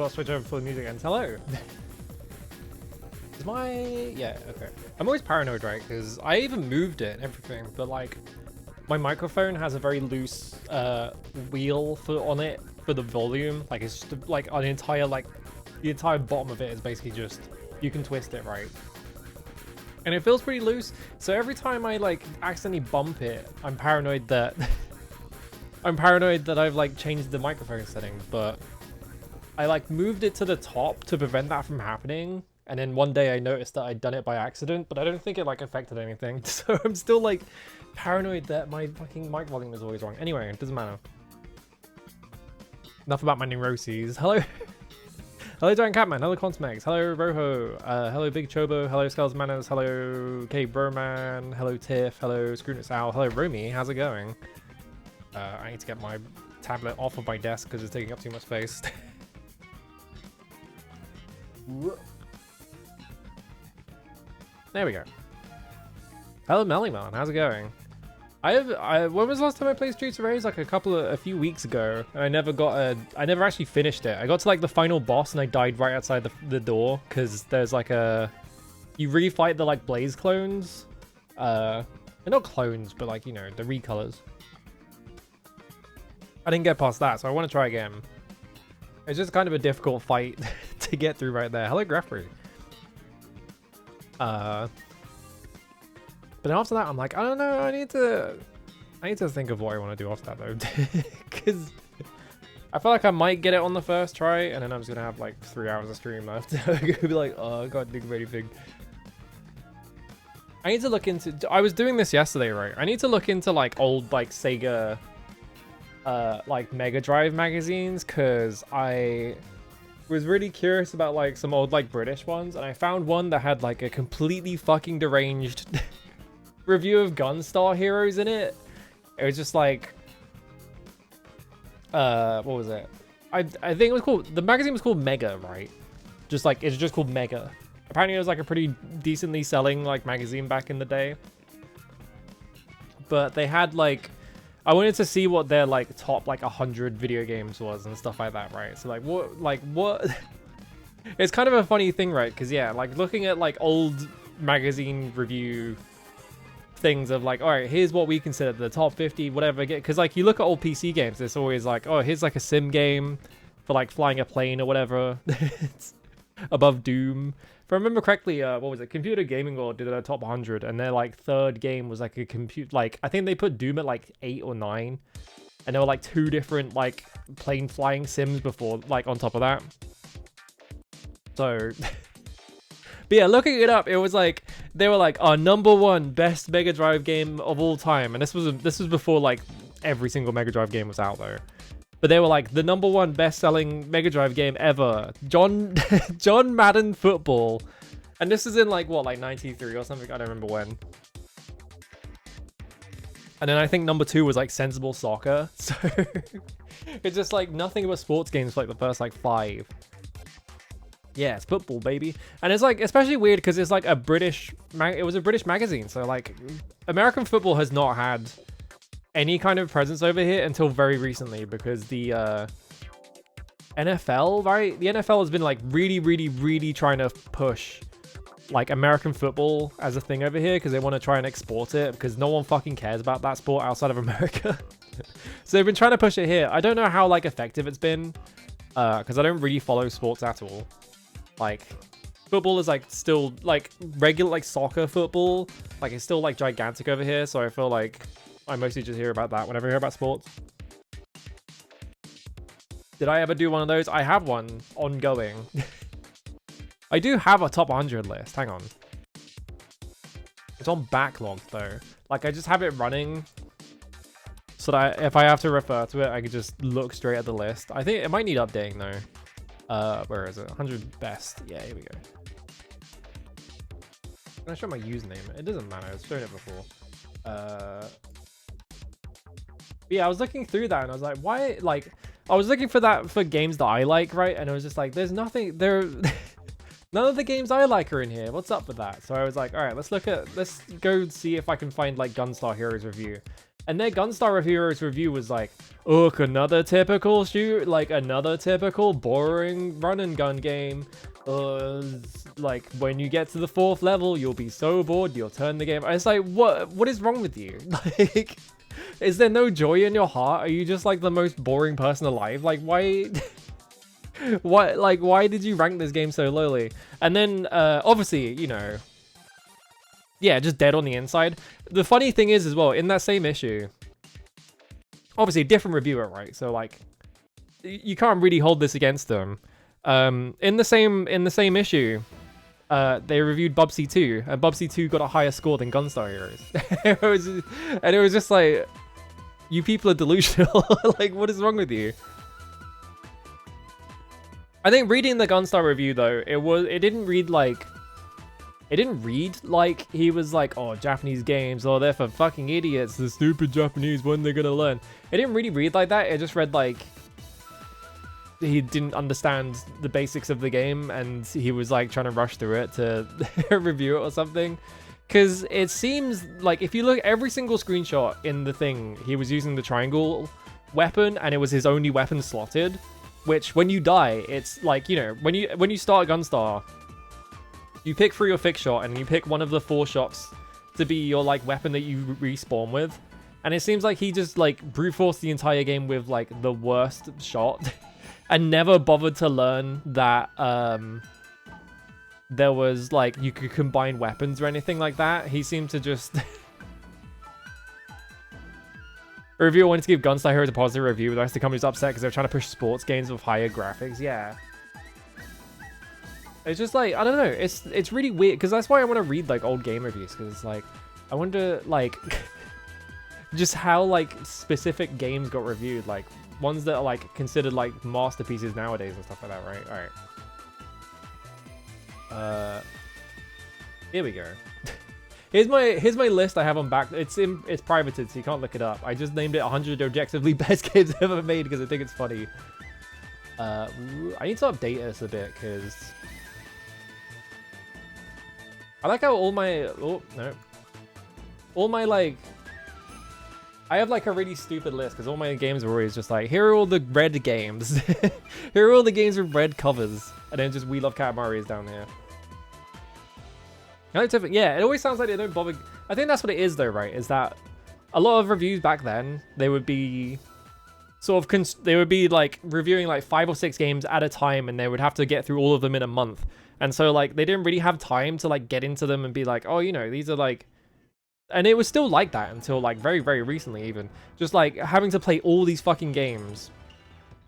got to switch over for the music ends. Hello. Is my... Yeah, okay. I'm always paranoid, right? Because I even moved it and everything, but like my microphone has a very loose wheel on it for the volume. Like it's just like an entire the entire bottom of it is basically just, you can twist it, right? And it feels pretty loose. So every time I like accidentally bump it, I'm paranoid that I've like changed the microphone setting, but I like moved it to the top to prevent that from happening. And then one day I noticed that I'd done it by accident, but I don't think it like affected anything. So I'm still like paranoid that my fucking mic volume is always wrong. Anyway, it doesn't matter. Enough about my neuroses. Hello. Hello, Giant Catman. Hello, Consmex. Hello, Roho. Hello, Big Chobo. Hello, Skulls Manners. Hello, K Broman. Hello, Tiff. Hello, Scroonus Owl. Hello, Romy. How's it going? I need to get my tablet off of my desk because it's taking up too much space. There we go. Hello, Mellyman. How's it going? When was the last time I played Streets of Rage? Like a few weeks ago, and I never actually finished it. I got to like the final boss and I died right outside the door because there's like you refight the like Blaze clones. They're not clones, but like, you know, the recolors. I didn't get past that, so I want to try again. It's just kind of a difficult fight to get through right there. Hello, Greffrey. But then after that, I'm like, I don't know. I need to think of what I want to do after that though, because I feel like I might get it on the first try, and then I'm just gonna have like 3 hours of stream left. I'm gonna be like, oh, I can't think of anything. I need to look into. I was doing this yesterday, right? I need to look into like old like Sega, like Mega Drive magazines, because I was really curious about like some old like British ones, and I found one that had like a completely fucking deranged review of Gunstar Heroes in it. It was just like what was it? I think it was called, the magazine was called Mega, right? Just like, it's just called Mega. Apparently it was like a pretty decently selling like magazine back in the day. But they had like, I wanted to see what their like top like 100 video games was and stuff like that, right? So like what it's kind of a funny thing, right? Because yeah, like looking at like old magazine review things of like, all right, here's what we consider the top 50 whatever, because like you look at old PC games, it's always like, oh, here's like a sim game for like flying a plane or whatever. It's above Doom. If I remember correctly, what was it, Computer Gaming World did a top 100, and their like third game was like a compute, like I think they put Doom at like 8 or 9, and there were like 2 different like plane flying sims before, like on top of that. So but yeah, looking it up, it was like, they were like, our #1 best Mega Drive game of all time. And this was before like every single Mega Drive game was out though. But they were like, the #1 best-selling Mega Drive game ever, John Madden Football. And this is in like, what, like 93 or something? I don't remember when. And then I think #2 was like Sensible Soccer. So it's just like nothing but sports games for like the first like 5. Yeah, it's football, baby. And it's like especially weird because it's like it was a British magazine, so like American football has not had any kind of presence over here until very recently, because the NFL, right? The NFL has been like really trying to push like American football as a thing over here, because they want to try and export it, because no one fucking cares about that sport outside of America. So they've been trying to push it here. I don't know how like effective it's been, because I don't really follow sports at all. Like football is like still like regular like soccer football, like it's still like gigantic over here, so I feel like I mostly just hear about that whenever I hear about sports. Did I ever do one of those? I have one ongoing. I do have a top 100 list. Hang on. It's on backlog though. Like I just have it running so that if I have to refer to it, I could just look straight at the list. I think it might need updating though. Where is it? 100 best. Yeah, here we go. I'm gonna show my username. It doesn't matter. I've shown it before. Yeah, I was looking through that and I was like, why? Like, I was looking for that for games that I like, right? And it was just like, there's nothing there. None of the games I like are in here. What's up with that? So I was like, all right, let's go see if I can find like Gunstar Heroes review. And their Gunstar Heroes review was like, look, another typical another typical boring run and gun game. Like when you get to the 4th level, you'll be so bored, you'll turn the game. I was like, what is wrong with you? Like, is there no joy in your heart? Are you just like the most boring person alive? Like, why? Why did you rank this game so lowly? And then, obviously, you know, yeah, just dead on the inside. The funny thing is as well, in that same issue, obviously different reviewer, right? So like, you can't really hold this against them. In the same issue, they reviewed Bubsy 2, and Bubsy 2 got a higher score than Gunstar Heroes. it was just like, you people are delusional. Like, what is wrong with you? I think reading the Gunstar review though, it didn't read like he was like, oh, Japanese games, oh, they're for fucking idiots, the stupid Japanese, when they're gonna learn. It didn't really read like that. It just read like he didn't understand the basics of the game and he was like trying to rush through it to review it or something. Because it seems like if you look at every single screenshot in the thing, he was using the triangle weapon and it was his only weapon slotted. Which, when you die, it's like, you know, when you start Gunstar, you pick through your fixed shot and you pick one of the 4 shots to be your like weapon that you respawn with. And it seems like he just like brute forced the entire game with like the worst shot and never bothered to learn that there was like you could combine weapons or anything like that. He seemed to just A reviewer wanted to give Gunstar Heroes a positive review, but the rest of the company's upset because they're trying to push sports games with higher graphics. Yeah. It's just like, I don't know. It's really weird because that's why I want to read like old game reviews, because it's like, I wonder like just how like specific games got reviewed, like ones that are like considered like masterpieces nowadays and stuff like that, right? All right. Here we go. Here's my list I have on back. It's privated, so you can't look it up. I just named it 100 objectively best games ever made because I think it's funny. I need to update this a bit because I like how all my like, I have like a really stupid list because all my games are always just like, here are all the red games. Here are all the games with red covers, and then just We Love Katamari is down here. Yeah, it always sounds like they don't bother. I think that's what it is though, right? Is that a lot of reviews back then, they would be sort of, they would be like reviewing like 5 or 6 games at a time, and they would have to get through all of them in a month. And so like, they didn't really have time to like get into them and be like, oh, you know, these are like, and it was still like that until like very, very recently even. Just like having to play all these fucking games,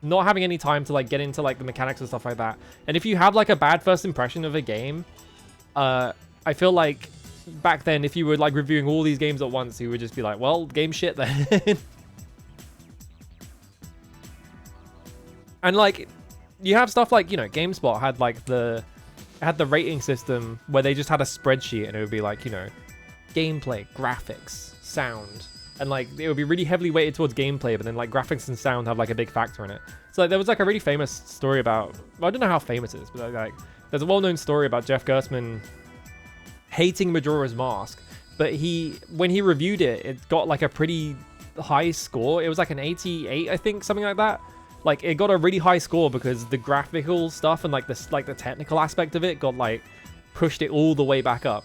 not having any time to like get into like the mechanics and stuff like that. And if you have like a bad first impression of a game, I feel like back then, if you were like reviewing all these games at once, you would just be like, well, game shit then. And like, you have stuff like, you know, GameSpot had like the rating system where they just had a spreadsheet, and it would be like, you know, gameplay, graphics, sound, and like it would be really heavily weighted towards gameplay, but then like graphics and sound have like a big factor in it. So like, there was like a really famous story about, well, I don't know how famous it is, but like there's a well-known story about Jeff Gerstmann hating Majora's Mask, but when he reviewed it, it got like a pretty high score. It was like an 88, I think, something like that. Like, it got a really high score because the graphical stuff and like the technical aspect of it got like pushed it all the way back up.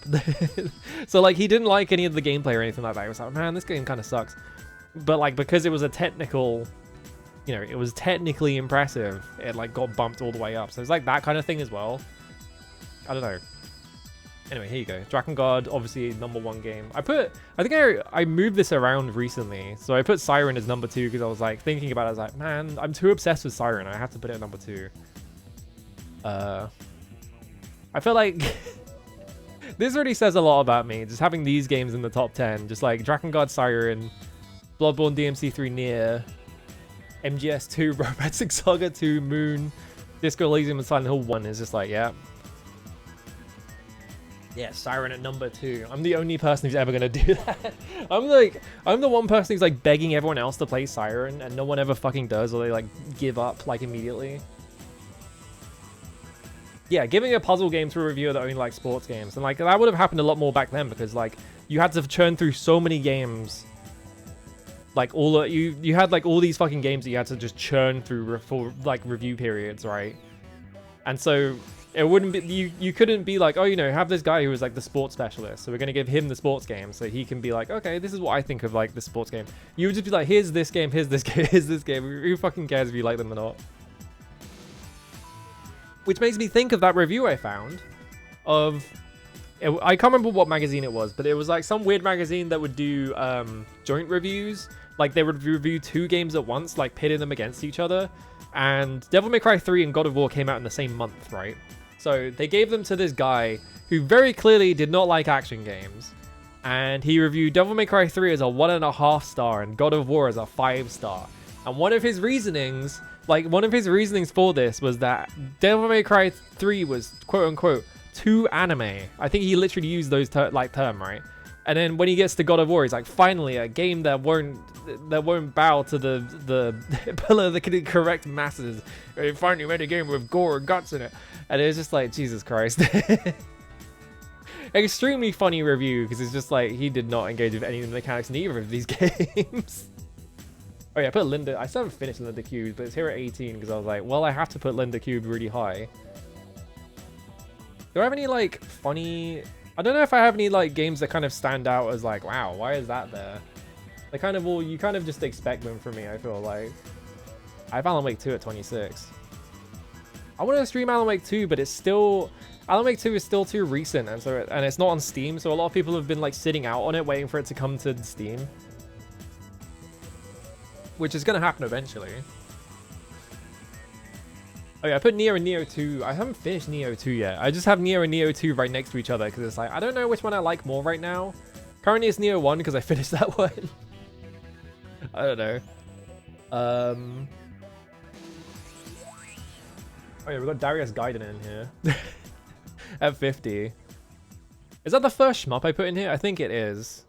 So like, he didn't like any of the gameplay or anything like that. He was like, man, this game kind of sucks. But like, because it was a technical, you know, it was technically impressive, it like got bumped all the way up. So it's like that kind of thing as well. I don't know. Anyway, here you go. Drakengard, obviously #1 game. I think I moved this around recently. So I put Siren as #2 because I was like thinking about it. I was like, man, I'm too obsessed with Siren. I have to put it at #2. I feel like this already says a lot about me. Just having these games in the top 10. Just like Drakengard, Siren, Bloodborne DMC3 Nier, MGS2, Romantic Saga 2, Moon, Disco Elysium, and Silent Hill 1 is just like, yeah. Yeah, Siren at #2. I'm the only person who's ever gonna do that. I'm the one person who's like begging everyone else to play Siren, and no one ever fucking does, or they like give up like immediately. yeah, giving a puzzle game to a reviewer that only likes sports games. And like that would have happened a lot more back then because like you had to churn through so many games. Like you had like all these fucking games that you had to just churn through for like review periods, right? And so it wouldn't be you couldn't be like, oh, you know, have this guy who was like the sports specialist, so we're gonna give him the sports game so he can be like, okay, this is what I think of like the sports game. You would just be like, here's this game, here's this game, here's this game. Who fucking cares if you like them or not? Which makes me think of that review I found of I can't remember what magazine it was, but it was like some weird magazine that would do joint reviews. Like they would review 2 games at once, like pitting them against each other. And Devil May Cry 3 and God of War came out in the same month, right? So they gave them to this guy who very clearly did not like action games. And he reviewed Devil May Cry 3 as a 1.5 star and God of War as a 5 star. And one of his reasonings for this was that Devil May Cry 3 was quote unquote too anime. I think he literally used those term, right? And then when he gets to God of War, he's like, finally a game that won't bow to the pillar that can correct masses. He finally made a game with gore and guts in it. And it was just like, Jesus Christ. Extremely funny review because it's just like he did not engage with any of the mechanics in either of these games. Oh yeah, I put Linda. I still haven't finished Linda Cube, but it's here at 18 because I was like, well, I have to put Linda Cube really high. Do I have any like funny? I don't know if I have any like games that kind of stand out as like, wow, why is that there? They kind of all, you kind of just expect them from me, I feel like. I have Alan Wake 2 at 26. I want to stream Alan Wake 2, but it's still, Alan Wake 2 is still too recent, and so and it's not on Steam, so a lot of people have been like sitting out on it, waiting for it to come to Steam. Which is going to happen eventually. Oh yeah, I put Neo and Neo 2. I haven't finished Neo 2 yet. I just have Neo and Neo 2 right next to each other because it's like, I don't know which one I like more right now. Currently it's Neo 1 because I finished that one. I don't know. Oh yeah, we've got Darius Gaiden in here. At 50. Is that the first shmup I put in here? I think it is.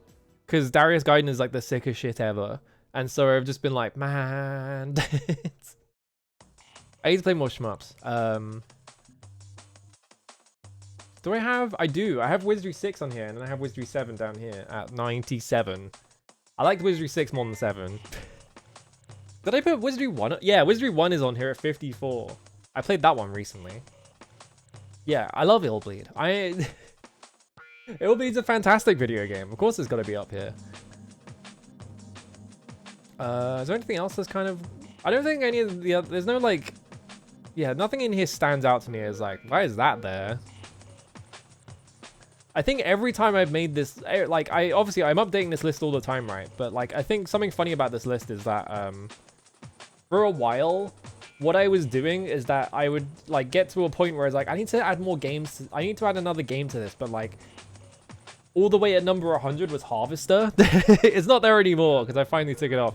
Because Darius Gaiden is like the sickest shit ever. And so I've just been like, man. I need to play more shmups. Do I have? I do. I have Wizardry 6 on here, and then I have Wizardry 7 down here at 97. I liked Wizardry 6 more than 7. Did I put Wizardry 1? Yeah, Wizardry 1 is on here at 54. I played that one recently. Yeah, I love Illbleed. Illbleed's a fantastic video game. Of course it's got to be up here. Is there anything else that's kind of... I don't think any of the other... There's no, like... Yeah, nothing in here stands out to me as, like, why is that there? I think every time I've made this... Like, obviously, I'm updating this list all the time, right? But, like, I think something funny about this list is that, for a while, what I was doing is that I would, like, get to a point where I was like, I need to add more games. I need to add another game to this, but, like... All the way at number 100 was Harvester. It's not there anymore because I finally took it off.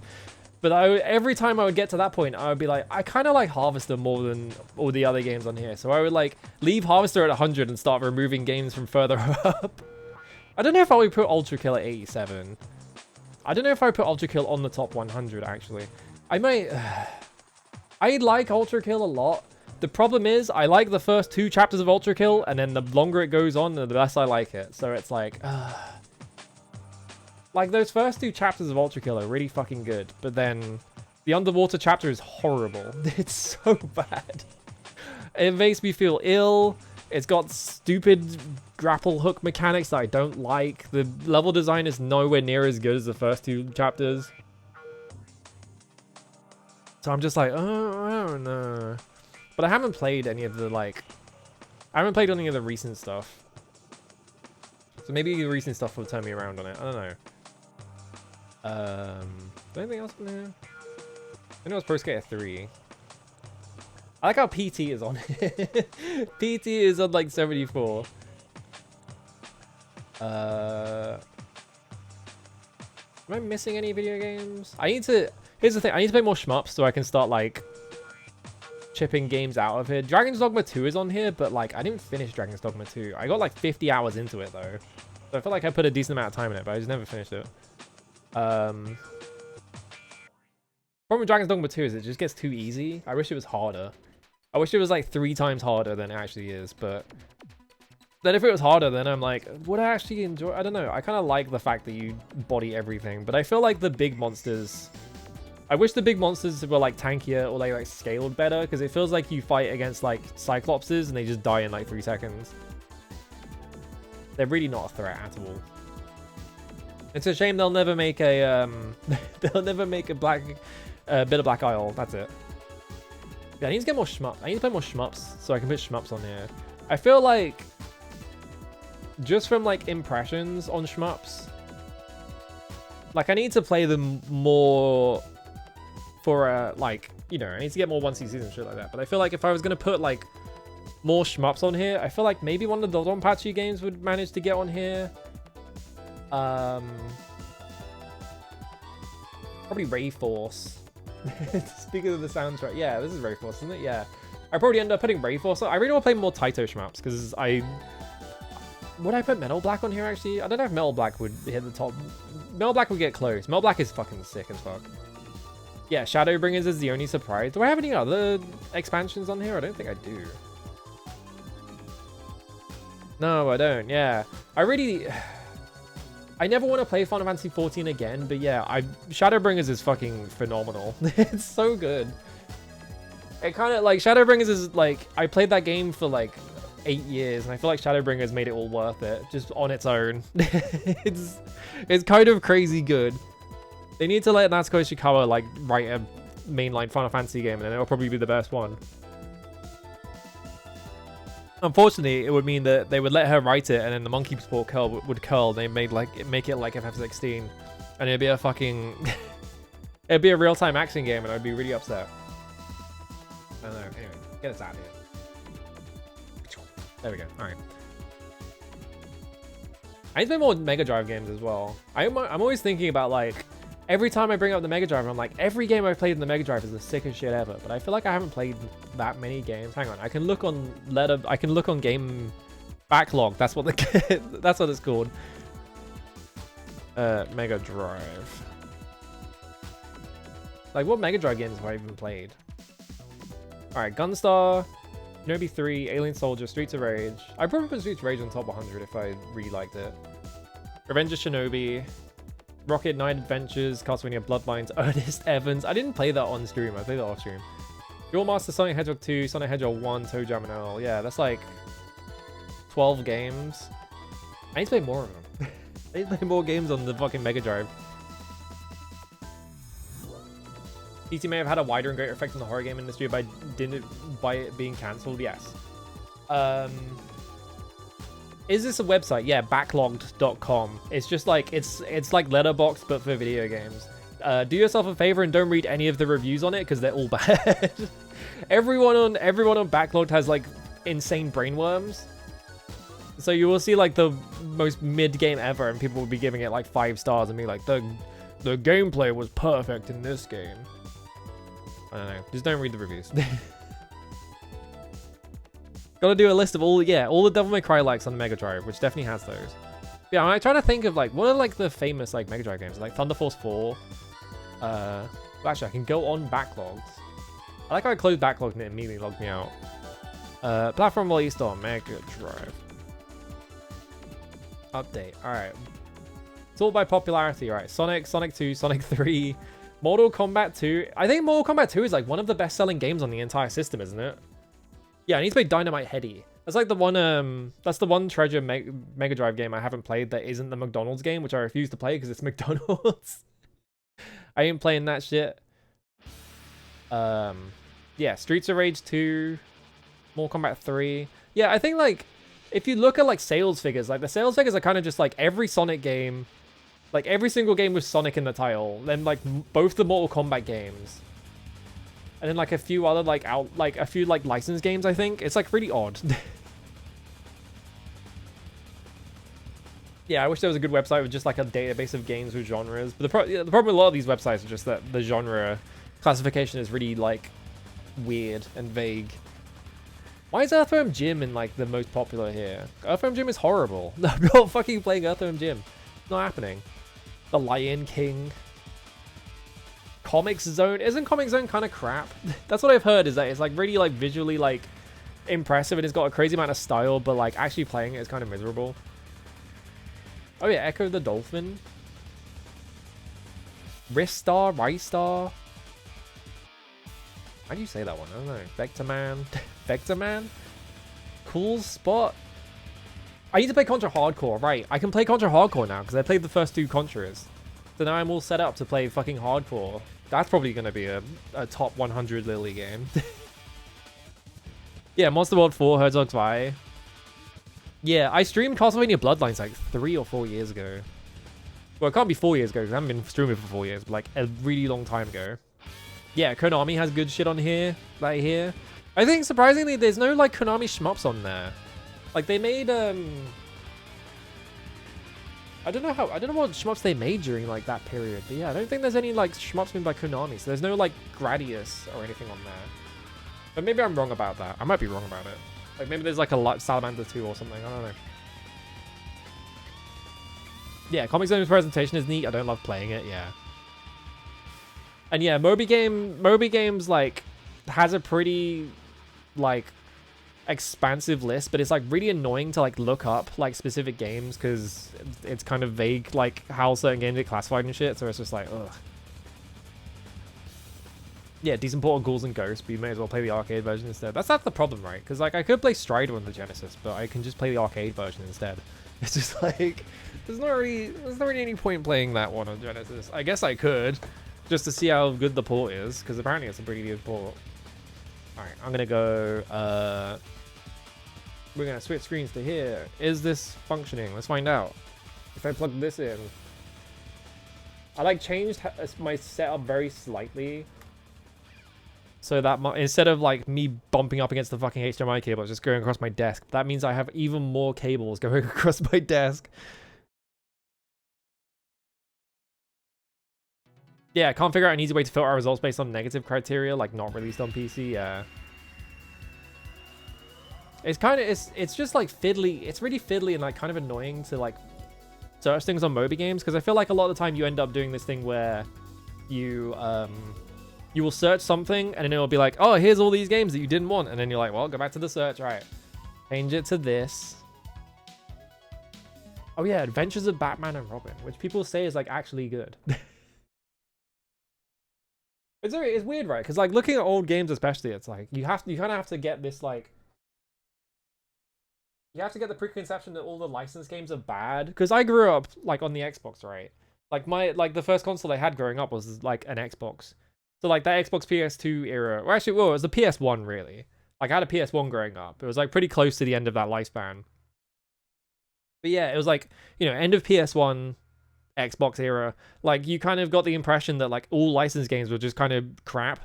But every time I would get to that point, I would be like, I kind of like Harvester more than all the other games on here. So I would like leave Harvester at 100 and start removing games from further up. I don't know if I would put Ultra Kill at 87. I don't know if I would put Ultra Kill on the top 100 actually. I might... I like Ultra Kill a lot. The problem is, I like the first 2 chapters of Ultra Kill, and then the longer it goes on, the less I like it. So it's like... Like, those first 2 chapters of Ultra Kill are really fucking good, but then the underwater chapter is horrible. It's so bad. It makes me feel ill. It's got stupid grapple hook mechanics that I don't like. The level design is nowhere near as good as the first 2 chapters. So I'm just like, oh, I don't know. But I haven't played any of the, like... I haven't played any of the recent stuff. So maybe the recent stuff will turn me around on it. I don't know. Anything else in here? I know it's Pro Skater 3. I like how PT is on it. PT is on, like, 74. Am I missing any video games? I need to... Here's the thing. I need to play more shmups so I can start, like... chipping games out of here. Dragon's Dogma 2 is on here, but like I didn't finish Dragon's Dogma 2. I got like 50 hours into it though. So I feel like I put a decent amount of time in it, but I just never finished it. Problem with Dragon's Dogma 2 is it just gets too easy. I wish it was harder. I wish it was like 3 times harder than it actually is, but then if it was harder, then I'm like, would I actually enjoy? I don't know. I kind of like the fact that you body everything, but I feel like the big monsters, I wish the big monsters were like tankier or like scaled better, because it feels like you fight against like Cyclopses and they just die in like 3 seconds. They're really not a threat at all. It's a shame they'll never make a they'll never make a bit of Black Isle. That's it. Yeah, I need to get more shmups. I need to play more shmups so I can put shmups on here. I feel like just from like impressions on shmups, like I need to play them more for like, you know, I need to get more 1ccs and shit like that. But I feel like if I was gonna put like more shmups on here, I feel like maybe one of the Donpachi games would manage to get on here. Probably Rayforce. Speaking of the soundtrack, yeah, this is Rayforce, isn't it? Yeah, I probably end up putting Rayforce. I really want to play more Taito shmups because would I put Metal Black on here actually? I don't know if Metal Black would hit the top. Metal Black would get close. Metal Black is fucking sick as fuck. Yeah, Shadowbringers is the only surprise. Do I have any other expansions on here? I don't think I do. No, I don't. Yeah, I never want to play Final Fantasy 14 again, but yeah, Shadowbringers is fucking phenomenal. It's so good. It kind of like Shadowbringers is like, I played that game for like 8 years, and I feel like Shadowbringers made it all worth it just on its own. It's kind of crazy good. They need to let Natsuko Ishikawa like write a mainline Final Fantasy game, and then it'll probably be the best one. Unfortunately, it would mean that they would let her write it, and then the monkey paw curl would curl. And they make it like FF16, and it'd be a fucking, it'd be a real-time action game, and I'd be really upset. I don't know. Anyway, get us out of here. There we go. All right. I need to play more Mega Drive games as well. I'm always thinking about like, every time I bring up the Mega Drive, I'm like, every game I've played in the Mega Drive is the sickest shit ever. But I feel like I haven't played that many games. Hang on, I can look on Game Backlog. That's what that's what it's called. Mega Drive. Like, what Mega Drive games have I even played? All right, Gunstar, Shinobi 3, Alien Soldier, Streets of Rage. I'd probably put Streets of Rage on top 100 if I really liked it. Revenge of Shinobi. Rocket Knight Adventures, Castlevania Bloodlines, Ernest Evans. I didn't play that on stream. I played that off stream. Duel Master, Sonic Hedgehog 2, Sonic Hedgehog 1, Toe Jam and Earl. Yeah, that's like 12 games. I need to play more of them. I need to play more games on the fucking Mega Drive. PT may have had a wider and greater effect on the horror game industry by it being cancelled. Yes. Is this a website? Yeah, backlogged.com. It's just like, it's like Letterboxd, but for video games. Do yourself a favor and don't read any of the reviews on it, because they're all bad. everyone on Backlogged has like insane brainworms. So you will see like the most mid game ever, and people will be giving it like 5 stars and be like, the gameplay was perfect in this game. I don't know. Just don't read the reviews. Gotta do a list of all the Devil May Cry likes on the Mega Drive, which definitely has those. Yeah, I'm trying to think of like, what are like the famous like Mega Drive games? Like Thunder Force 4. Well, actually, I can go on Backlogs. I like how I closed Backlogs and it immediately logged me out. Platform released on Mega Drive. Update. Alright. It's all by popularity, right? Sonic 2, Sonic 3, Mortal Kombat 2. I think Mortal Kombat 2 is like one of the best-selling games on the entire system, isn't it? Yeah, I need to play Dynamite Headdy. That's like the one, that's the one Treasure Mega Drive game I haven't played that isn't the McDonald's game, which I refuse to play because it's McDonald's. I ain't playing that shit. Yeah, Streets of Rage 2, Mortal Kombat 3. Yeah, I think like, if you look at like sales figures, like the sales figures are kind of just like every Sonic game, like every single game with Sonic in the title, then like both the Mortal Kombat games. And then like a few other like a few licensed games, I think. It's like really odd. Yeah, I wish there was a good website with just like a database of games with genres. But the problem with a lot of these websites is just that the genre classification is really like weird and vague. Why is Earthworm Jim in like the most popular here? Earthworm Jim is horrible. I'm not fucking playing Earthworm Jim. It's not happening. The Lion King. Comic Zone. Isn't Comic Zone kind of crap? That's what I've heard, is that it's like really like visually like impressive and it's got a crazy amount of style, but like actually playing it is kind of miserable. Oh yeah, Echo the Dolphin. Ristar, Rystar. How do you say that one? I don't know. Vector Man. Vector Man? Cool Spot. I need to play Contra Hardcore. Right, I can play Contra Hardcore now because I played the first 2 Contras. So now I'm all set up to play fucking Hardcore. That's probably going to be a top 100 Lily game. Yeah, Monster World 4, Herzog 2. Yeah, I streamed Castlevania Bloodlines like 3 or 4 years ago. Well, it can't be 4 years ago because I haven't been streaming for 4 years, but like a really long time ago. Yeah, Konami has good shit on here, that I hear. I think surprisingly, there's no like Konami shmups on there. Like they made I don't know what shmups they made during like that period, but yeah, I don't think there's any like shmups made by Konami. So there's no like Gradius or anything on there. But maybe I'm wrong about that. I might be wrong about it. Like maybe there's like a Salamander 2 or something. I don't know. Yeah, Comic Zone's presentation is neat. I don't love playing it. Yeah. And yeah, Moby Games like has a pretty like expansive list, but it's like really annoying to like look up like specific games because it's kind of vague like how certain games get classified and shit. So it's just like ugh. Yeah, decent port of Ghouls and Ghosts, but you may as well play the arcade version instead. That's not the problem, right? Because like I could play Strider on the Genesis, but I can just play the arcade version instead. It's just like there's not really any point in playing that one on Genesis. I guess I could just to see how good the port is, because apparently it's a pretty good port. Alright, I'm gonna go we're gonna switch screens to here. Is this functioning? Let's find out. If I plug this in, I like changed my setup very slightly so that instead of like me bumping up against the fucking HDMI cable, it's just going across my desk. That means I have even more cables going across my desk. Yeah, I can't figure out an easy way to filter our results based on negative criteria, like not released on PC. Yeah. It's kind of, it's just like fiddly. It's really fiddly and like kind of annoying to like search things on Moby Games, because I feel like a lot of the time you end up doing this thing where you will search something and then it'll be like, oh, here's all these games that you didn't want, and then you're like, well, go back to the search, right? Change it to this. Oh yeah, Adventures of Batman and Robin, which people say is like actually good. It's weird, right? Because like looking at old games, especially, it's like you kind of have to get this like. You have to get the preconception that all the licensed games are bad. Because I grew up like on the Xbox, right? Like the first console I had growing up was like an Xbox. So like that Xbox PS2 era, or actually, well, it was the PS1 really. Like I had a PS1 growing up. It was like pretty close to the end of that lifespan. But yeah, it was like, you know, end of PS1, Xbox era. Like you kind of got the impression that like all licensed games were just kind of crap.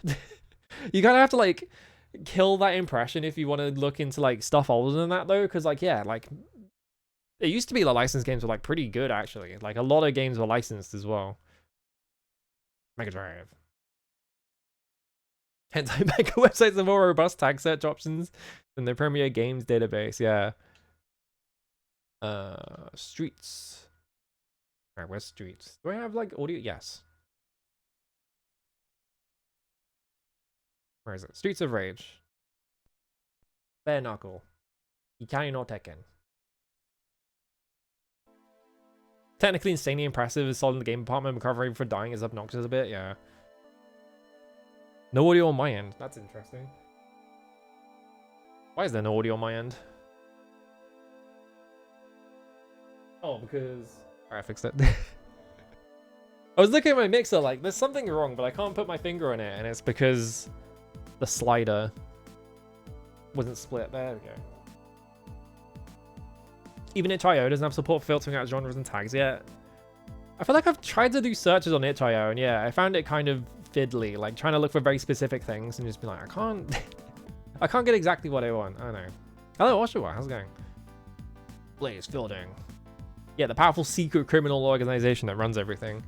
You kind of have to like kill that impression if you want to look into like stuff older than that though, because like yeah, like it used to be the licensed games were like pretty good actually. Like a lot of games were licensed as well. Mega Drive. Hentai Mega websites have more robust tag search options than the Premier Games database. Yeah. Streets. Alright, where's Streets? Do I have like audio? Yes. Where is it? Streets of Rage. Bare Knuckle. Ikari no Tekken. Technically insanely impressive, is solid in the game department, recovering for dying is obnoxious a bit, yeah. No audio on my end. That's interesting. Why is there no audio on my end? Oh, because... Alright, I fixed it. I was looking at my mixer like, there's something wrong, but I can't put my finger on it, and it's because the slider wasn't split. There we go. Even itch.io doesn't have support for filtering out genres and tags yet. I feel like I've tried to do searches on itch.io, and yeah, I found it kind of fiddly, like trying to look for very specific things and just be like, I can't get exactly what I want. I don't know. Hello, Oshawa, how's it going? Blaze Fielding. Yeah, the powerful secret criminal organization that runs everything.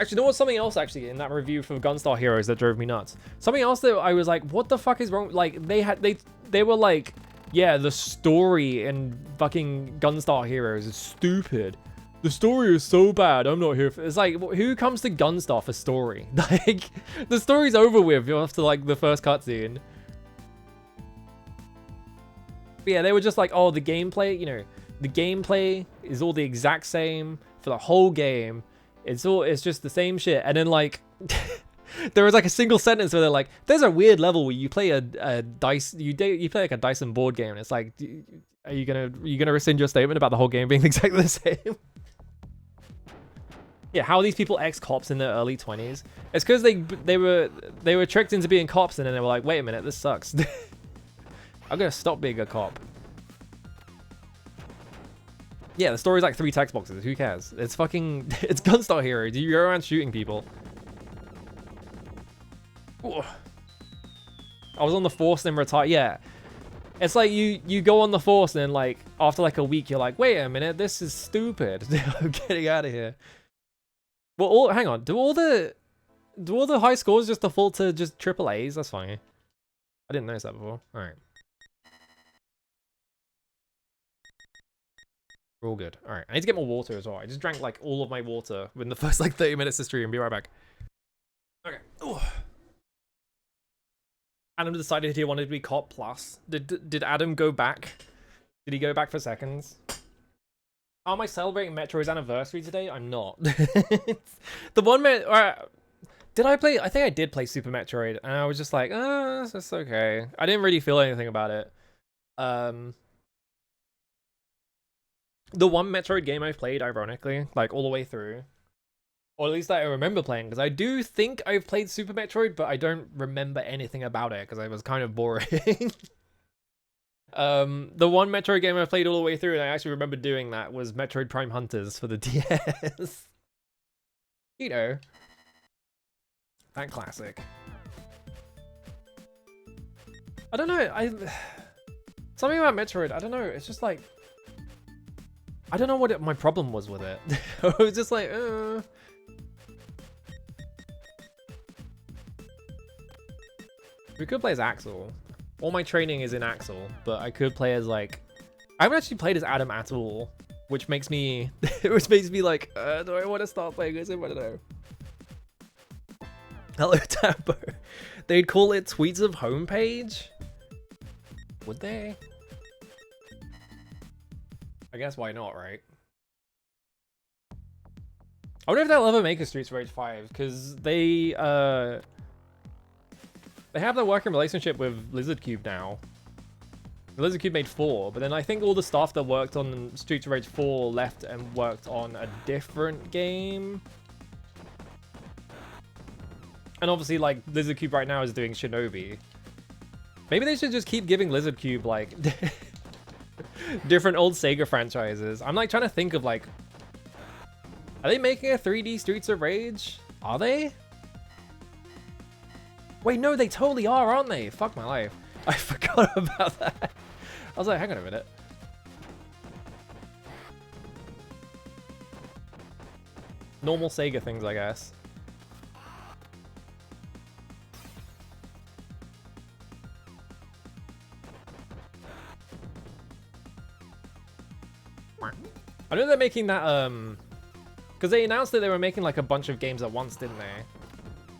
Actually, you know what's something else actually in that review for Gunstar Heroes that drove me nuts? Something else that I was like, what the fuck is wrong? Like they were like, yeah, the story in fucking Gunstar Heroes is stupid. The story is so bad. I'm not here for. It's like, who comes to Gunstar for story? Like, the story's over with after like the first cutscene. But yeah, they were just like, oh, the gameplay. You know, the gameplay is all the exact same for the whole game. It's just the same shit. And then like, there was like a single sentence where they're like, "There's a weird level where you play a dice. You play like a Dyson board game." And it's like, are you gonna rescind your statement about the whole game being exactly the same? Yeah, how are these people ex-cops in their early 20s? It's because they were tricked into being cops, and then they were like, wait a minute, this sucks. I'm gonna stop being a cop. Yeah, the story's like 3 text boxes. Who cares? It's fucking... It's Gunstar Heroes. You go around shooting people. Ooh. I was on the force and retire. Yeah. It's like you go on the force and then like after like a week you're like, wait a minute, this is stupid. I'm getting out of here. Well, hang on. Do all the high scores just default to just triple A's? That's funny. I didn't notice that before. All right. We're all good. All right. I need to get more water as well. I just drank like all of my water within the first like 30 minutes of stream. Be right back. Okay. Ooh. Adam decided he wanted to be cop plus. Did Adam go back? Did he go back for seconds? Am I celebrating Metroid's anniversary today? I'm not. The one did I play? I think I did play Super Metroid, and I was just like, it's okay. I didn't really feel anything about it. The one Metroid game I've played, ironically, like all the way through, or at least that I remember playing, because I do think I've played Super Metroid, but I don't remember anything about it because I was kind of boring. The one Metroid game I played all the way through, and I actually remember doing that, was Metroid Prime Hunters for the DS. You know, that classic. I don't know. Something about Metroid. I don't know. It's just like, I don't know what my problem was with it. I was just like, We could play as Axel. All my training is in Axel, but I could play as like... I haven't actually played as Adam at all, which makes me... like, do I want to start playing as him? I don't know. Hello, Tambo. They'd call it Tweets of Homepage? Would they? I guess why not, right? I wonder if they'll ever make a Streets of Rage 5, because they have their working relationship with Lizard Cube now. Lizard Cube made 4, but then I think all the staff that worked on Streets of Rage 4 left and worked on a different game. And obviously, like, Lizard Cube right now is doing Shinobi. Maybe they should just keep giving Lizard Cube, like, different old Sega franchises. I'm, like, trying to think of, like... Are they making a 3D Streets of Rage? Are they? Wait, no, they totally are, aren't they? Fuck my life. I forgot about that. I was like, hang on a minute. Normal Sega things, I guess. I know they're making that, because they announced that they were making like a bunch of games at once, didn't they?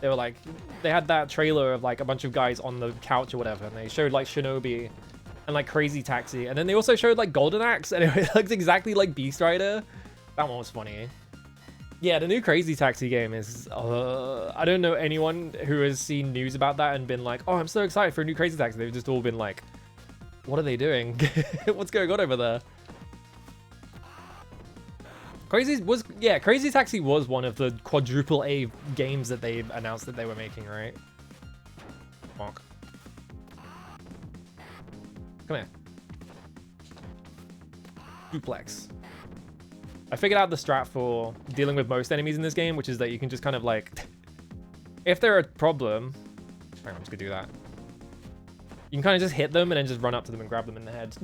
They were like, they had that trailer of like a bunch of guys on the couch or whatever, and they showed like Shinobi and like Crazy Taxi, and then they also showed like Golden Axe, and it looks exactly like Beast Rider. That one was funny. Yeah, the new Crazy Taxi game is, I don't know anyone who has seen news about that and been like, oh, I'm so excited for a new Crazy Taxi. They've just all been like, what are they doing? What's going on over there? Crazy Taxi was one of the quadruple A games that they announced that they were making, right? Bonk. Come here. Duplex. I figured out the strat for dealing with most enemies in this game, which is that you can just kind of like... if they're a problem... Hang on, I'm just gonna do that. You can kind of just hit them and then just run up to them and grab them in the head.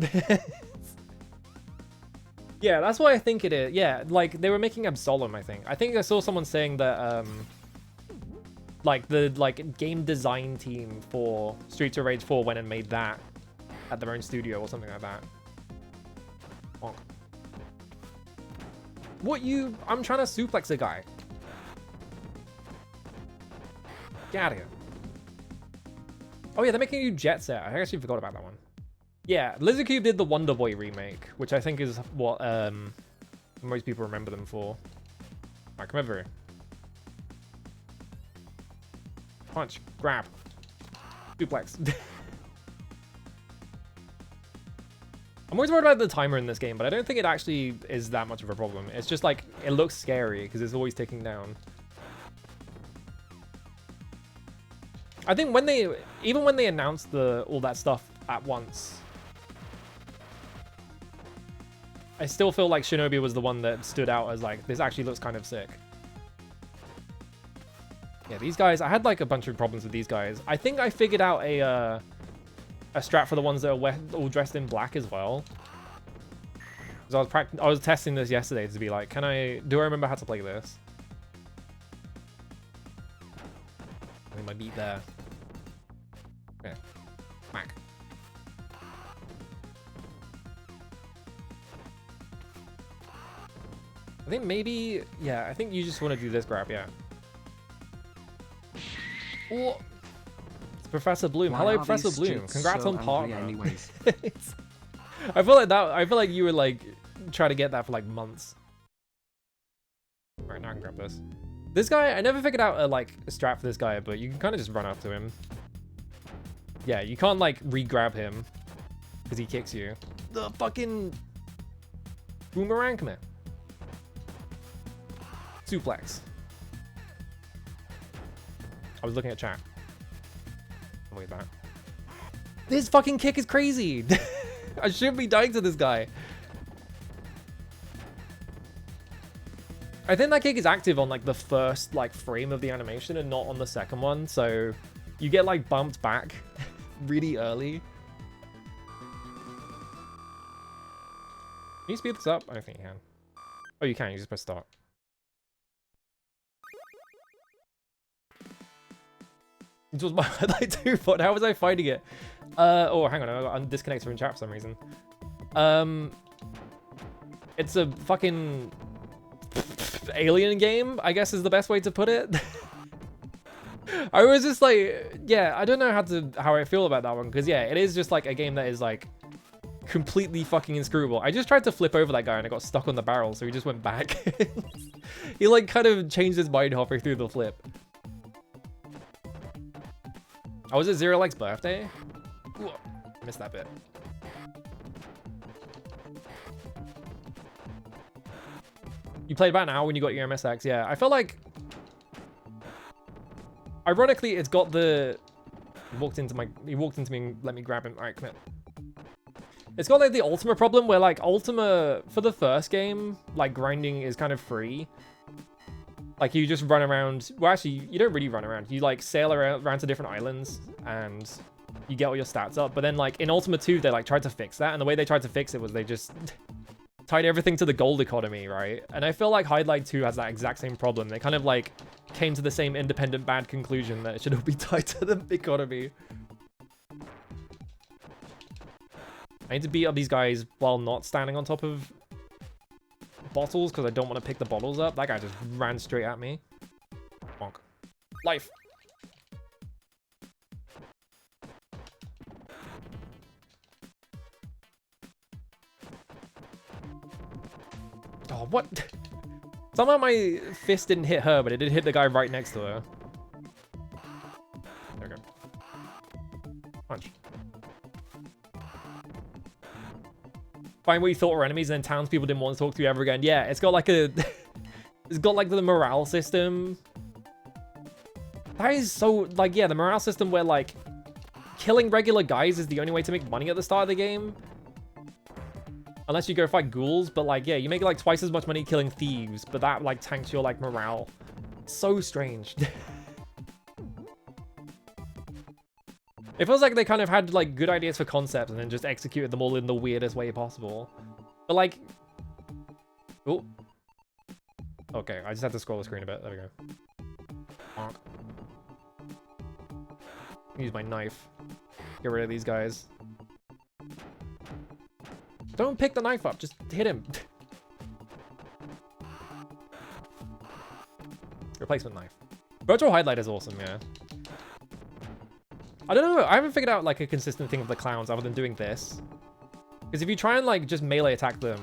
Yeah, that's what I think it is. Yeah, like, they were making Absolem, I think. I think I saw someone saying that, like, the, game design team for Streets of Rage 4 went and made that at their own studio or something like that. Bonk. What you... I'm trying to suplex a guy. Get out of here. Oh yeah, they're making a new Jet Set. I actually forgot about that one. Yeah, Lizard Cube did the Wonder Boy remake, which I think is what most people remember them for. Alright, come over here. Punch. Grab. Suplex. I'm always worried about the timer in this game, but I don't think it actually is that much of a problem. It's just like, it looks scary because it's always ticking down. I think when they, even when they announced all that stuff at once, I still feel like Shinobi was the one that stood out as like, this actually looks kind of sick. Yeah, these guys, I had like a bunch of problems with these guys. I think I figured out a strat for the ones that are all dressed in black as well. Because I was testing this yesterday to be like, do I remember how to play this? I mean, my beat there. Okay. Whack. I think maybe, yeah, I think you just want to do this grab, yeah. Oh, it's Professor Bloom. Hello, Professor Bloom. Congrats on partner. Anyways. I feel like you were like trying to get that for like months. All right, now I can grab this. This guy, I never figured out a strat for this guy, but you can kind of just run up to him. Yeah, you can't like re-grab him because he kicks you. The fucking boomerang, come here. Suplex. I was looking at chat. Wait, that. This fucking kick is crazy. I shouldn't be dying to this guy. I think that kick is active on like the first like frame of the animation and not on the second one, so you get like bumped back really early. Can you speed this up? I don't think you can. Oh, you can. You just press start. It was my like 2 foot. How was I fighting it? Oh, hang on. I got disconnected from chat for some reason. It's a fucking alien game, I guess is the best way to put it. I was just like, yeah, I don't know how I feel about that one, because yeah, it is just like a game that is like completely fucking inscrutable. I just tried to flip over that guy and I got stuck on the barrel, so he just went back. He like kind of changed his mind halfway through the flip. Oh, was it Zero Leg's birthday? Ooh, I missed that bit. You played about an hour when you got your MSX, yeah. I felt like... Ironically, it's got the... He walked into me and let me grab him. Alright, come here. It's got like the Ultima problem where like Ultima, for the first game, like grinding is kind of free. Like you just run around, well actually you don't really run around, you like sail around to different islands and you get all your stats up. But then like in Ultima 2 they like tried to fix that, and the way they tried to fix it was they just tied everything to the gold economy, right? And I feel like Hydlide 2 has that exact same problem. They kind of like came to the same independent bad conclusion that it should all be tied to the economy. I need to beat up these guys while not standing on top of bottles because I don't want to pick the bottles up. That guy just ran straight at me. Bonk. Life. Oh, what? Somehow my fist didn't hit her, but it did hit the guy right next to her. There we go. Punch. Find what you thought were enemies, and then townspeople didn't want to talk to you ever again. Yeah, it's got like a... it's got like the morale system. That is so... Like, yeah, the morale system where like... killing regular guys is the only way to make money at the start of the game. Unless you go fight ghouls, but like, yeah, you make like twice as much money killing thieves, but that like tanks your like morale. So strange. It feels like they kind of had like good ideas for concepts and then just executed them all in the weirdest way possible. But like... Oh. Okay, I just had to scroll the screen a bit. There we go. Bonk. Use my knife. Get rid of these guys. Don't pick the knife up, just hit him. Replacement knife. Virtual highlight is awesome, yeah. I don't know. I haven't figured out like a consistent thing with the clowns other than doing this. Because if you try and like just melee attack them,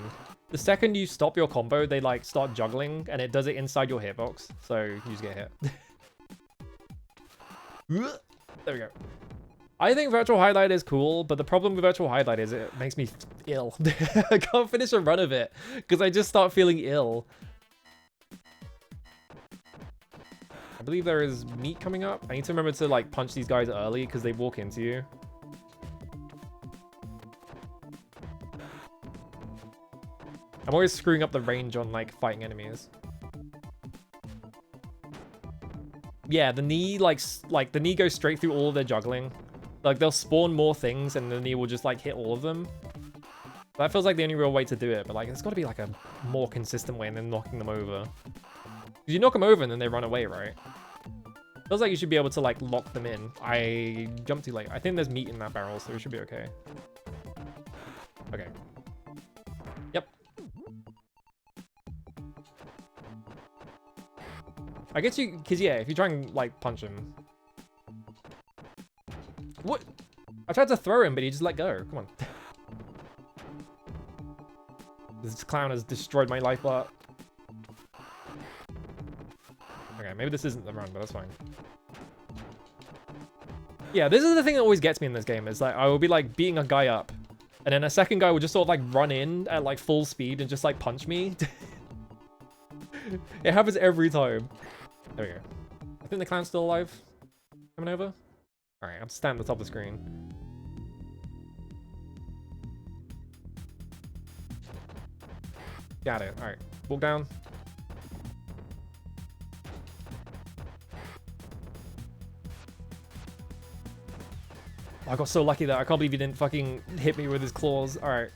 the second you stop your combo, they like start juggling and it does it inside your hitbox. So you just get hit. There we go. I think virtual highlight is cool, but the problem with virtual highlight is it makes me ill. I can't finish a run of it because I just start feeling ill. I believe there is meat coming up. I need to remember to like punch these guys early because they walk into you. I'm always screwing up the range on like fighting enemies. Yeah, the knee like the knee goes straight through all of their juggling. Like they'll spawn more things and the knee will just like hit all of them. That feels like the only real way to do it, but like it's got to be like a more consistent way than knocking them over. Because you knock them over and then they run away, right? Feels like you should be able to like lock them in. I jumped too late. I think there's meat in that barrel, so we should be okay. Okay. Yep. I guess you, because yeah, if you try and like punch him. What? I tried to throw him, but he just let go. Come on. This clown has destroyed my life bar. Okay, maybe this isn't the run, but that's fine. Yeah, this is the thing that always gets me in this game, is like I will be like beating a guy up, and then a second guy will just sort of like run in at like full speed and just like punch me. It happens every time. There we go. I think the clown's still alive. Coming over? Alright, I'm standing at the top of the screen. Got it. Alright. Walk down. I got so lucky there. I can't believe he didn't fucking hit me with his claws. Alright.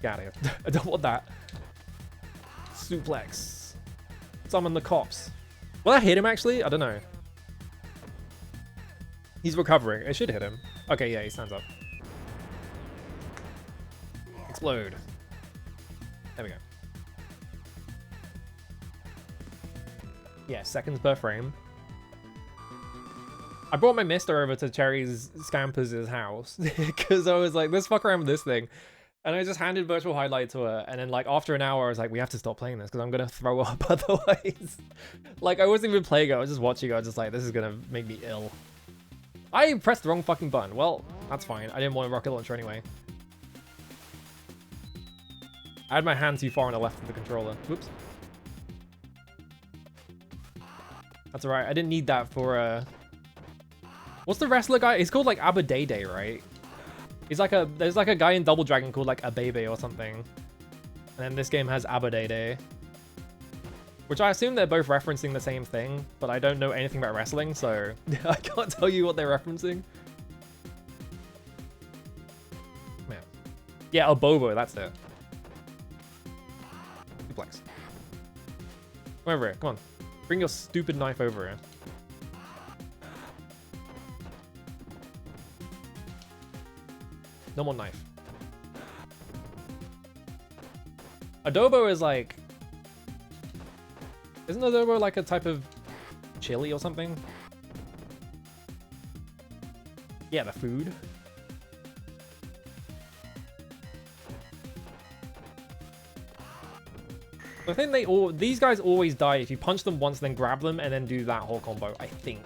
Got it. I don't want that. Suplex. Summon the cops. Will that hit him actually? I don't know. He's recovering. It should hit him. Okay, yeah, he stands up. Explode. There we go. Yeah, seconds per frame. I brought my mister over to Cherry's Scampers' house because I was like, let's fuck around with this thing. And I just handed virtual highlight to her, and then like after an hour I was like, we have to stop playing this because I'm gonna throw up otherwise. Like I wasn't even playing it, I was just watching it. I was just like, this is gonna make me ill. I pressed the wrong fucking button. Well, that's fine. I didn't want a rocket launcher anyway. I had my hand too far on the left of the controller. Whoops. That's alright. I didn't need that for what's the wrestler guy? He's called like Abadede, right? He's like there's like a guy in Double Dragon called like Abebe or something. And then this game has Abadede. Which I assume they're both referencing the same thing, but I don't know anything about wrestling, so I can't tell you what they're referencing. Man. Yeah, Abobo, that's it. Suplex. Come over here, come on. Bring your stupid knife over here. No more knife. Adobo is like... Isn't adobo like a type of chili or something? Yeah, the food. I think these guys always die if you punch them once, then grab them, and then do that whole combo, I think.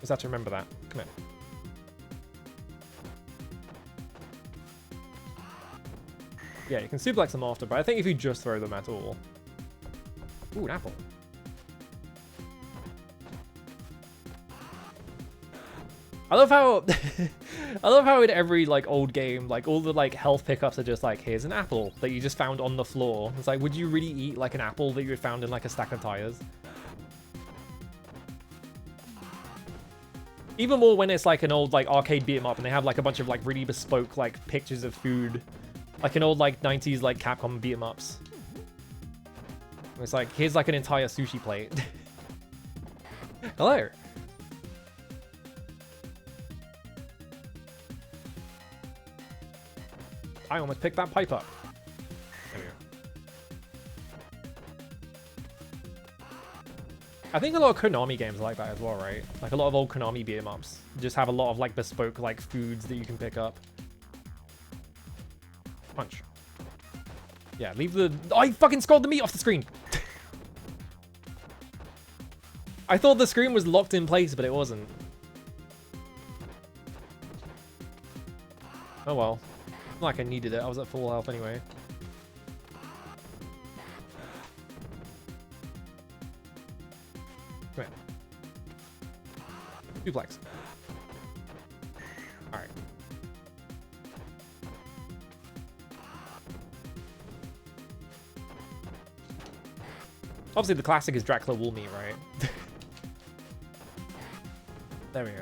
Just have to remember that. Come here. Yeah, you can suplex them after, but I think if you just throw them at all... Ooh, an apple. I love how... I love how in every, like, old game, like, all the, like, health pickups are just like, here's an apple that you just found on the floor. It's like, would you really eat, like, an apple that you had found in, like, a stack of tires? Even more when it's, like, an old, like, arcade beat-em-up and they have, like, a bunch of, like, really bespoke, like, pictures of food. Like an old, like, 90s, like, Capcom beat-em-ups. It's like, here's, like, an entire sushi plate. Hello. I almost picked that pipe up. There we go. I think a lot of Konami games are like that as well, right? Like a lot of old Konami beat 'em ups just have a lot of like bespoke like foods that you can pick up. Punch. Yeah, leave the... Oh, I fucking scrolled the meat off the screen! I thought the screen was locked in place, but it wasn't. Oh well. Not like I needed it, I was at full health anyway. Come here. Duplex. Alright. Obviously the classic is Dracula wool meat, right? There we go.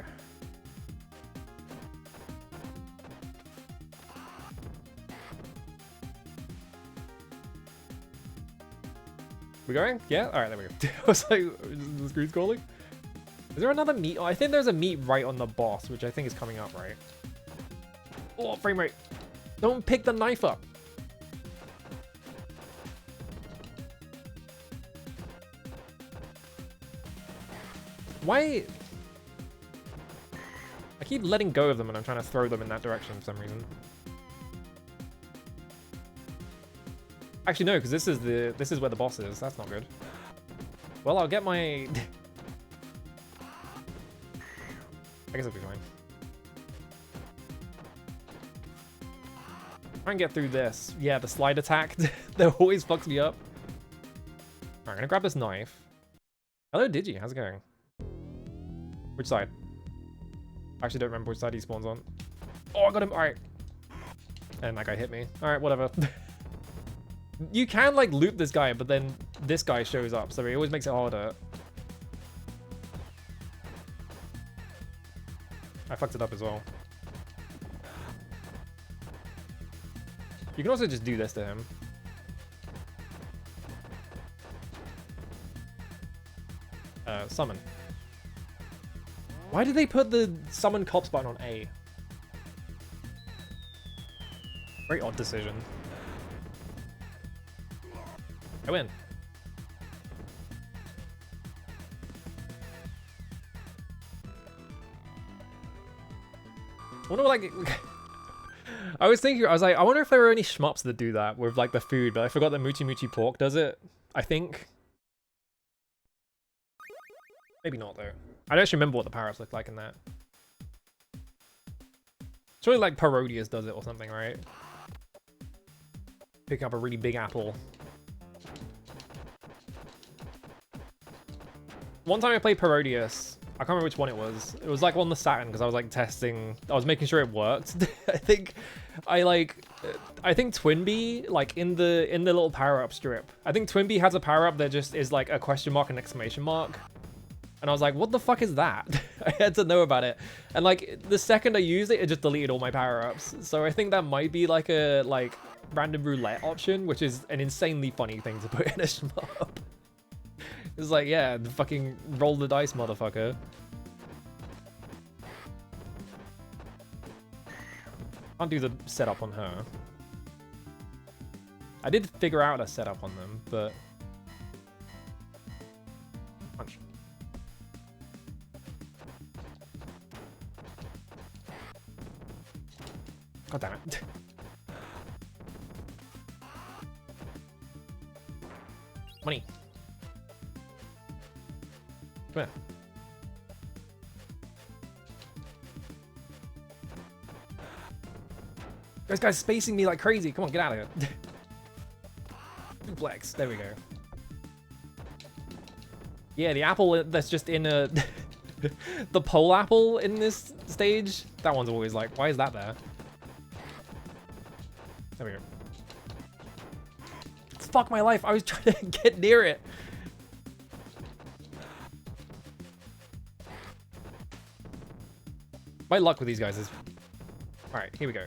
We going? Yeah? Alright, there we go. I was like, is the screen scrolling? Is there another meat? Oh, I think there's a meat right on the boss, which I think is coming up, right? Oh, frame rate. Don't pick the knife up. Why? I keep letting go of them and I'm trying to throw them in that direction for some reason. Actually, no, because this is where the boss is. That's not good. Well, I'll get my... I guess it'll be fine. Try and get through this. Yeah, the slide attack that always fucks me up. Alright, I'm gonna grab this knife. Hello, Digi. How's it going? Which side? I actually don't remember which side he spawns on. Oh, I got him. Alright. And that guy hit me. Alright, whatever. You can, like, loop this guy, but then this guy shows up, so it always makes it harder. I fucked it up as well. You can also just do this to him. Summon. Why did they put the summon cops button on A? Very odd decision. I win. I wonder, like... I was thinking, I was like, I wonder if there are any shmups that do that with, like, the food, but I forgot that Moochie Moochie Pork does it, I think. Maybe not, though. I don't actually remember what the power-ups look like in that. Surely, like, Parodius does it or something, right? Picking up a really big apple. One time I played Parodius. I can't remember which one it was. It was like on the Saturn because I was like testing. I was making sure it worked. I think Twinbee, like in the little power-up strip. I think Twinbee has a power-up that just is like a question mark and exclamation mark. And I was like, what the fuck is that? I had to know about it. And like the second I used it, it just deleted all my power-ups. So I think that might be like a random roulette option, which is an insanely funny thing to put in a shmup. It's like, yeah, the fucking roll the dice, motherfucker. Can't do the setup on her. I did figure out a setup on them, but... Punch. God damn it. Money. Come here. This guy's spacing me like crazy. Come on, get out of here. Duplex. There we go. Yeah, the apple that's just in a... the pole apple in this stage. That one's always like, why is that there? There we go. Fuck my life. I was trying to get near it. My luck with these guys is... Alright, here we go.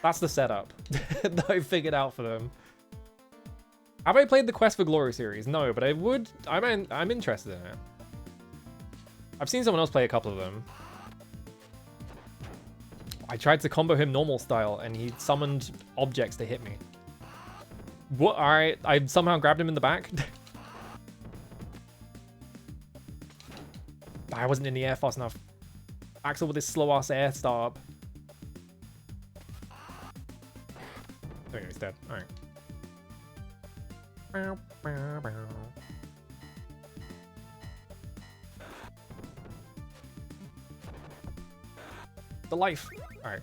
That's the setup that I figured out for them. Have I played the Quest for Glory series? No, but I would... I'm interested in it. I've seen someone else play a couple of them. I tried to combo him normal style, and he summoned objects to hit me. What? Alright, I somehow grabbed him in the back. I wasn't in the air fast enough. Axel with his slow-ass air start. Oh, he's dead. Alright. The life. Alright.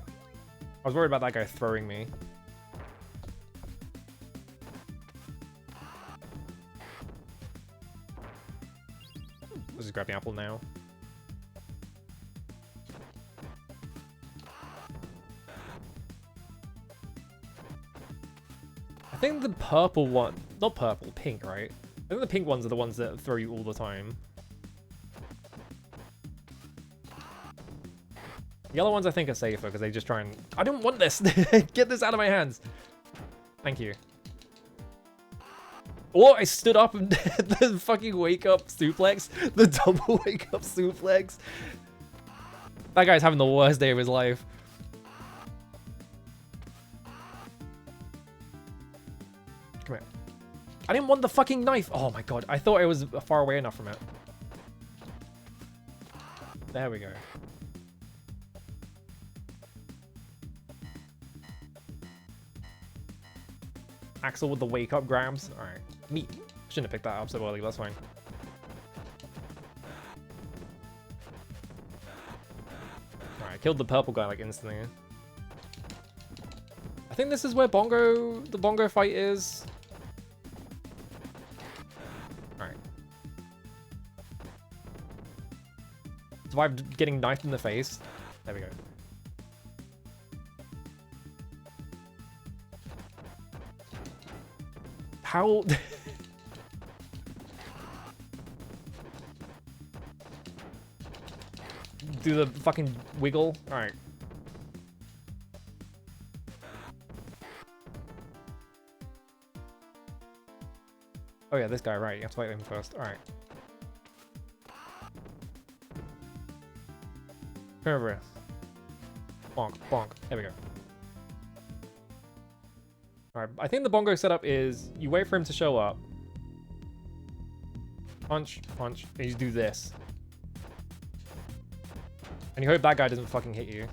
I was worried about that guy throwing me. Let's just grab the apple now. I think the purple one, not purple, pink, right? I think the pink ones are the ones that throw you all the time. Yellow ones I think are safer because they just try and... I don't want this! Get this out of my hands! Thank you. Oh, I stood up and the fucking wake up suplex. The double wake up suplex. That guy's having the worst day of his life. Come here. I didn't want the fucking knife. Oh my god. I thought I was far away enough from it. There we go. Axel with the wake up grabs. Alright. Meat. Shouldn't have picked that up so early, that's fine. Alright, killed the purple guy like instantly. I think this is where the bongo fight is. Alright. Survived getting knifed in the face. There we go. How? Do the fucking wiggle? Alright. Oh yeah, this guy, right. You have to fight him first. Alright. Come over here. Bonk, bonk. There we go. Alright, I think the bongo setup is you wait for him to show up. Punch, punch, and you do this. And you hope that guy doesn't fucking hit you.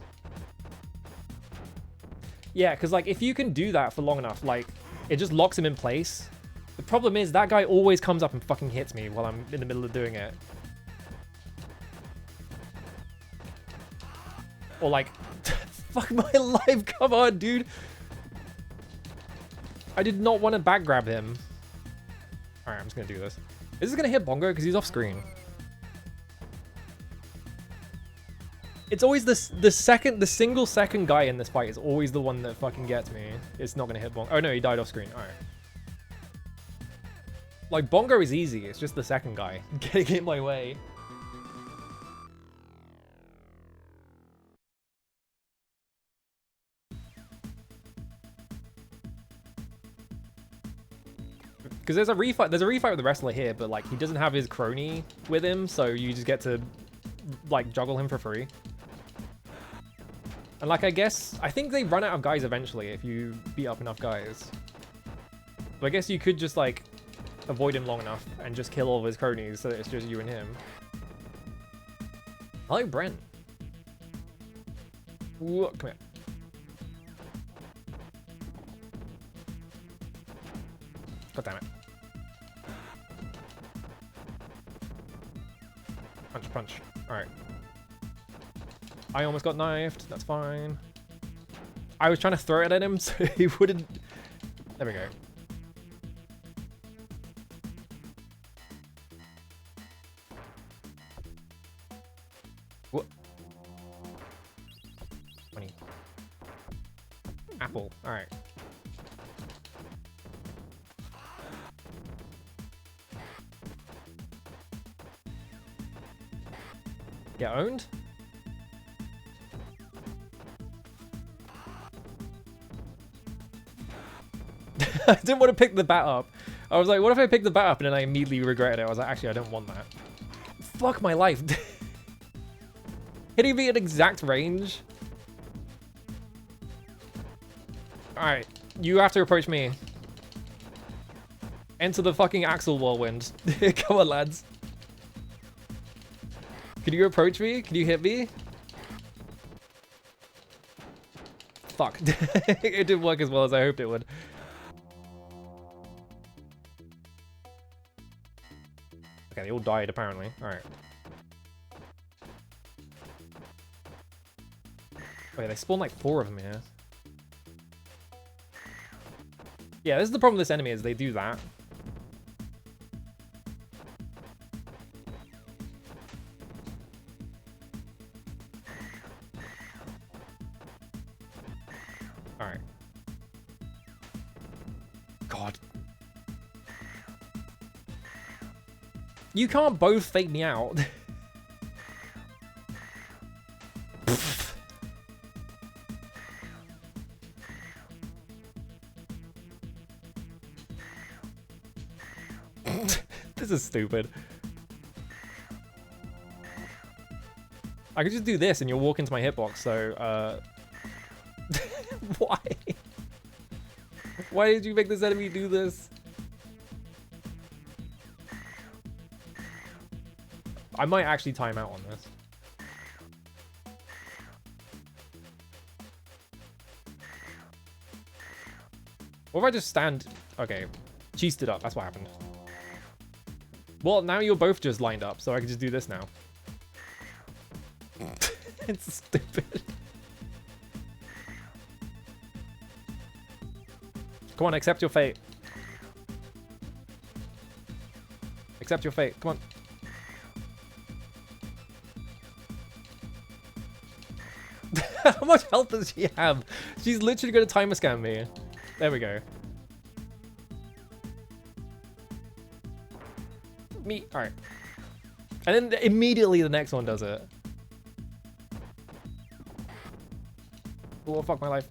Yeah, because like if you can do that for long enough, like it just locks him in place. The problem is that guy always comes up and fucking hits me while I'm in the middle of doing it. Or like, fuck my life, come on, dude. I did not want to back grab him. Alright, I'm just gonna do this. Is this gonna hit Bongo? Because he's off screen. It's always the single second guy in this fight is always the one that fucking gets me. It's not gonna hit Bongo. Oh no, he died off screen. Alright. Like, Bongo is easy. It's just the second guy getting in my way. Because there's a refight with the wrestler here, but like he doesn't have his crony with him, so you just get to like juggle him for free. And like I think they run out of guys eventually if you beat up enough guys. But I guess you could just like avoid him long enough and just kill all of his cronies so that it's just you and him. I like Brent. Ooh, come here. God damn it. Punch, punch. Alright. I almost got knifed. That's fine. I was trying to throw it at him so he wouldn't... There we go. What? 20. Apple. Alright. Get owned? I didn't want to pick the bat up. I was like, what if I pick the bat up? And then I immediately regretted it. I was like, actually, I don't want that. Fuck my life. Hitting me at exact range. Alright, you have to approach me. Enter the fucking Axel whirlwind. Come on, lads. Can you approach me? Can you hit me? Fuck. It didn't work as well as I hoped it would. Okay, they all died apparently. Alright. Wait, they spawned like 4 of them here. Yeah, this is the problem with this enemy, is they do that. Alright. God. You can't both fake me out. This is stupid. I could just do this and you'll walk into my hitbox, so, Why? Why did you make this enemy do this? I might actually time out on this. What if I just stand... Okay, she stood up, that's what happened. Well, now you're both just lined up, so I can just do this now. It's stupid. Come on, accept your fate. Accept your fate, come on. How much health does she have? She's literally gonna timer scan me. There we go. Me, alright. And then immediately the next one does it. Oh, fuck my life.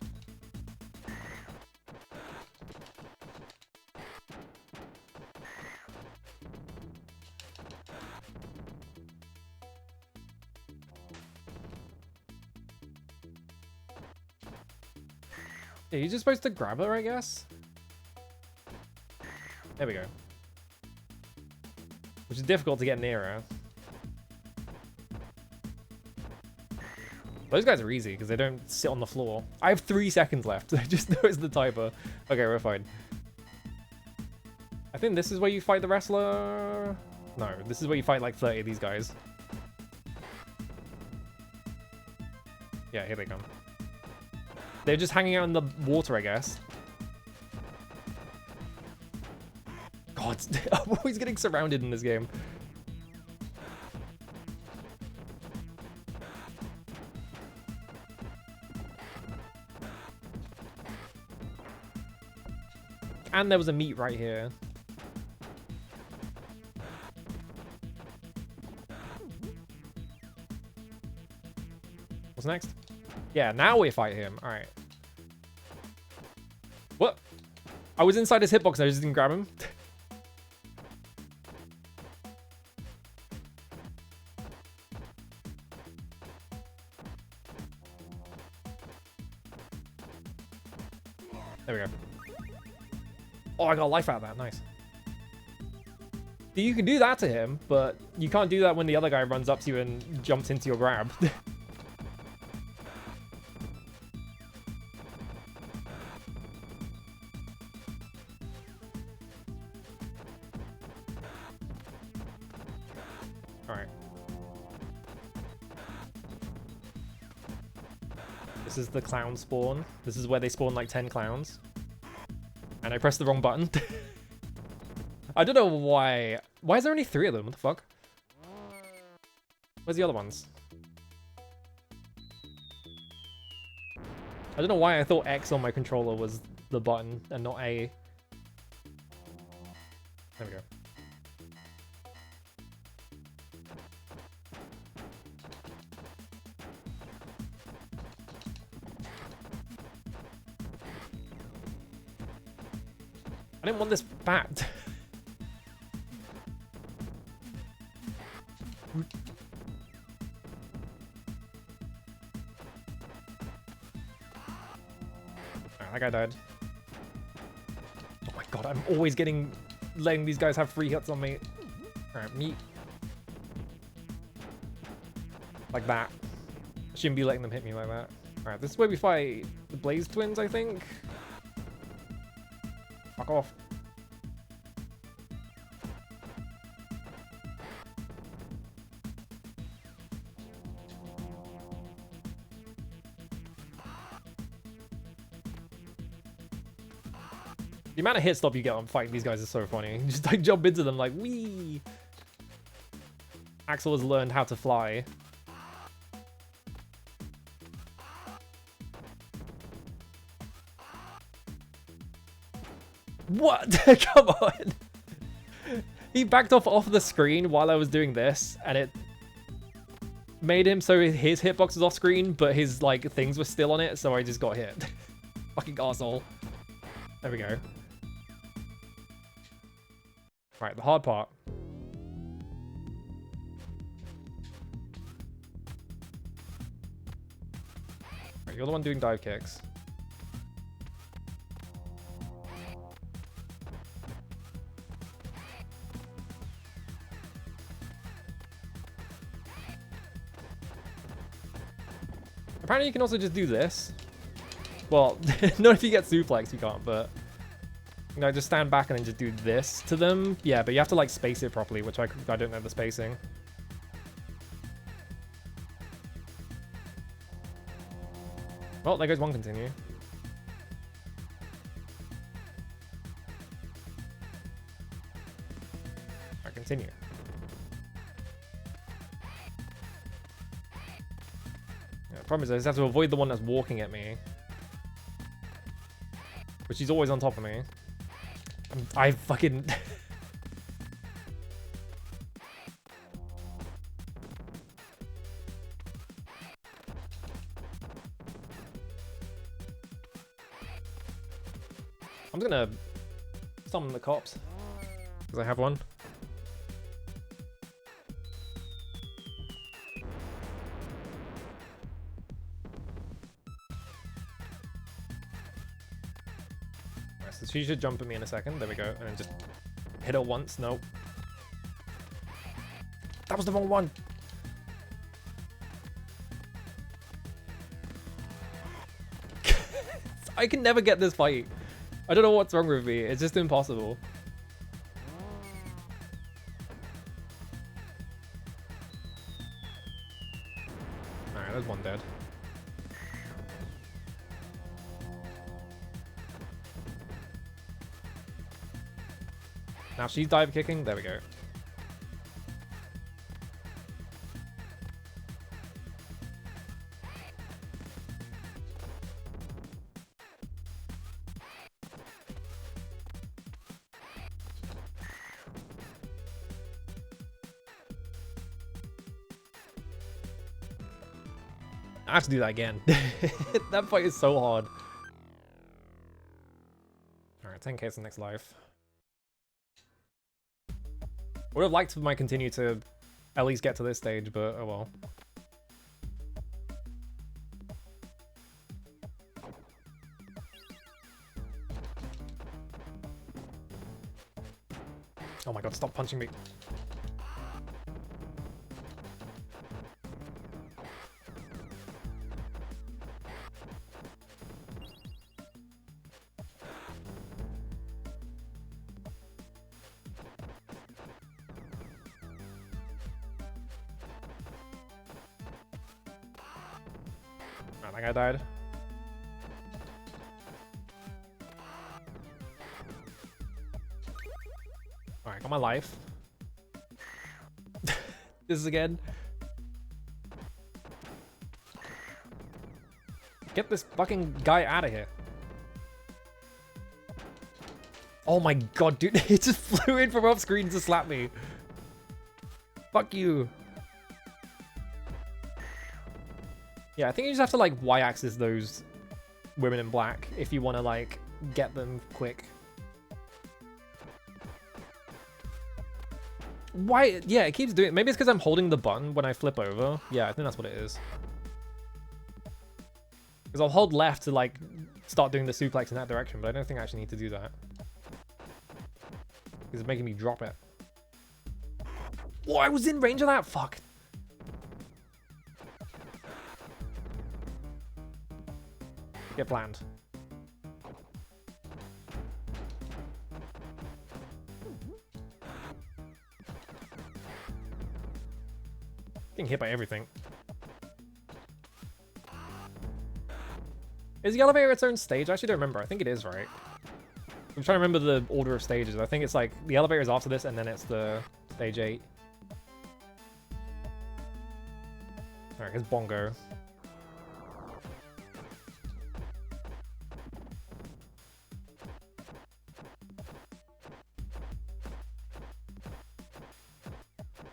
Yeah, you're just supposed to grab her, I guess? There we go. Which is difficult to get nearer. Those guys are easy because they don't sit on the floor. I have 3 seconds left. I just noticed the typo. Okay, we're fine. I think this is where you fight the wrestler. No, this is where you fight like 30 of these guys. Yeah, here they come. They're just hanging out in the water, I guess. God, I'm always getting surrounded in this game. And there was a meat right here. What's next? Yeah, now we fight him. All right. What? I was inside his hitbox. I just didn't grab him. There we go. Oh, I got life out of that. Nice. You can do that to him, but you can't do that when the other guy runs up to you and jumps into your grab. Alright. This is the clown spawn. This is where they spawn like 10 clowns. And I pressed the wrong button. I don't know why. Why is there only 3 of them? What the fuck? Where's the other ones? I don't know why I thought X on my controller was the button and not A. There we go. I didn't want this bat. That guy died. Oh my god, I'm always letting these guys have free hits on me. Alright, meat. Like that. Shouldn't be letting them hit me like that. Alright, this is where we fight the Blaze Twins, I think. Fuck off. The amount of hit stop you get on fighting these guys is so funny. You just like jump into them like, wee. Axel has learned how to fly. What? Come on. He backed off the screen while I was doing this, and it made him so his hitbox was off screen, but his like things were still on it, so I just got hit. Fucking arsehole. There we go. Right, the hard part. Right, you're the one doing dive kicks. Apparently you can also just do this. Well, not if you get suplex, you can't, but... You know, just stand back and then just do this to them. Yeah, but you have to, like, space it properly, which I don't know the spacing. Well, there goes one continue. Alright, continue. Yeah, the problem is I just have to avoid the one that's walking at me. But she's always on top of me. I fucking... I'm just gonna summon the cops. Because I have one. So she should jump at me in a second. There we go. And then just hit her once. Nope. That was the wrong one. I can never get this fight. I don't know what's wrong with me. It's just impossible. Alright, there's one dead. Now she's dive kicking. There we go. I have to do that again. That fight is so hard. Alright, 10k is the next life. Would have liked for my continue to at least get to this stage, but oh well. Oh my god, stop punching me. Oh, that guy died. Alright, got my life. This is again. Get this fucking guy out of here. Oh my god, dude. He just flew in from off screen to slap me. Fuck you. Yeah, I think you just have to like Y-axis those women in black if you want to like get them quick. Why? Yeah, it keeps doing it. Maybe it's because I'm holding the button when I flip over. Yeah, I think that's what it is. Because I'll hold left to like start doing the suplex in that direction, but I don't think I actually need to do that. Because it's making me drop it. Oh, I was in range of that? Fuck. Get planned. Getting hit by everything. Is the elevator its own stage? I actually don't remember. I think it is, right? I'm trying to remember the order of stages. I think it's like the elevator is after this and then it's the stage 8. Alright, here's Bongo.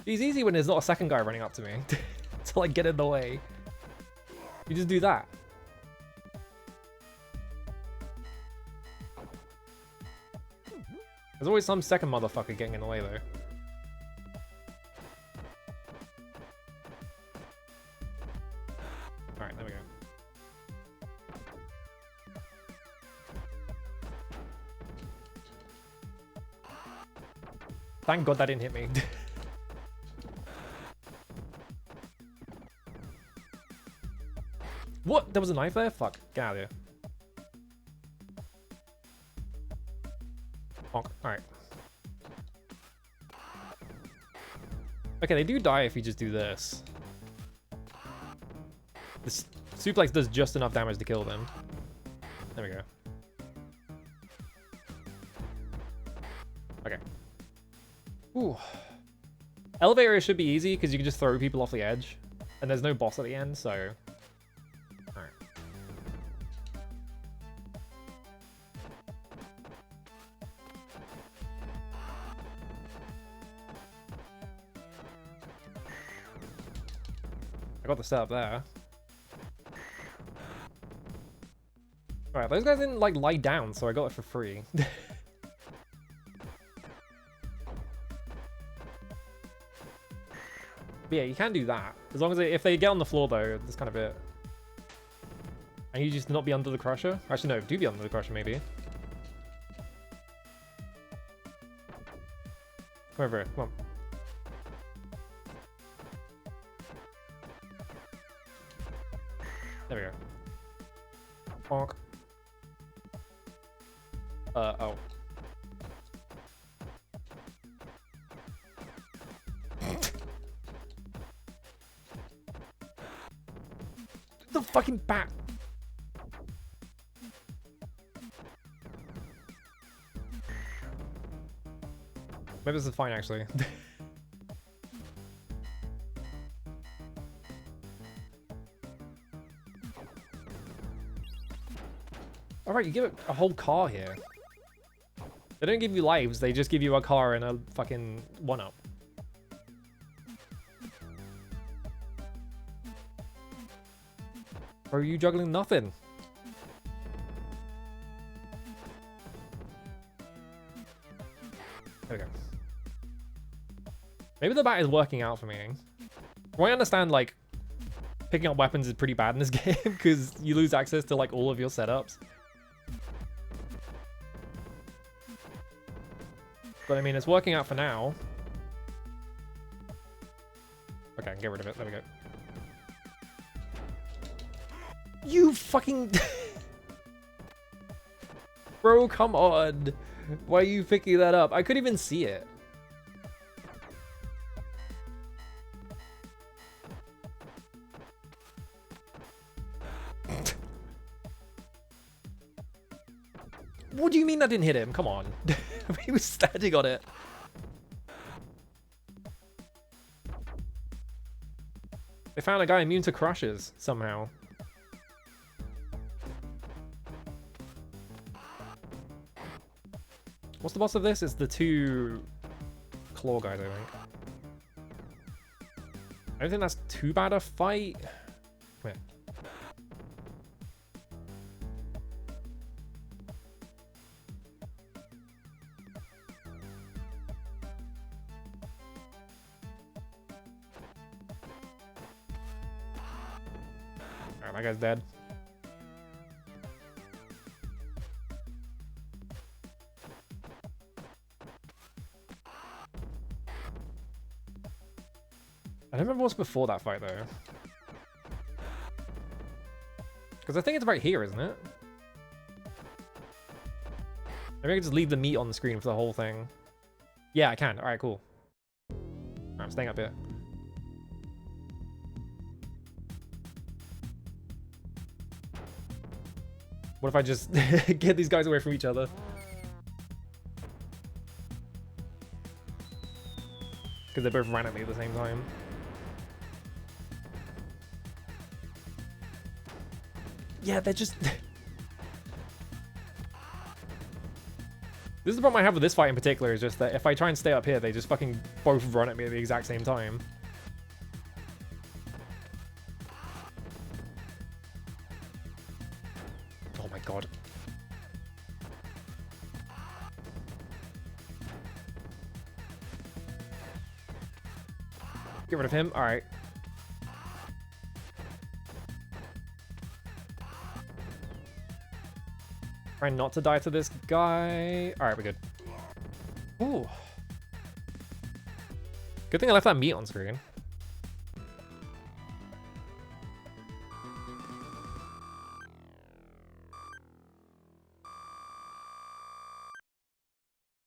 It's easy when there's not a second guy running up to me to like get in the way. You just do that. There's always some second motherfucker getting in the way though. Alright, there we go. Thank God that didn't hit me. What? There was a knife there? Fuck. Get out of here. Bonk. Alright. Okay, they do die if you just do this. This suplex does just enough damage to kill them. There we go. Okay. Ooh. Elevator should be easy because you can just throw people off the edge. And there's no boss at the end, so... Alright. I got the setup there. Alright, those guys didn't like lie down, so I got it for free. But yeah, you can do that. As long as if they get on the floor though, that's kind of it. And you just not be under the crusher? Actually no, do be under the crusher maybe. Come over here, come on. There we go. Bonk. Oh. The fucking bat. Maybe this is fine actually. Alright, you give it a whole car here. They don't give you lives, they just give you a car and a fucking 1-up. Or are you juggling nothing? There we go. Maybe the bat is working out for me. From what I understand, like, picking up weapons is pretty bad in this game because you lose access to like all of your setups. But I mean, it's working out for now. Okay, I can get rid of it. There we go. You fucking... Bro, come on. Why are you picking that up? I couldn't even see it. What do you mean that didn't hit him? Come on. He was standing on it. They found a guy immune to crushes somehow. What's the boss of this? It's the 2 claw guys, I think. I don't think that's too bad a fight. Come here. Alright, that guy's dead. I don't remember what's before that fight, though. Because I think it's right here, isn't it? Maybe I can just leave the meat on the screen for the whole thing. Yeah, I can. Alright, cool. Alright, I'm staying up here. What if I just get these guys away from each other? Because they both ran at me at the same time. Yeah, they're just... This is the problem I have with this fight in particular, is just that if I try and stay up here, they just fucking both run at me at the exact same time. Oh my god. Get rid of him. Alright. Try not to die to this guy. Alright, we're good. Ooh. Good thing I left that meat on screen.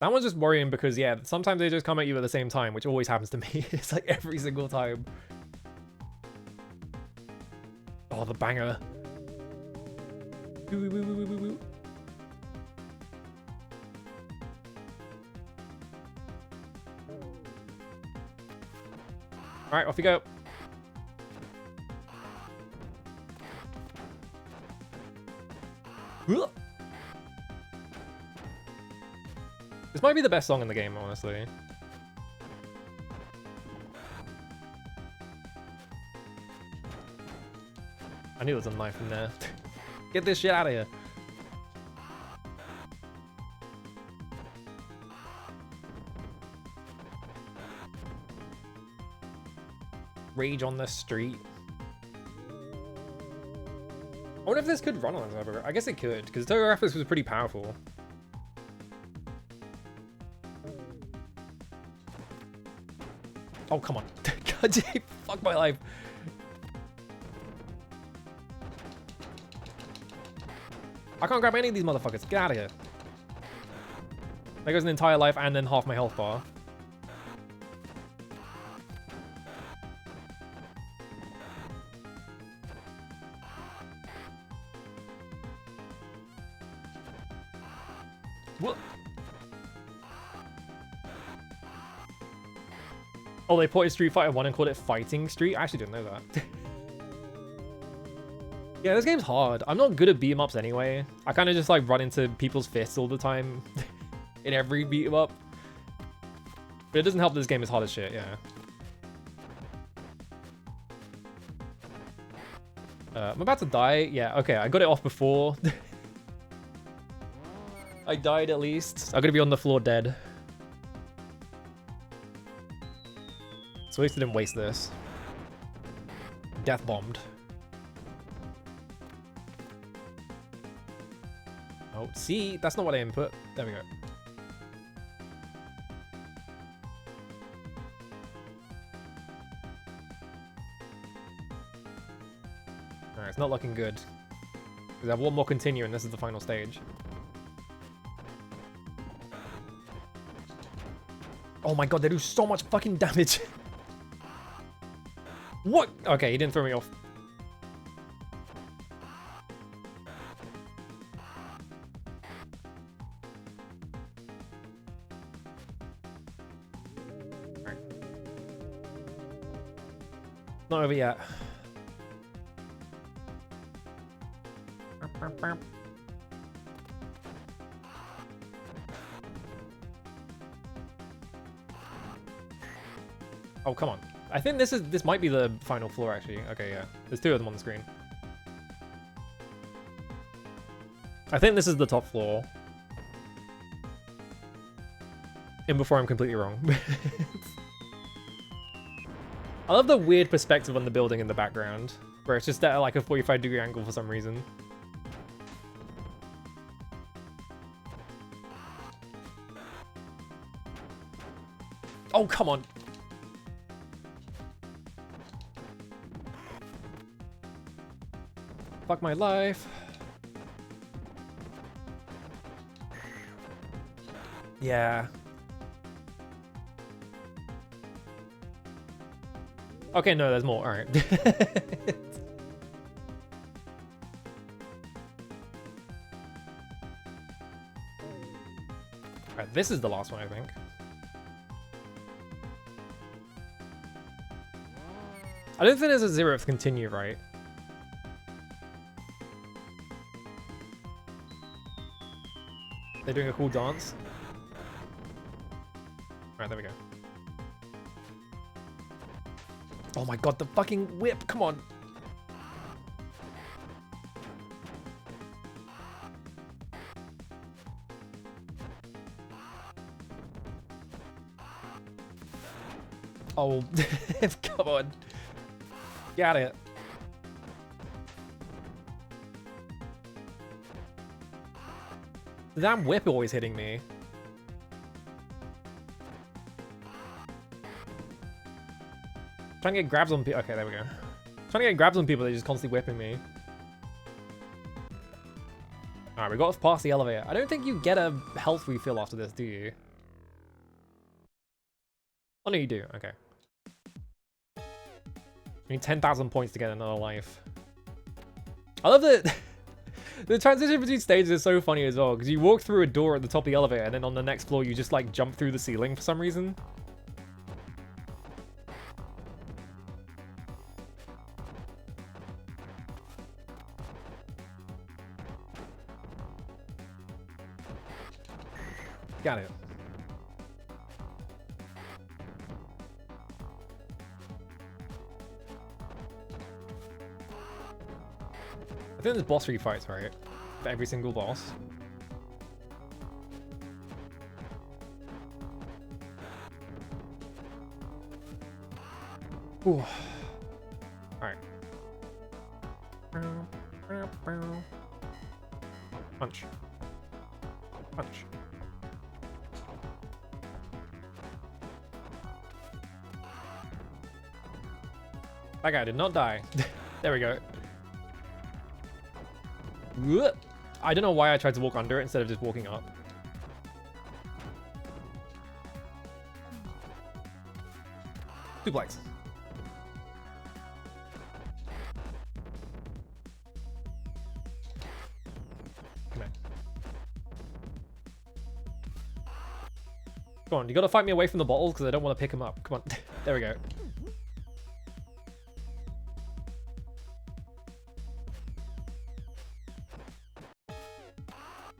That one's just worrying because, yeah, sometimes they just come at you at the same time, which always happens to me. It's like every single time. Oh, the banger. Woo, woo, woo, woo, woo, woo. Alright, off you go. This might be the best song in the game, honestly. I knew there was a knife in there. Get this shit out of here. Rage on the street. I wonder if this could run on a server. I guess it could, because TurboGrafx was pretty powerful. Oh, come on. God damn, fuck my life. I can't grab any of these motherfuckers. Get out of here. There goes an entire life and then half my health bar. What? Oh, they ported Street Fighter 1 and called it Fighting Street? I actually didn't know that. Yeah, this game's hard. I'm not good at beat 'em ups anyway. I kind of just like run into people's fists all the time in every beat 'em up. But it doesn't help this game is hard as shit, yeah. I'm about to die. Yeah, okay, I got it off before. I died at least. I'm gonna be on the floor dead. So at least I didn't waste this. Death bombed. Oh, see? That's not what I input. There we go. Alright, it's not looking good. Because I have one more continue and this is the final stage. Oh my god, they do so much fucking damage. What? Okay, he didn't throw me off. Right. Not over yet. Oh, come on. I think this might be the final floor, actually. Okay, yeah. There's two of them on the screen. I think this is the top floor. And before I'm completely wrong. I love the weird perspective on the building in the background, where it's just at like a 45-degree angle for some reason. Oh, come on. fuck my life. Yeah. Okay, no, there's more. All right. Alright, this is the last one, I think. I don't think there's a 0th continue, right? They're doing a cool dance. Alright, there we go. Oh my god, the fucking whip! Come on! Oh, come on. Got it. The damn whip always hitting me. Trying to get grabs on people. Okay, there we go. Trying to get grabs on people, they're just constantly whipping me. Alright, we got past the elevator. I don't think you get a health refill after this, do you? Oh no, you do. Okay. You need 10,000 points to get another life. I love that the transition between stages is so funny as well, because you walk through a door at the top of the elevator, and then on the next floor you just like jump through the ceiling for some reason. Got it. I think there's boss refights, right? For every single boss. Ooh. Alright. Punch. Punch. That guy did not die. There we go. I don't know why I tried to walk under it instead of just walking up. Suplex. Come on. Come on, you gotta fight me away from the bottles because I don't want to pick them up. Come on. There we go.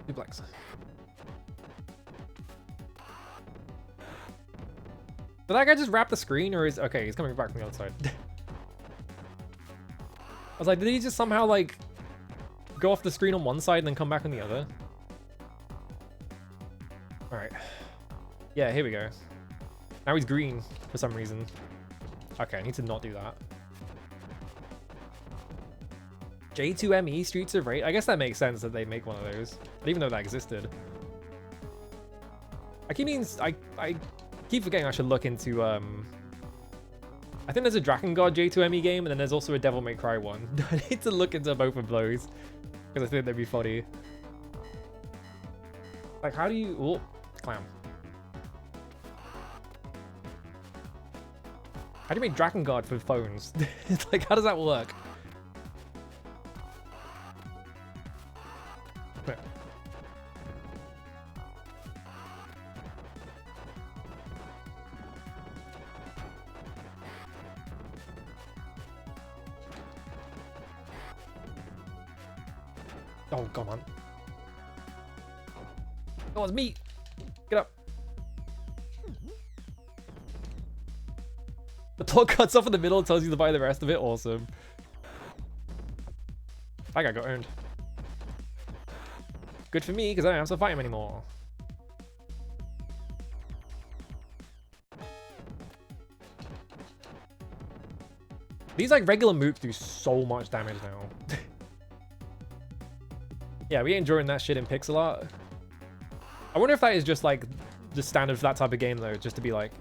Suplex. Did that guy just wrap the screen, or is... Okay, he's coming back from the other side. I was like, did he just somehow, like, go off the screen on one side and then come back on the other? Alright. Yeah, here we go. Now he's green for some reason. Okay, I need to not do that. J2ME Streets of Rage? I guess that makes sense that they make one of those. I didn't even know that existed. I keep forgetting I should look into, I think there's a Drakengard J2ME game, and then there's also a Devil May Cry one. I need to look into both of those, because I think they'd be funny. Like, how do you... Oh, clam. How do you make Drakengard for phones? Like, how does that work? Oh, come on. Oh, it's me! Get up! The plot cuts off in the middle and tells you to buy the rest of it. Awesome. That guy got owned. Good for me, because I don't have to fight him anymore. These, like, regular mooks do so much damage now. Yeah, we ain't drawing that shit in pixel art. I wonder if that is just like the standard for that type of game though, just to be like,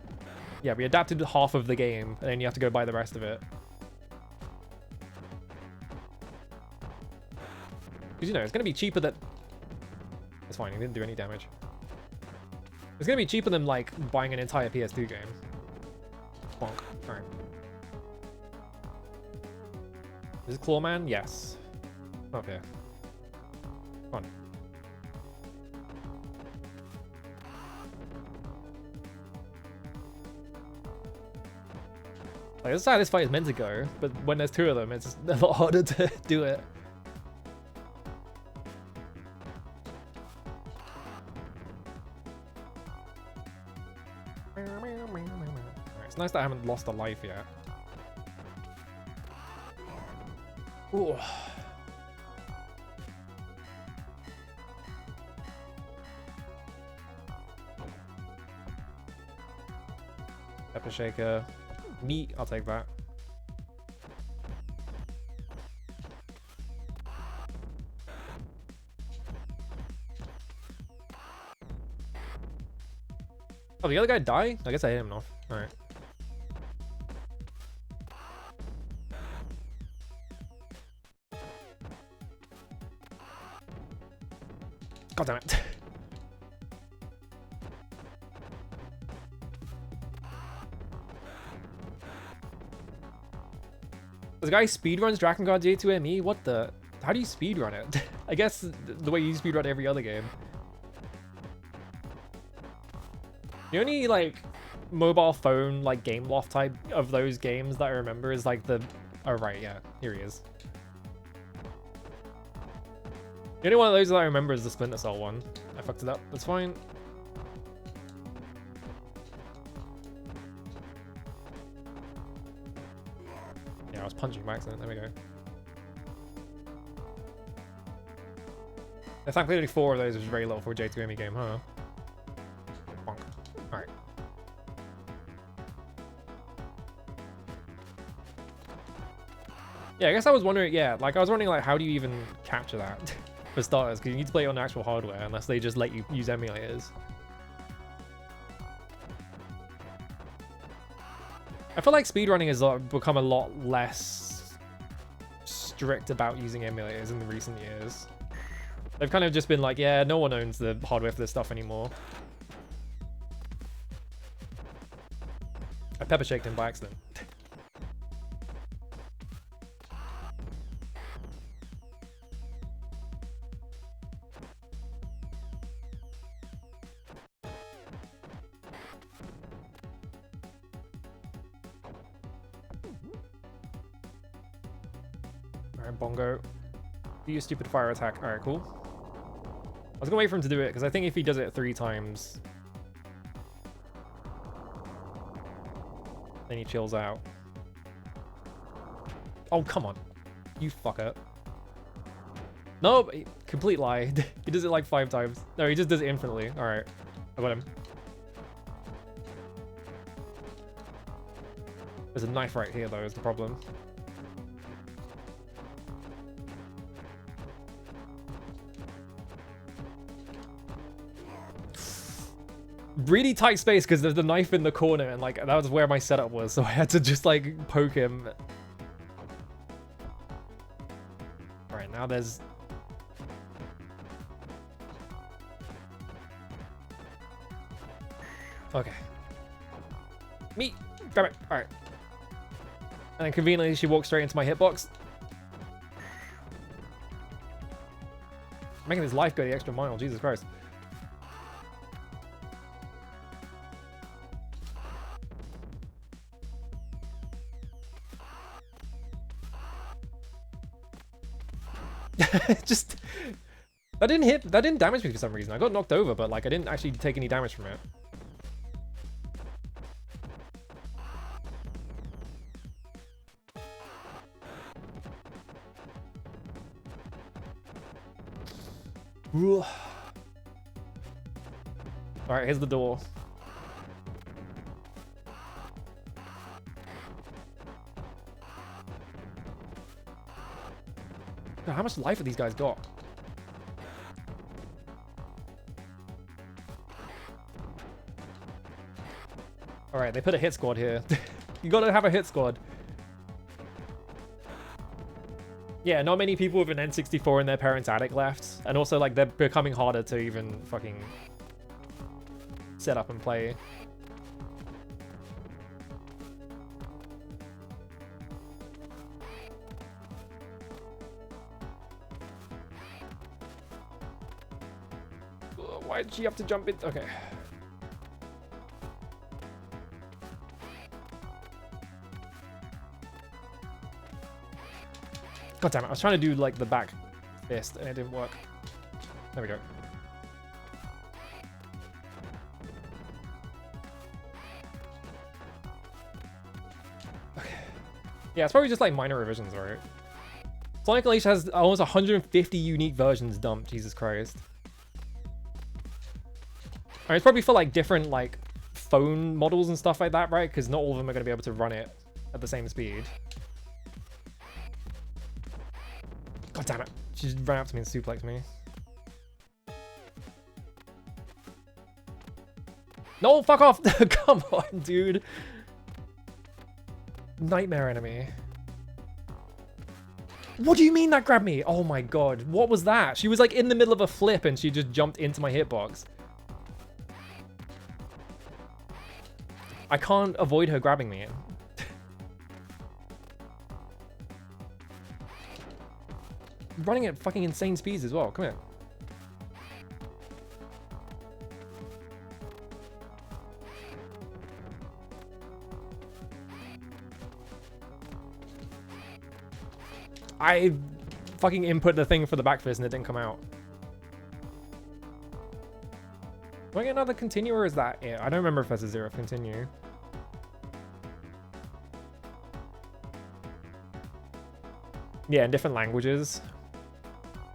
yeah, we adapted half of the game and then you have to go buy the rest of it. Because, you know, it's going to be cheaper than... It's fine, he didn't do any damage. It's going to be cheaper than, like, buying an entire PS2 game. Bonk. Alright. Is it Clawman? Yes. Up here. Come on. Like, this is how this fight is meant to go, but when there's two of them, it's a lot harder to do it. It's nice that I haven't lost a life yet. Ooh. Pepper shaker. Meat, I'll take that. Oh, the other guy died? I guess I hit him off. Alright. God damn it. This guy speedruns Drakengard J2ME? What the? How do you speedrun it? I guess the way you speedrun every other game. The only, like, mobile phone, like, game loft type of those games that I remember is, like, the... Oh, right, yeah. Here he is. The only one of those that I remember is the Splinter Cell one. I fucked it up. That's fine. Yeah, I was punching by accident. There we go. Thankfully, only 4 of those, which is very little for a J2ME game, huh? Bonk. Alright. Yeah, I guess I was wondering, yeah, like, I was wondering, like, how do you even capture that? For starters, because you need to play it on actual hardware, unless they just let you use emulators. I feel like speedrunning has become a lot less strict about using emulators in the recent years. They've kind of just been like, yeah, no one owns the hardware for this stuff anymore. I pepper shaked him by accident. Alright, Bongo. Do your stupid fire attack. Alright, cool. I was gonna wait for him to do it, because I think if he does it 3 times, then he chills out. Oh, come on. You fucker. No, complete lie. He does it like 5 times. No, he just does it infinitely. Alright. I got him. There's a knife right here, though, is the problem. Really tight space because there's the knife in the corner, and like that was where my setup was, so I had to just like poke him. All right, now there's... Okay. Meat! Grab it! Alright. And then conveniently she walks straight into my hitbox. Making his life go the extra mile, Jesus Christ. Just... That didn't damage me for some reason. I got knocked over, but like I didn't actually take any damage from it. Alright, here's the door. God, how much life have these guys got? Alright, they put a hit squad here. You gotta have a hit squad. Yeah, not many people with an N64 in their parents' attic left. And also, like, they're becoming harder to even fucking set up and play. Why did she have to jump in? Okay. God damn it, I was trying to do like the back fist and it didn't work. There we go. Okay. Yeah, it's probably just like minor revisions, right? Sonic Unleashed has almost 150 unique versions dumped, Jesus Christ. I mean, it's probably for like different like phone models and stuff like that, right? Because not all of them are going to be able to run it at the same speed. God damn it. She just ran up to me and suplexed me. No, fuck off. Come on, dude. Nightmare enemy. What do you mean that grabbed me? Oh my god. What was that? She was like in the middle of a flip and she just jumped into my hitbox. I can't avoid her grabbing me. Running at fucking insane speeds as well. Come here. I fucking input the thing for the back fist and it didn't come out. Do I get another continue or is that it? I don't remember if there's a 0 continue. Yeah, in different languages.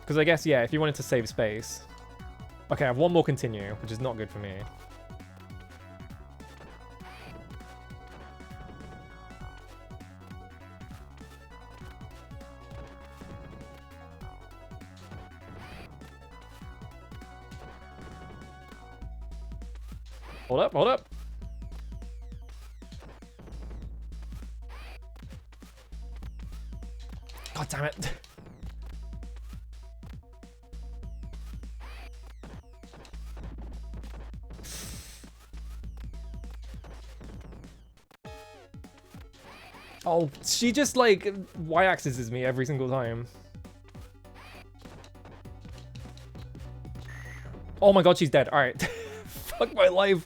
Because I guess, yeah, if you wanted to save space. Okay, I have one more continue, which is not good for me. Hold up, hold up. God damn it. Oh, she just like y-axis is me every single time. Oh my god, she's dead. All right. Fuck my life.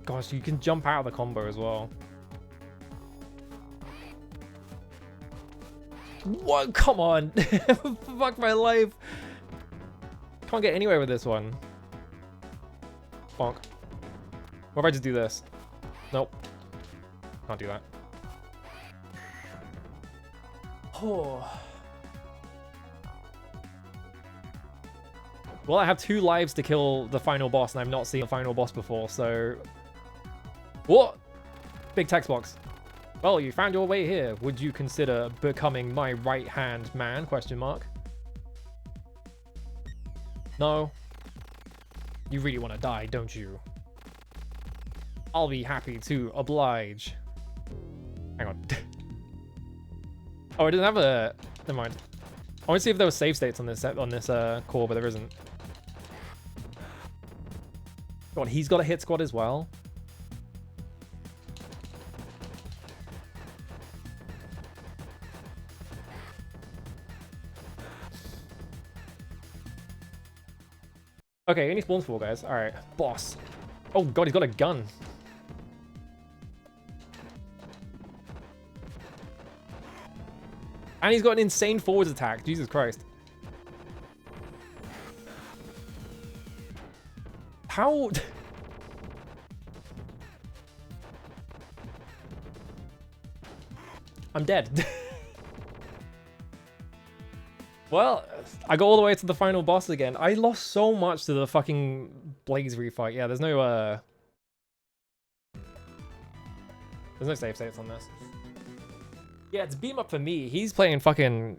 Gosh, you can jump out of the combo as well. What? Come on. Fuck my life. Can't get anywhere with this one. Bonk. What if I just do this? Nope. Can't do that. Oh. Well, I have 2 lives to kill the final boss, and I've not seen the final boss before, so... What? Big text box. Well, you found your way here. Would you consider becoming my right-hand man? Question mark. No. You really want to die, don't you? I'll be happy to oblige. Hang on. Oh, I didn't have a... Never mind. I want to see if there were save states on this core, but there isn't. God, he's got a hit squad as well. Okay, only spawns 4 guys. Alright, boss. Oh god, he's got a gun. And he's got an insane forwards attack. Jesus Christ. How... I'm dead. Well, I got all the way to the final boss again. I lost so much to the fucking Blaze refight. Yeah, there's no save states on this. Yeah, it's beam up for me. He's playing fucking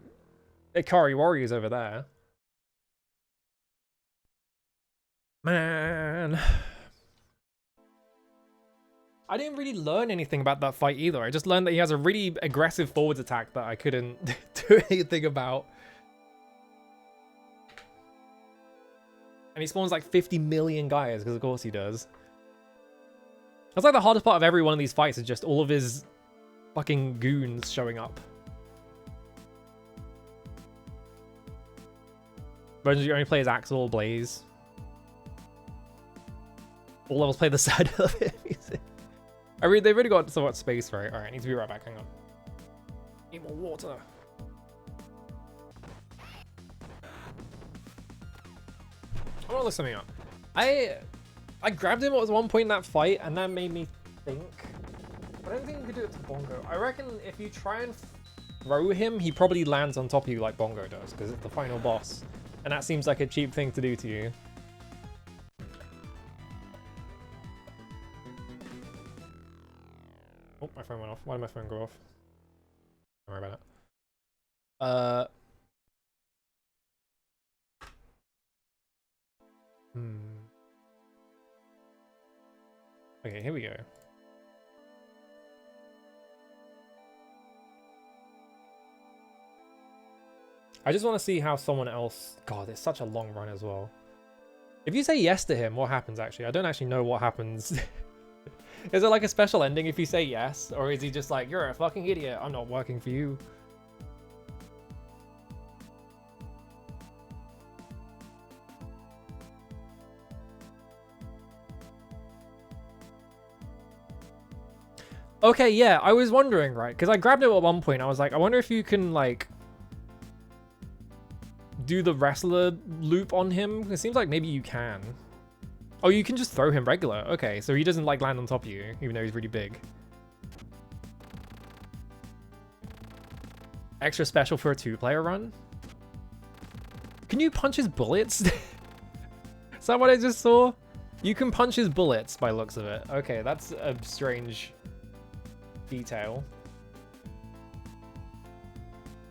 Ikari Warriors over there. Man. I didn't really learn anything about that fight either. I just learned that he has a really aggressive forwards attack that I couldn't do anything about. And he spawns like 50 million guys, because of course he does. That's like the hardest part of every one of these fights is just all of his fucking goons showing up. Versions you only play as Axel or Blaze. All levels play the side of it. They've really got so much space, right? Alright, I need to be right back, hang on. Need more water. I want to look something up. I grabbed him at one point in that fight, and that made me think. I don't think you could do it to Bongo. I reckon if you try and throw him, he probably lands on top of you like Bongo does, because it's the final boss. And that seems like a cheap thing to do to you. Oh, my phone went off. Why did my phone go off? Don't worry about it. Okay, here we go. I just want to see how someone else... God, it's such a long run as well. If you say yes to him, what happens actually? I don't actually know what happens. Is it like a special ending if you say yes? Or is he just like, you're a fucking idiot, I'm not working for you? Okay, yeah, I was wondering, right? Because I grabbed it at one point. I was like, I wonder if you can, like, do the wrestler loop on him. It seems like maybe you can. Oh, you can just throw him regular. Okay, so he doesn't, like, land on top of you, even though he's really big. Extra special for a 2-player run? Can you punch his bullets? Is that what I just saw? You can punch his bullets by looks of it. Okay, that's a strange... detail.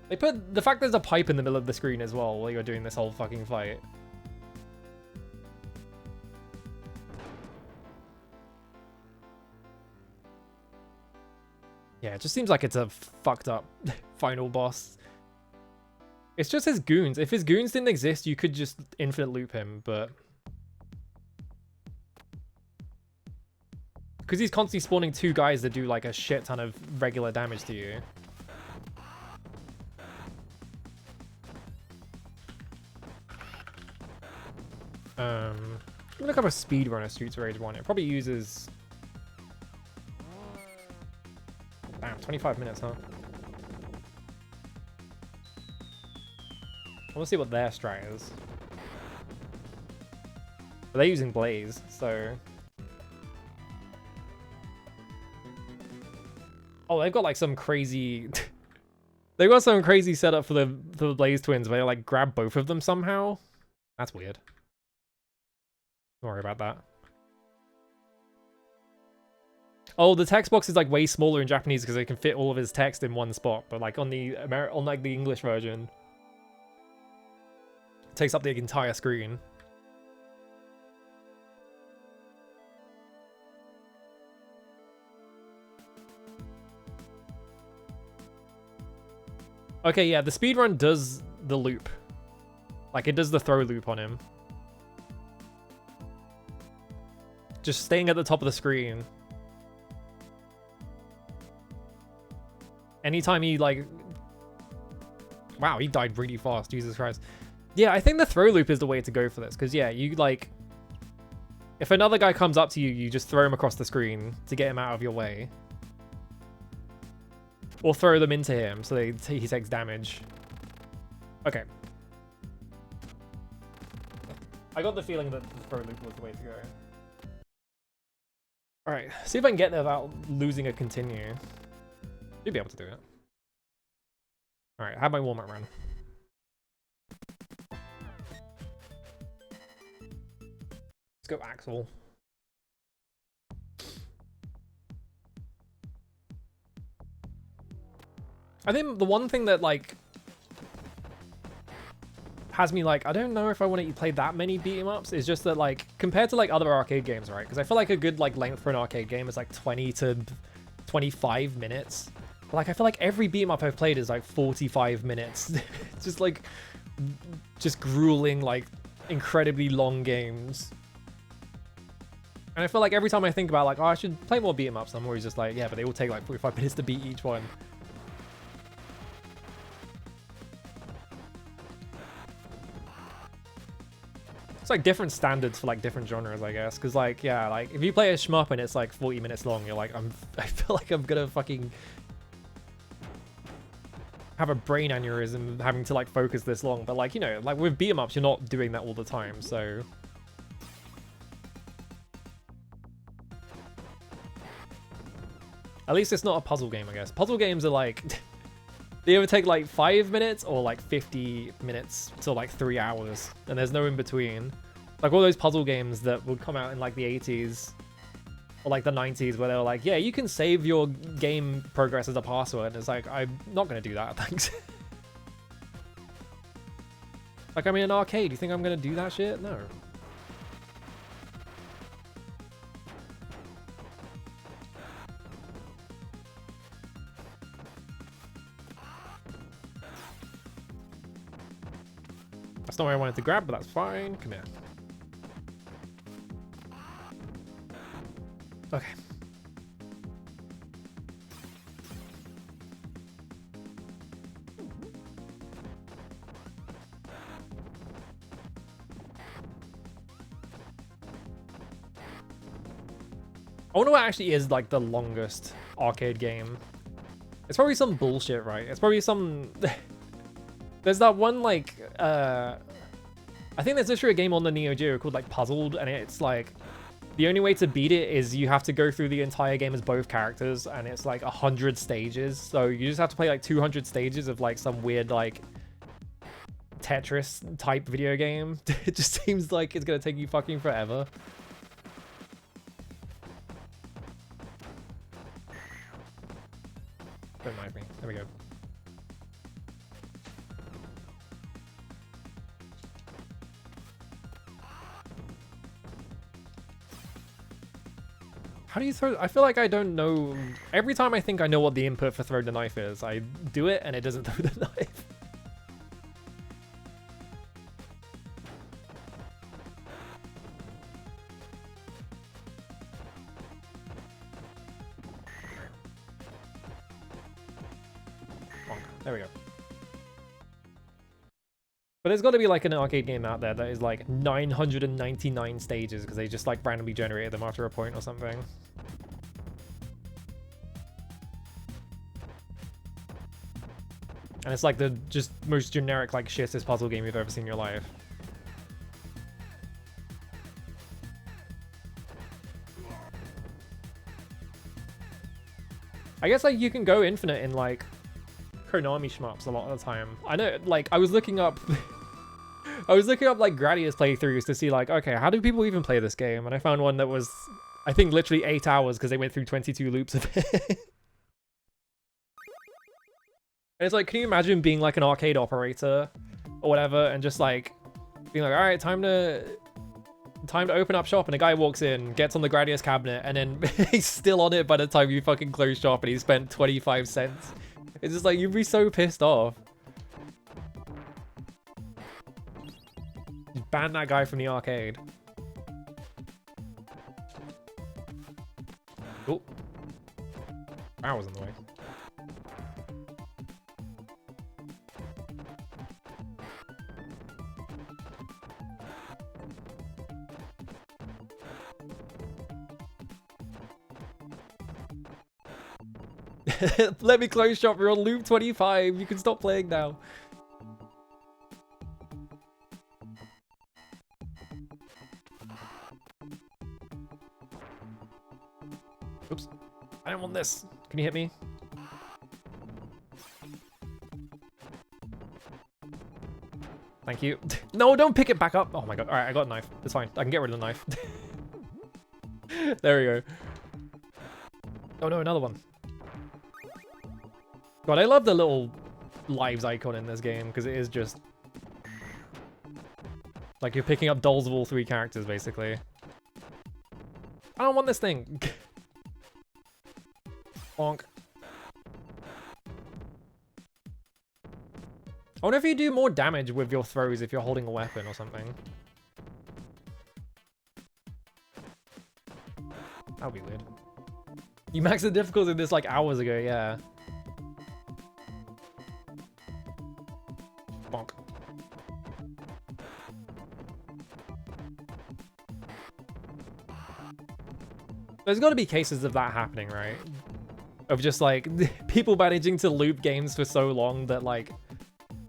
They put the fact there's a pipe in the middle of the screen as well while you're doing this whole fucking fight. Yeah, it just seems like it's a fucked up final boss. It's just his goons. If his goons didn't exist, you could just infinite loop him, but... because he's constantly spawning 2 guys that do like a shit ton of regular damage to you. Let me look up a speedrunner Streets of Rage 1. It probably uses... damn, 25 minutes, huh? I want to see what their strat is. But they're using Blaze, so... oh, they've got like some crazy... they've got some crazy setup for the Blaze twins where they like grab both of them somehow. That's weird. Don't worry about that. Oh, the text box is like way smaller in Japanese because they can fit all of his text in one spot, but like on the English version, it takes up the entire screen. Okay, yeah, the speedrun does the loop. Like, it does the throw loop on him. Just staying at the top of the screen. Anytime he, like... wow, he died really fast, Jesus Christ. Yeah, I think the throw loop is the way to go for this, because, yeah, you, like... if another guy comes up to you, you just throw him across the screen to get him out of your way. Or throw them into him so he takes damage. Okay. I got the feeling that the throw loop was the way to go. Alright, see if I can get there without losing a continue. You'll be able to do it. Alright, I have my warm-up run. go Axel. I think the one thing that like has me like, I don't know if I want to play that many beat 'em ups, is just that like compared to like other arcade games, right? Because I feel like a good like length for an arcade game is like 20 to 25 minutes. But, like I feel like every beat 'em up I've played is like 45 minutes. It's just like just grueling, like incredibly long games. And I feel like every time I think about like, oh, I should play more beat 'em ups, I'm always just like, yeah, but they will take like 45 minutes to beat each one. It's like different standards for like different genres, I guess. Because like, yeah, like if you play a shmup and it's like 40 minutes long, you're like, I feel like I'm gonna fucking have a brain aneurysm having to like focus this long. But like, you know, like with beat 'em ups, you're not doing that all the time, so. At least it's not a puzzle game, I guess. Puzzle games are like, they either take like 5 minutes or like 50 minutes to like 3 hours, and there's no in between. Like all those puzzle games that would come out in like the 80s or like the 90s where they were like, yeah, you can save your game progress as a password. And it's like, I'm not going to do that, thanks. Like I'm in an arcade, you think I'm going to do that shit? No. That's not what I wanted to grab, but that's fine. Come here. Okay. I wonder what actually is like the longest arcade game. It's probably some bullshit, right? It's probably some... There's that one like, I think there's literally a game on the Neo Geo called like Puzzled, and it's like, the only way to beat it is you have to go through the entire game as both characters, and it's like 100 stages. So you just have to play like 200 stages of like some weird like Tetris type video game. It just seems like it's gonna take you fucking forever. Don't mind me. There we go. How do you throw? I feel like I don't know. Every time I think I know what the input for throw the knife is, I do it and it doesn't throw the knife. There we go. But there's got to be like an arcade game out there that is like 999 stages because they just like randomly generated them after a point or something. And it's like the just most generic like shittest puzzle game you've ever seen in your life. I guess like you can go infinite in like Konami shmups a lot of the time. I know, like I was looking up I was looking up like Gradius playthroughs to see like, okay, how do people even play this game? And I found one that was, I think, literally 8 hours because they went through 22 loops of it. And it's like, can you imagine being like an arcade operator or whatever and just like being like, all right, time to open up shop, and a guy walks in, gets on the Gradius cabinet, and then he's still on it by the time you fucking close shop and he spent 25 cents. It's just like, you'd be so pissed off. Just ban that guy from the arcade. Oh. That was in the way. Let me close shop, we're on loop 25. You can stop playing now. Oops. I don't want this. Can you hit me? Thank you. No, don't pick it back up. Oh my god. All right, I got a knife. It's fine. I can get rid of the knife. There we go. Oh no, another one. God, I love the little lives icon in this game because it is just like you're picking up dolls of all 3 characters, basically. I don't want this thing. Bonk. I wonder if you do more damage with your throws if you're holding a weapon or something. That would be weird. You maxed the difficulty of this like hours ago, yeah. Bonk. There's got to be cases of that happening, right? Of just like people managing to loop games for so long that like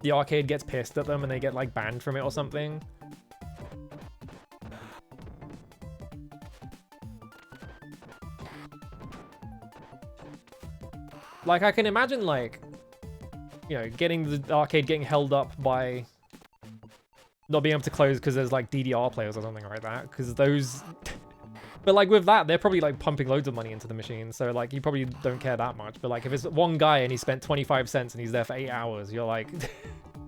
the arcade gets pissed at them and they get like banned from it or something. Like I can imagine like, you know, getting the arcade getting held up by not being able to close because there's like DDR players or something like that. Because those, but like with that, they're probably like pumping loads of money into the machine. So like you probably don't care that much. But like if it's one guy and he spent 25 cents and he's there for 8 hours, you're like,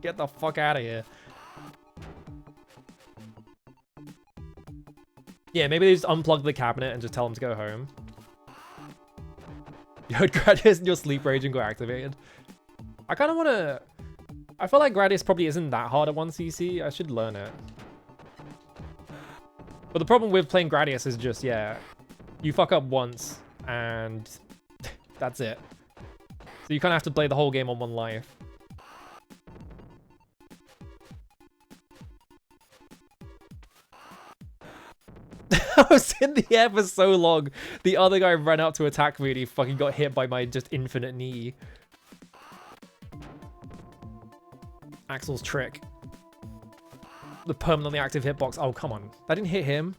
get the fuck out of here. Yeah, maybe they just unplug the cabinet and just tell him to go home. You heard Gradius and your sleep raging got activated. I kind of want to... I feel like Gradius probably isn't that hard at 1cc. I should learn it. But the problem with playing Gradius is just, yeah, you fuck up once and that's it. So you kind of have to play the whole game on one life. I was in the air for so long. The other guy ran up to attack me and he fucking got hit by my just infinite knee. Axel's trick. The permanently active hitbox. Oh, come on. That didn't hit him.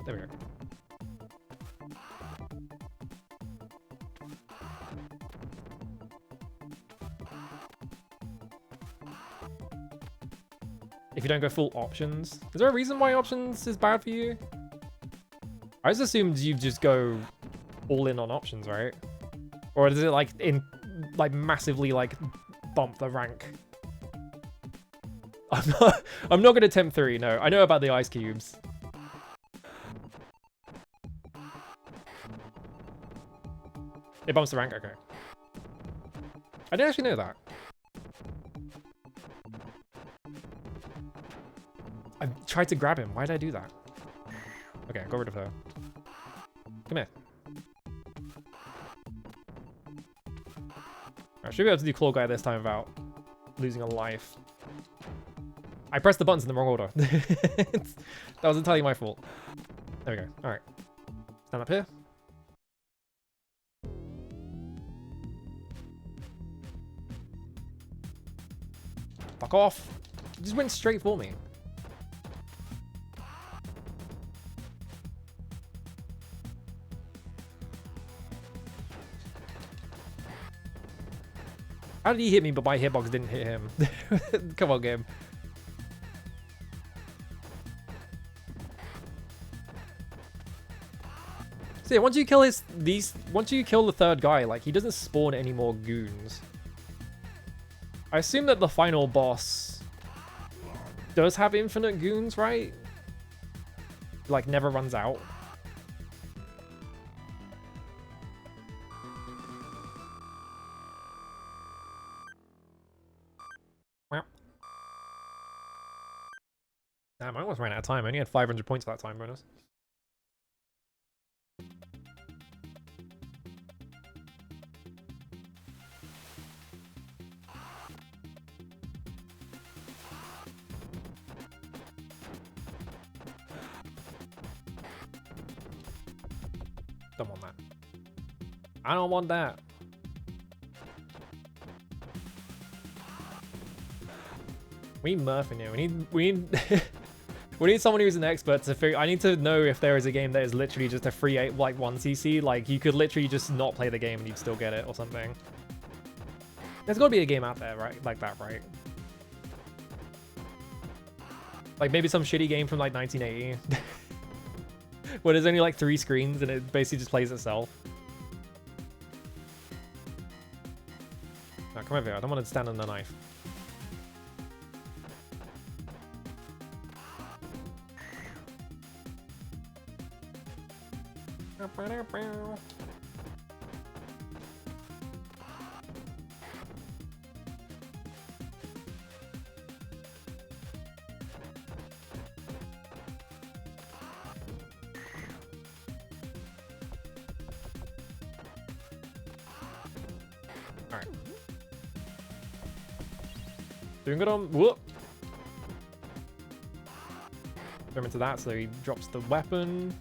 There we go. If you don't go full options. Is there a reason why options is bad for you? I just assumed you just go all in on options, right? Or does it like massively like bump the rank? I'm not gonna tempt 3, no. I know about the ice cubes. It bumps the rank, okay. I didn't actually know that. I tried to grab him. Why did I do that? Okay, got rid of her. Come here. I should be able to do Claw Guy this time without losing a life. I pressed the buttons in the wrong order. That was entirely my fault. There we go. Alright. Stand up here. Fuck off. You just went straight for me. How did he hit me, but my hitbox didn't hit him? Come on, game. So yeah, once you kill once you kill the 3rd guy, like he doesn't spawn any more goons. I assume that the final boss does have infinite goons, right? Like never runs out. Damn, I almost ran out of time. I only had 500 points for that time bonus. Don't want that. I don't want that. We need Murph in here. We need we need someone who's an expert to figure. I need to know if there is a game that is literally just a free 1cc. Like you could literally just not play the game and you'd still get it or something. There's gotta be a game out there, right? Like that, right? Like maybe some shitty game from like 1980. Where there's only like 3 screens and it basically just plays itself. No, come over here. I don't want to stand on the knife. Alright. Doing good on. Whoop! Throw him into that so he drops the weapon.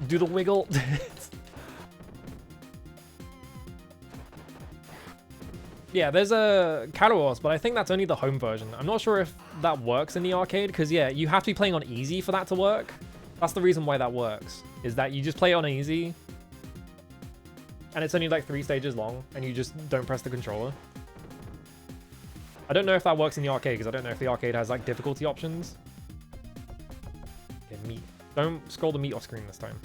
Do the wiggle. Yeah, there's a Cattle Wars, but I think that's only the home version. I'm not sure if that works in the arcade, because yeah, you have to be playing on easy for that to work. That's the reason why that works, is that you just play on easy, and it's only like 3 stages long, and you just don't press the controller. I don't know if that works in the arcade, because I don't know if the arcade has like difficulty options. Okay, meat. Don't scroll the meat off screen this time.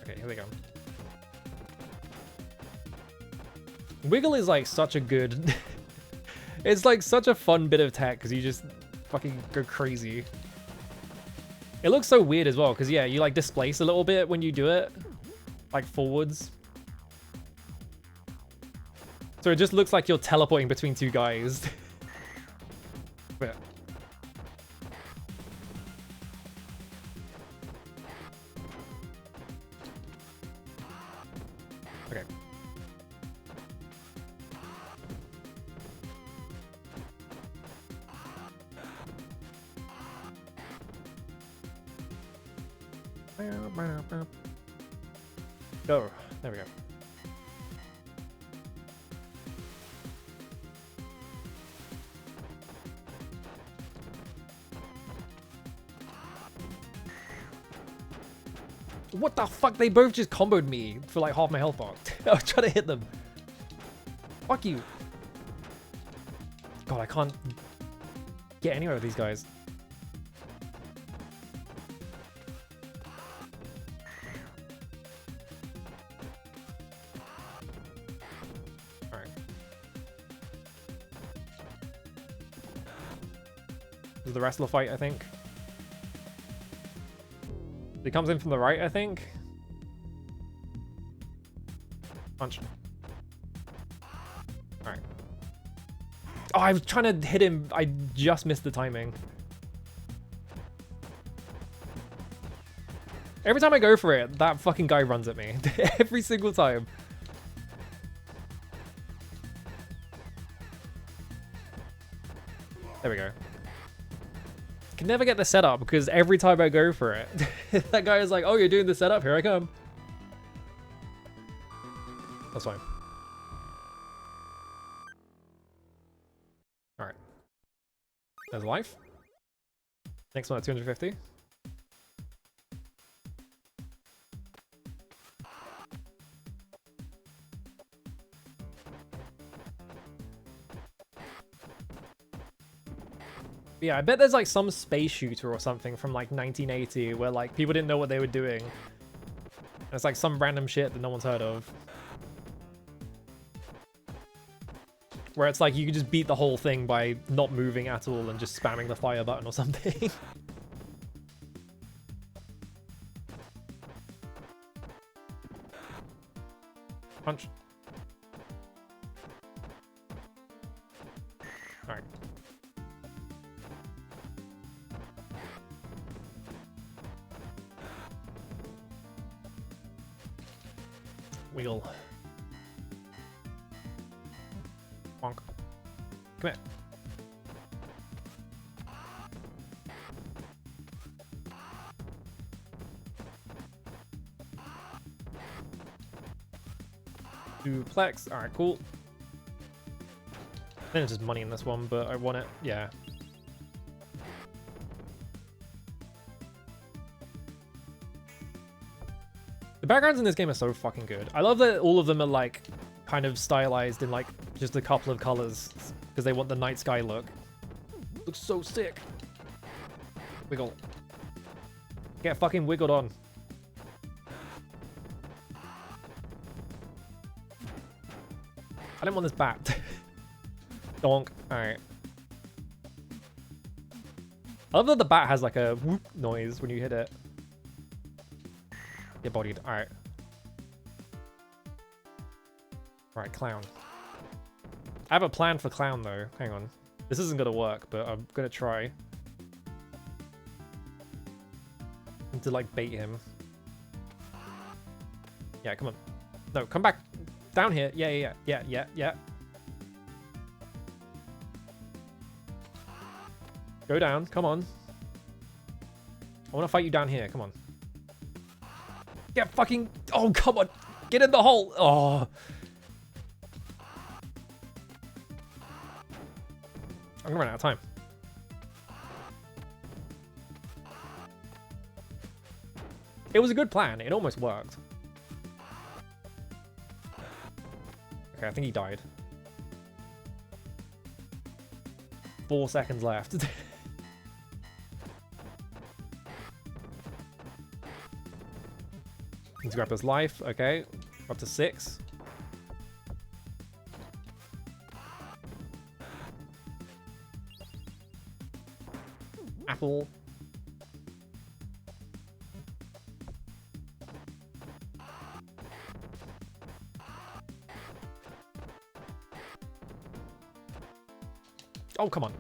Okay, here we go. Wiggle is like such a good... It's like such a fun bit of tech, because you just fucking go crazy. It looks so weird as well, because yeah, you like displace a little bit when you do it. Like forwards. So it just looks like you're teleporting between 2 guys. But... Okay. Oh, there we go. What the fuck? They both just comboed me for like half my health bar. I was trying to hit them. Fuck you. God, I can't get anywhere with these guys. Alright. This is the rest of the fight, I think. He comes in from the right, I think. Punch. Alright. Oh, I was trying to hit him. I just missed the timing. Every time I go for it, that fucking guy runs at me. Every single time. There we go. Can never get the setup because every time I go for it, that guy is like, oh, you're doing the setup, here I come. That's fine. Alright. There's life. Next one at 250. Yeah, I bet there's like some space shooter or something from like 1980 where like people didn't know what they were doing. And it's like some random shit that no one's heard of. Where it's like you could just beat the whole thing by not moving at all and just spamming the fire button or something. Punch. Alright. Wheel. Bonk. Come here. Duplex. Alright, cool. I think it's just money in this one, but I want it. Yeah. The backgrounds in this game are so fucking good. I love that all of them are like kind of stylized in like just a couple of colors because they want the night sky look. Looks so sick. Wiggle. Get fucking wiggled on. I didn't want this bat. Donk. Alright. I love that the bat has like a whoop noise when you hit it. Get bodied. Alright. Alright, clown. I have a plan for clown though. Hang on. This isn't gonna work, but I'm gonna try. To like bait him. Yeah, come on. No, come back down here. Yeah. Go down. Come on. I want to fight you down here. Come on. Get fucking... Oh, come on. Get in the hole. Oh. I'm gonna run out of time. It was a good plan. It almost worked. Okay, I think he died. 4 seconds left. Let's grab his life. Okay, up to 6. Apple. Oh, come on.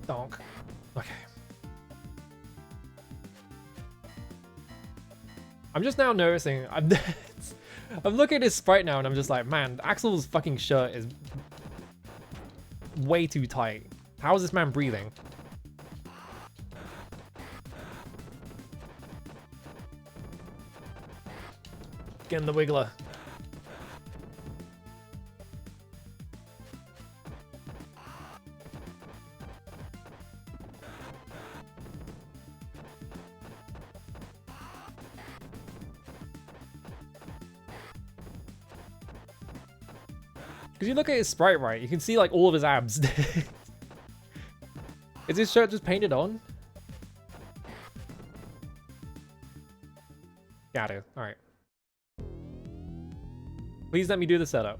Donk. Okay. I'm just now noticing, I'm looking at his sprite now and I'm just like, man, Axel's fucking shirt is way too tight. How is this man breathing? Get in the wiggler. Because you look at his sprite right, you can see like all of his abs. Is his shirt just painted on? Got it. Alright. Please let me do the setup.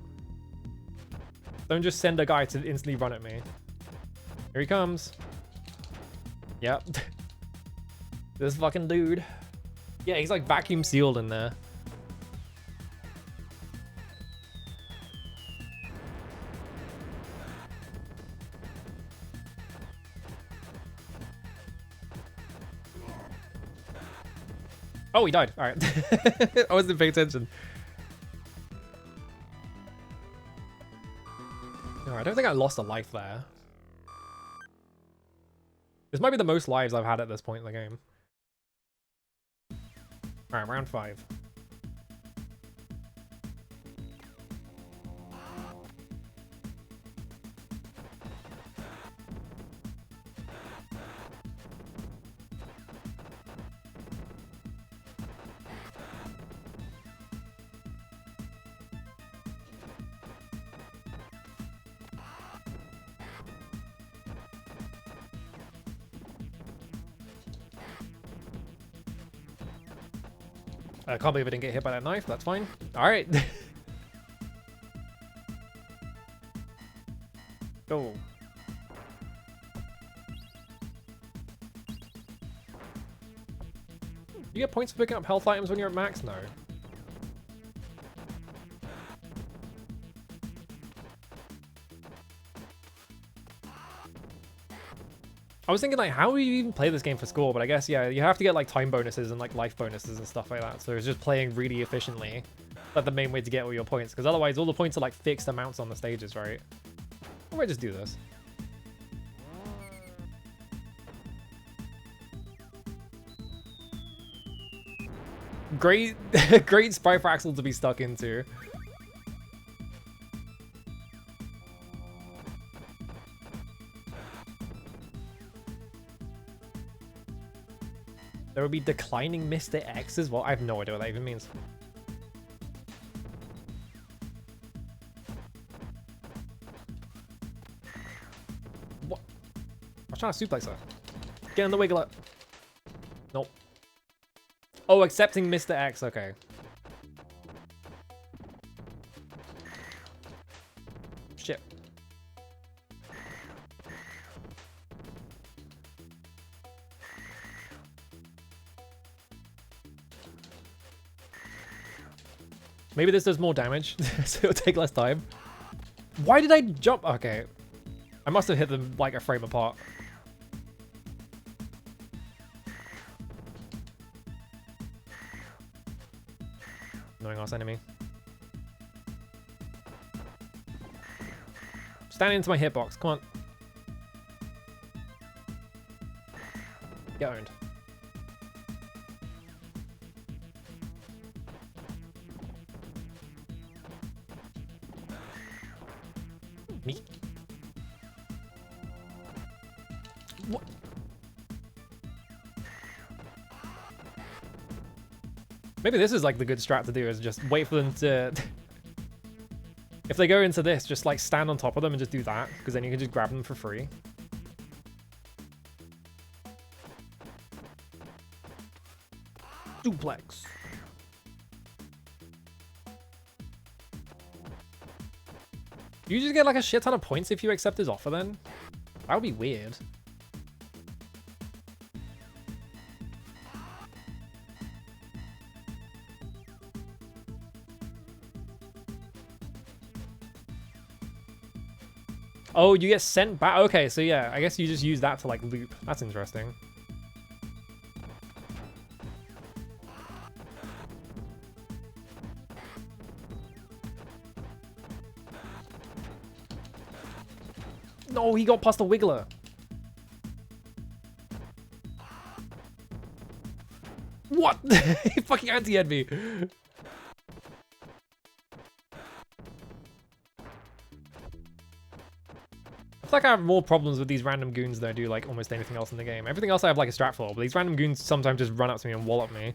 Don't just send a guy to instantly run at me. Here he comes. Yep. This fucking dude. Yeah, he's like vacuum sealed in there. Oh, he died. All right. I wasn't paying attention. No, I don't think I lost a life there. This might be the most lives I've had at this point in the game. All right, round 5. I can't believe I didn't get hit by that knife. That's fine. All right. Go. You get points for picking up health items when you're at max? No. I was thinking like, how do you even play this game for score? But I guess, yeah, you have to get like time bonuses and like life bonuses and stuff like that. So it's just playing really efficiently. That's the main way to get all your points. Because otherwise all the points are like fixed amounts on the stages, right? I might just do this. Great, great sprite for Axel to be stuck into. There will be declining Mr. X as well. I have no idea what that even means. What? I was trying to suplex her. Get in the Wiggler. Nope. Oh, accepting Mr. X. Okay. Shit. Maybe this does more damage, so it'll take less time. Why did I jump? Okay. I must have hit them like a frame apart. Annoying ass enemy. Stand into my hitbox, come on. Get owned. Me? What? Maybe this is like the good strat to do, is just wait for them to... If they go into this, just like stand on top of them and just do that, because then you can just grab them for free. Duplex. You just get like a shit ton of points if you accept his offer then? That would be weird. Oh, you get sent back. Okay, so yeah, I guess you just use that to like loop. That's interesting. No, he got past the Wiggler. What? He fucking anti-ed me. I feel like I have more problems with these random goons than I do like almost anything else in the game. Everything else I have like a strat for, but these random goons sometimes just run up to me and wallop me.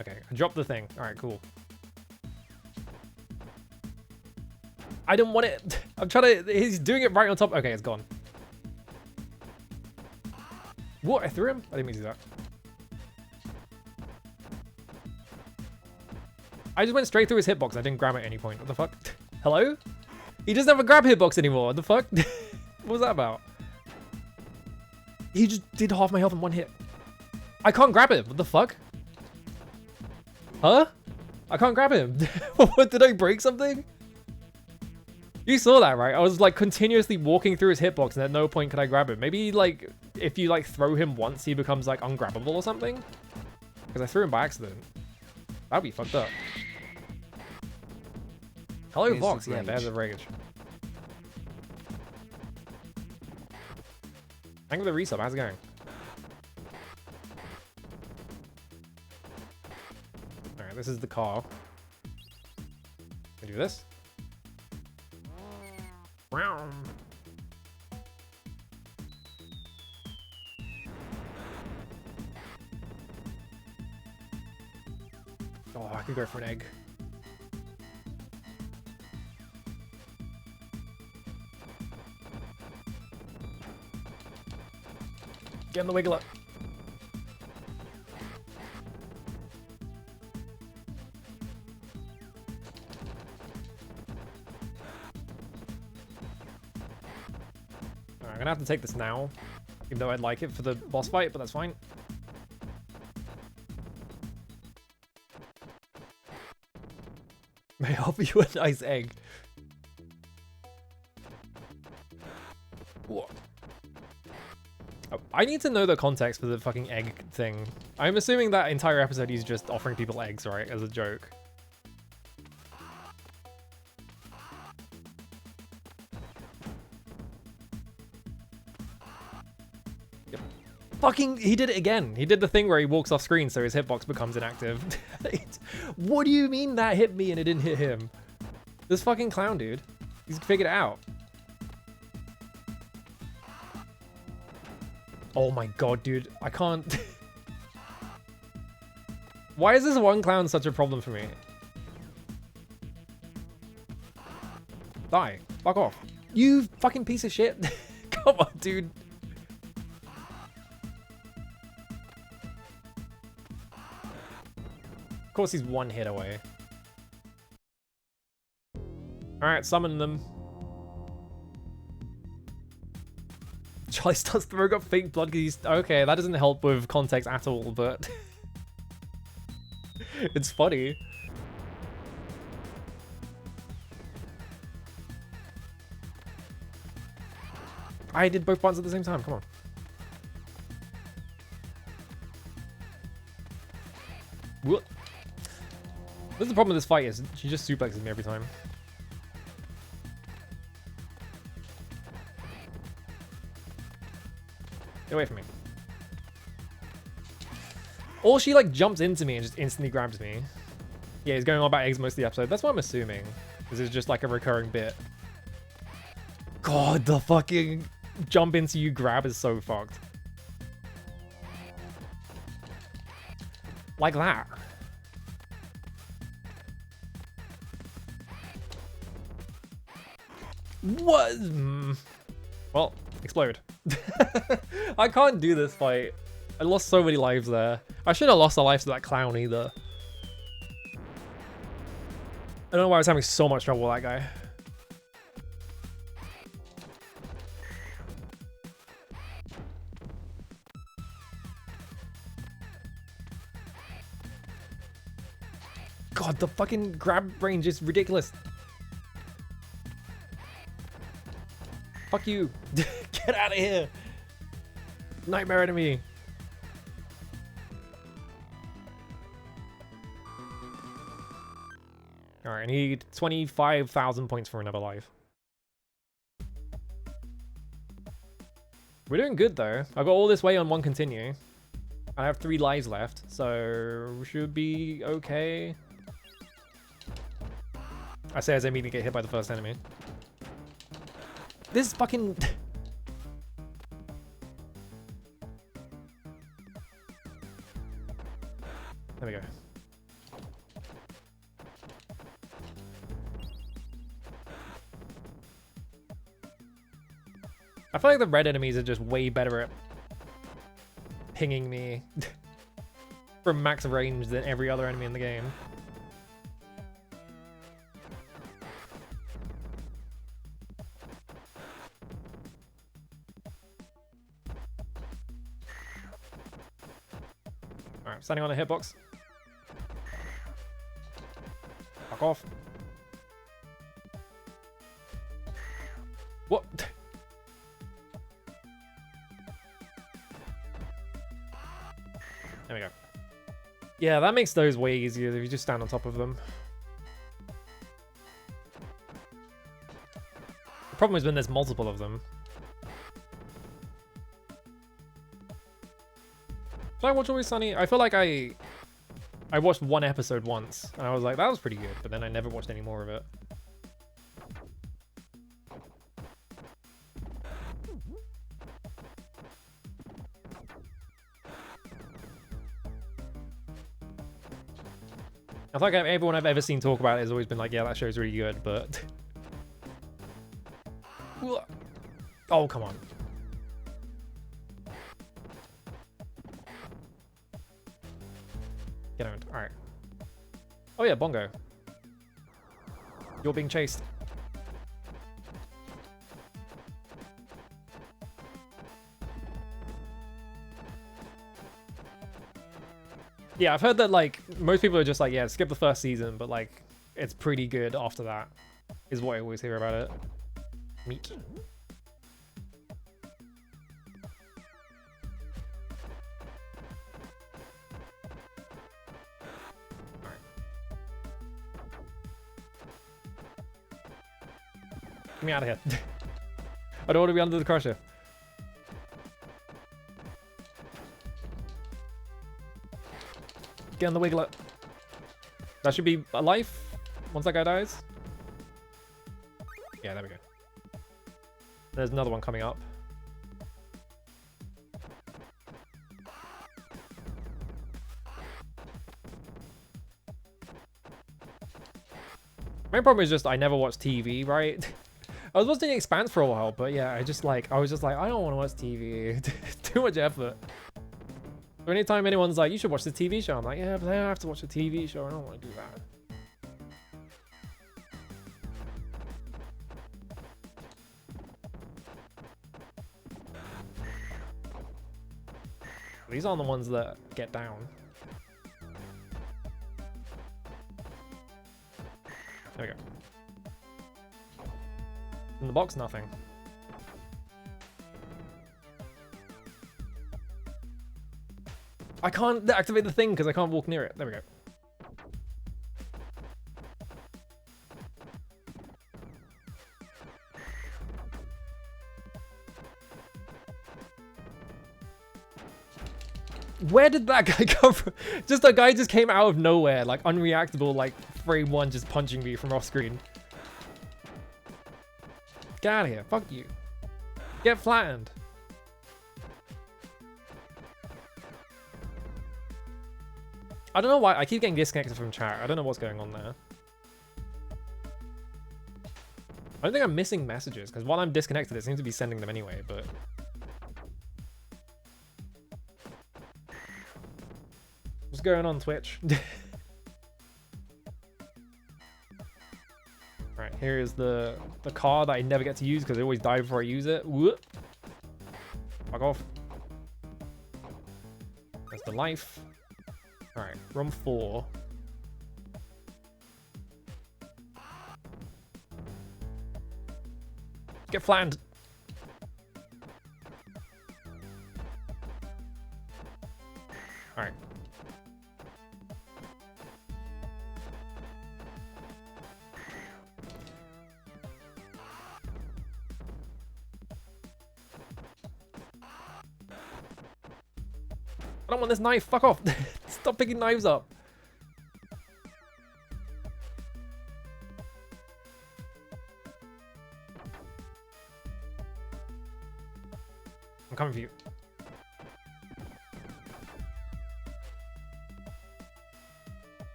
Okay, I dropped the thing. Alright, cool. I don't want it. I'm trying to... He's doing it right on top. Okay, it's gone. What? I threw him? I didn't mean to do that. I just went straight through his hitbox. I didn't grab at any point. What the fuck? Hello? He doesn't have a grab hitbox anymore. What the fuck? What was that about? He just did half my health in one hit. I can't grab him. What the fuck? Huh? I can't grab him. What, did I break something? You saw that, right? I was like continuously walking through his hitbox and at no point could I grab him. Maybe like if you like throw him once, he becomes like ungrabbable or something? Because I threw him by accident. That'd be fucked up. Hello, Vox. Yeah, Bears of Rage. Thank you for the resub. How's it going? Alright, this is the car. Can I do this? Wow. Oh, I could go for an egg. Get in the Wiggler. Alright, I'm gonna have to take this now. Even though I'd like it for the boss fight, but that's fine. May I offer you a nice egg? What? Oh, I need to know the context for the fucking egg thing. I'm assuming that entire episode he's just offering people eggs, right? As a joke. Yep. Fucking, he did it again. He did the thing where he walks off screen so his hitbox becomes inactive. What do you mean that hit me and it didn't hit him? This fucking clown, dude. He's figured it out. Oh my god, dude. I can't... Why is this one clown such a problem for me? Die. Fuck off. You fucking piece of shit. Come on, dude. Of course he's one hit away. Alright, summon them. Charlie starts throwing up fake blood because he's... Okay, that doesn't help with context at all, but... It's funny. I did both buttons at the same time, come on. What? This is the problem with this fight is she just suplexes me every time. Get away from me. Or she like jumps into me and just instantly grabs me. Yeah, he's going on about eggs most of the episode. That's what I'm assuming. This is just like a recurring bit. God, the fucking jump into you grab is so fucked. Like that. What? Well, explode. I can't do this fight. I lost so many lives there. I shouldn't have lost a life to that clown either. I don't know why I was having so much trouble with that guy. God, the fucking grab range is ridiculous. Fuck you. Get out of here. Nightmare enemy. Alright, I need 25,000 points for another life. We're doing good though. I got all this way on one continue. I have 3 lives left, so we should be okay. I say as I immediately get hit by the first enemy. This fucking... There we go. I feel like the red enemies are just way better at pinging me from max range than every other enemy in the game. Alright, standing on a hitbox. Fuck off. What? There we go. Yeah, that makes those way easier if you just stand on top of them. The problem has been there's multiple of them. Did I watch Always Sunny? I feel like I watched one episode once, and I was like, that was pretty good, but then I never watched any more of it. I feel like everyone I've ever seen talk about it has always been like, yeah, that show's really good, but... Oh, come on. Get owned. Alright. Oh yeah, Bongo. You're being chased. Yeah, I've heard that, like, most people are just like, yeah, skip the first season, but, like, it's pretty good after that, is what I always hear about it. Meat. Alright. Get me out of here. I don't want to be under the crusher. Get on the Wiggler. That should be a life once that guy dies. Yeah, there we go. There's another one coming up. I feel like everyone I've ever seen talk about it has always been like, yeah, that show's really good, but then I never watched any more of it. I feel like everyone I've ever seen talk about it has always been like, yeah, that show's really good, but then I never watched any more of it. My problem is just I never watch TV, right? I was watching Expanse for a while, but yeah, I was just like, I don't want to watch TV. Too much effort. So anytime anyone's like, you should watch the TV show, I'm like, yeah, but I have to watch the TV show. I don't want to do that. These aren't the ones that get down. There we go. In the box, nothing. I can't activate the thing because I can't walk near it. There we go. Where did that guy come from? Just a guy just came out of nowhere, like unreactable, like frame one, just punching me from off screen. Get out of here. Fuck you. Get flattened. I don't know why. I keep getting disconnected from chat. I don't know what's going on there. I don't think I'm missing messages, because while I'm disconnected, it seems to be sending them anyway, but... What's going on, Twitch? Alright, here is the car that I never get to use because I always die before I use it. Whoop. Fuck off. That's the life. Alright, room 4. Get flattened. Alright. I don't want this knife. Fuck off. Stop picking knives up. I'm coming for you.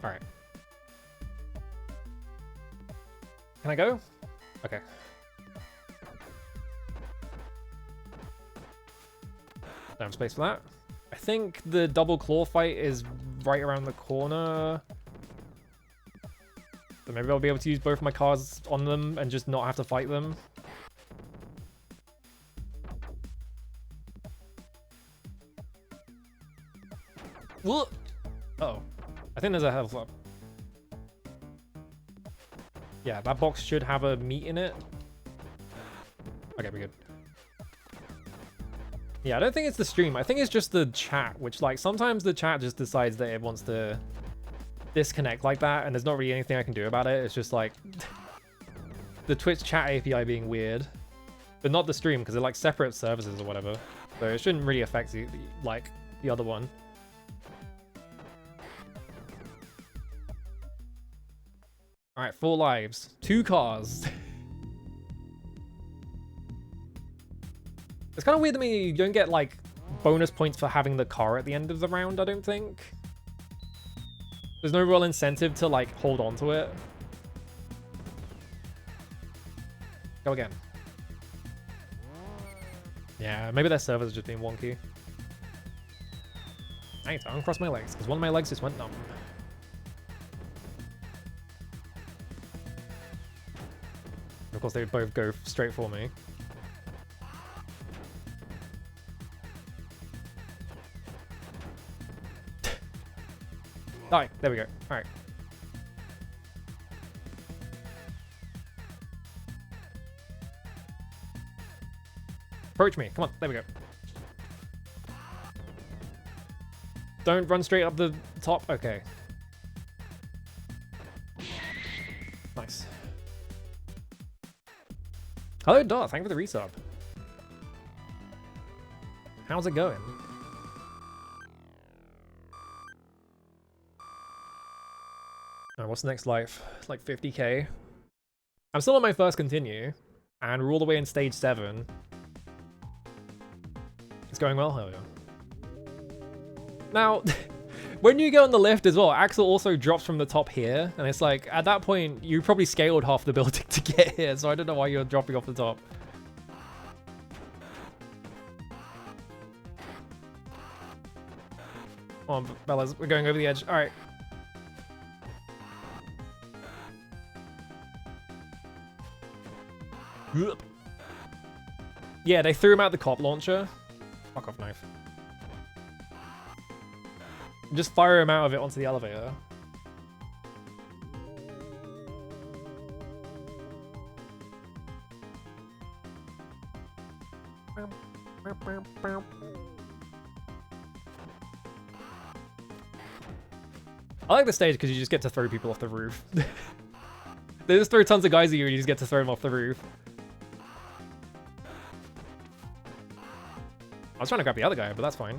Alright. Can I go? Okay. Don't have space for that. I think the double claw fight is right around the corner. So maybe I'll be able to use both my cars on them and just not have to fight them. Uh oh. I think there's a health up. Yeah, that box should have a meat in it. Okay, we're good. Yeah, I don't think it's the stream. I think it's just the chat, which, like, sometimes the chat just decides that it wants to disconnect like that, and there's not really anything I can do about it. It's just, like, the Twitch chat API being weird. But not the stream, because they're, like, separate services or whatever. So it shouldn't really affect, the other one. Alright, 4 lives. 2 cars. It's kind of weird to me you don't get, like, bonus points for having the car at the end of the round, I don't think. There's no real incentive to, like, hold on to it. Go again. Yeah, maybe their servers are just being wonky. I need to uncross my legs, because one of my legs just went numb. Of course, they would both go straight for me. Die. There we go. Alright. Approach me. Come on. There we go. Don't run straight up the top. Okay. Nice. Hello, Dot. Thank you for the resub. How's it going? Alright, what's the next life? Like 50k. I'm still on my first continue, and we're all the way in stage 7. It's going well? Hell yeah. Now, When you get on the lift as well, Axel also drops from the top here, and it's like, at that point, you probably scaled half the building to get here, so I don't know why you're dropping off the top. Come on, fellas, we're going over the edge. All right. Yeah, they threw him out the cop launcher. Fuck off, knife. Just fire him out of it onto the elevator. I like the stage because you just get to throw people off the roof. They just throw tons of guys at you and you just get to throw them off the roof. I was trying to grab the other guy, but that's fine.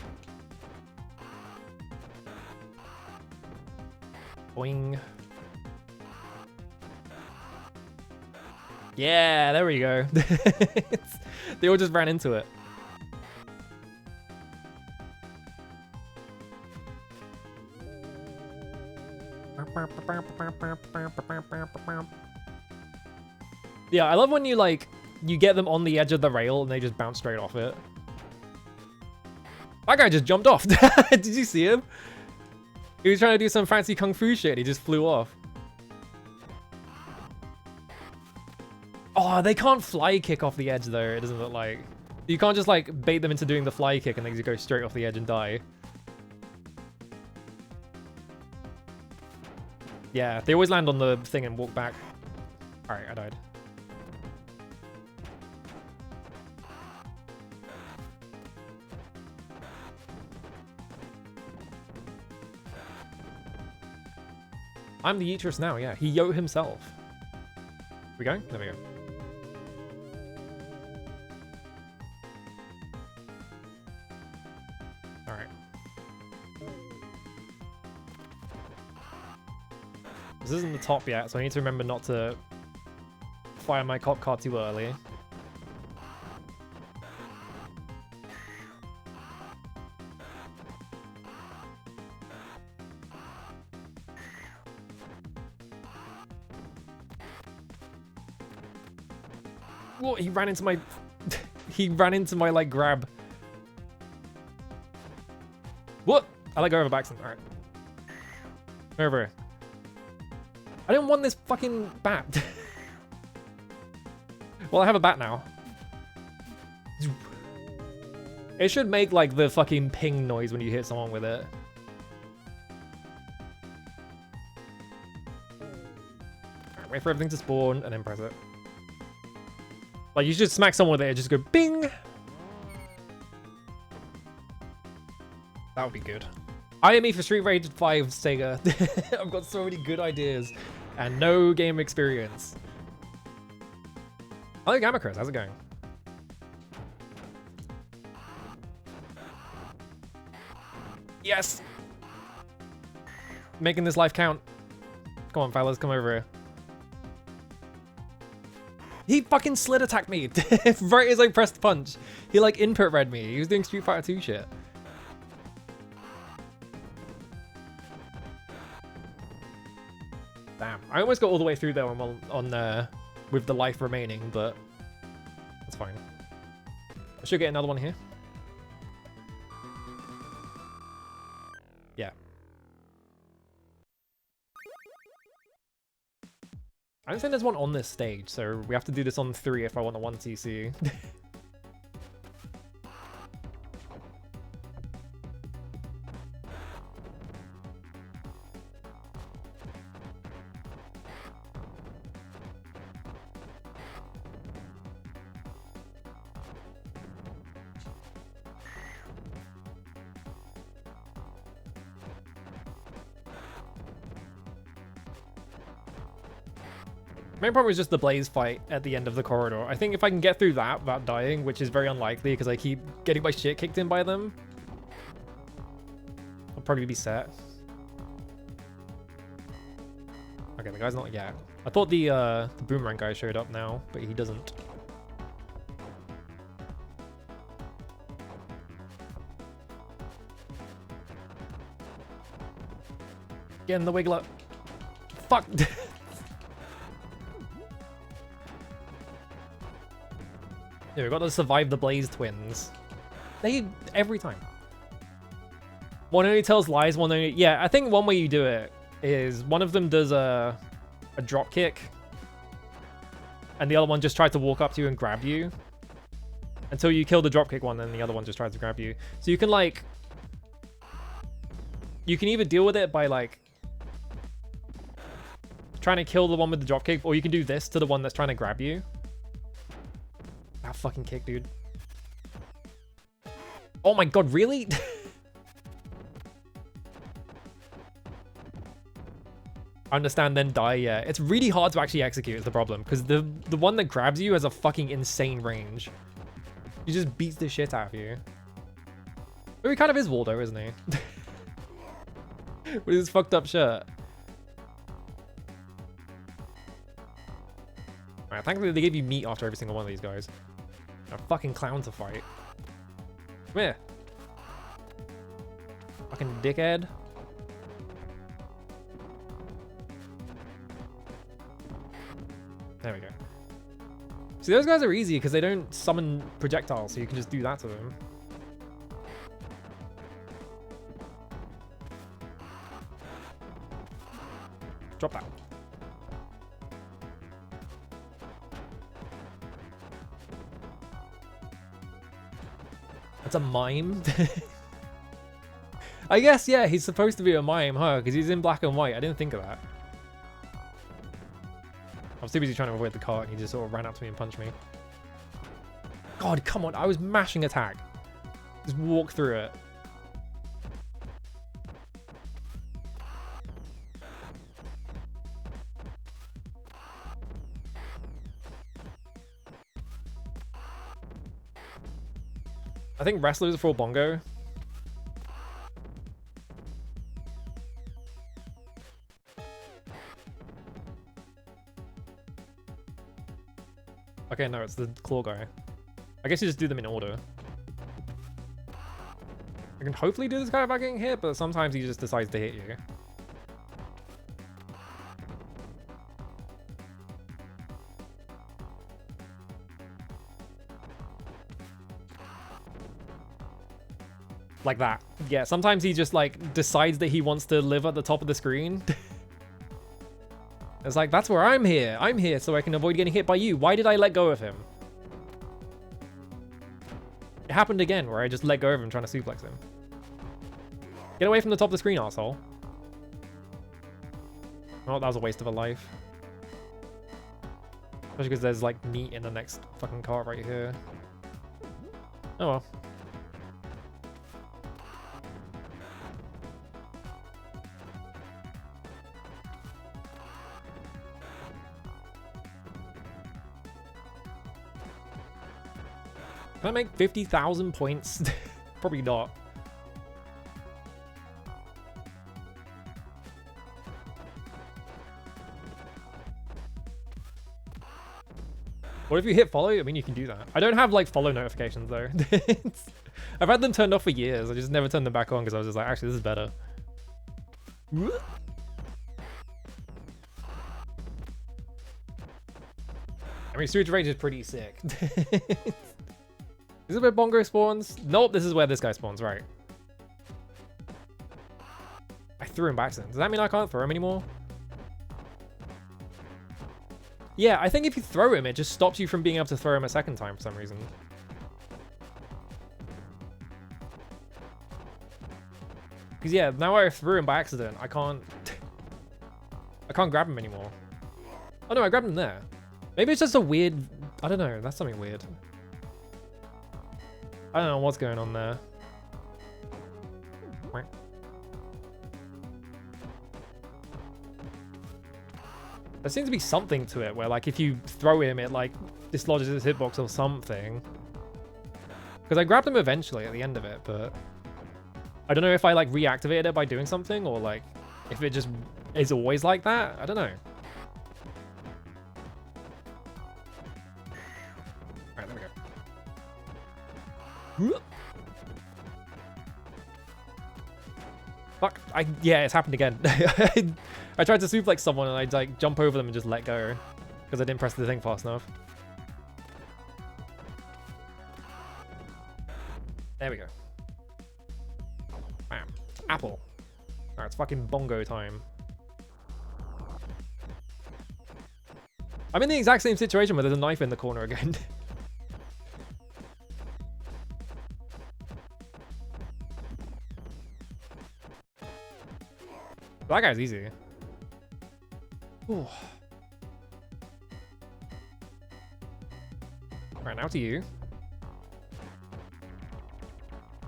Boing. Yeah, there we go. They all just ran into it. Yeah, I love when you like you get them on the edge of the rail and they just bounce straight off it. That guy just jumped off. Did you see him? He was trying to do some fancy kung fu shit. He just flew off. Oh, they can't fly kick off the edge though. It doesn't look like. You can't just like bait them into doing the fly kick and they just go straight off the edge and die. Yeah, they always land on the thing and walk back. All right, I died. I'm the Eatress now, yeah. He yo himself. We going? There we go. Alright. This isn't the top yet, so I need to remember not to fire my cop car too early. Whoa, he ran into my... he ran into my, like, grab. What? I let go of a backspin. Alright. Over. I didn't want this fucking bat. Well, I have a bat now. It should make, like, the fucking ping noise when you hit someone with it. Alright, wait for everything to spawn and then press it. Like, you should smack someone with it and just go bing! That would be good. IME for Street Fighter 5 Sega. I've got so many good ideas and no game experience. I like Amacros, how's it going? Yes! Making this life count. Come on, fellas, come over here. He fucking slid attacked me right as I pressed punch. He like input read me. He was doing Street Fighter 2 shit. Damn, I almost got all the way through there on with the life remaining, but that's fine. I should get another one here. Yeah. I don't think there's one on this stage, so we have to do this on 3 if I want a 1TC. Main problem is just the Blaze fight at the end of the corridor. I think if I can get through that without dying, which is very unlikely because I keep getting my shit kicked in by them, I'll probably be set. Okay, the guy's not yet. I thought the boomerang guy showed up now, but he doesn't. Get in the Wiggler. Fuck. Yeah, we've got to survive the Blaze twins. They, every time. One only tells lies, one only... Yeah, I think one way you do it is one of them does a drop kick. And the other one just tries to walk up to you and grab you. Until you kill the dropkick one, then the other one just tries to grab you. So you can, like... You can either deal with it by, like... trying to kill the one with the dropkick, or you can do this to the one that's trying to grab you. That fucking kick, dude. Oh my god, really? Understand, then die, yeah. It's really hard to actually execute is the problem, because the one that grabs you has a fucking insane range. He just beats the shit out of you. But he kind of is Waldo, isn't he? With his fucked up shirt. Alright, thankfully they give you meat after every single one of these guys. A fucking clown to fight. Come here. Fucking dickhead. There we go. See, those guys are easy because they don't summon projectiles, so you can just do that to them. Drop that. That's a mime? I guess, yeah, he's supposed to be a mime, huh? Because he's in black and white. I didn't think of that. I was too busy trying to avoid the cart, and he just sort of ran up to me and punched me. God, come on. I was mashing attack. Just walk through it. I think wrestlers are for bongo. Okay, no, it's the claw guy. I guess you just do them in order. I can hopefully do this guy without getting hit, but sometimes he just decides to hit you. Like that. Yeah, sometimes he just like decides that he wants to live at the top of the screen. It's like, that's where I'm here. I'm here so I can avoid getting hit by you. Why did I let go of him? It happened again where I just let go of him trying to suplex him. Get away from the top of the screen, asshole. Oh, that was a waste of a life. Especially because there's like meat in the next fucking cart right here. Oh well. Can I make 50,000 points? Probably not. What if you hit follow? I mean, you can do that. I don't have like follow notifications though. I've had them turned off for years. I just never turned them back on because I was just like, actually, this is better. I mean, Sewage Rage is pretty sick. Is it where Bongo spawns? Nope, this is where this guy spawns, right. I threw him by accident. Does that mean I can't throw him anymore? Yeah, I think if you throw him, it just stops you from being able to throw him a second time for some reason. Because yeah, now I threw him by accident. I can't grab him anymore. Oh no, I grabbed him there. Maybe it's just a weird... I don't know, that's something weird. I don't know what's going on there. There seems to be something to it where like if you throw him it like dislodges his hitbox or something. Because I grabbed him eventually at the end of it, but I don't know if I like reactivated it by doing something or like if it just is always like that. I don't know. Alright, there we go. Fuck. Yeah, it's happened again. I tried to suplex someone and I'd like jump over them and just let go. Because I didn't press the thing fast enough. There we go. Bam. Apple. Alright, it's fucking bongo time. I'm in the exact same situation where there's a knife in the corner again. That guy's easy. Ooh. Right, now to you.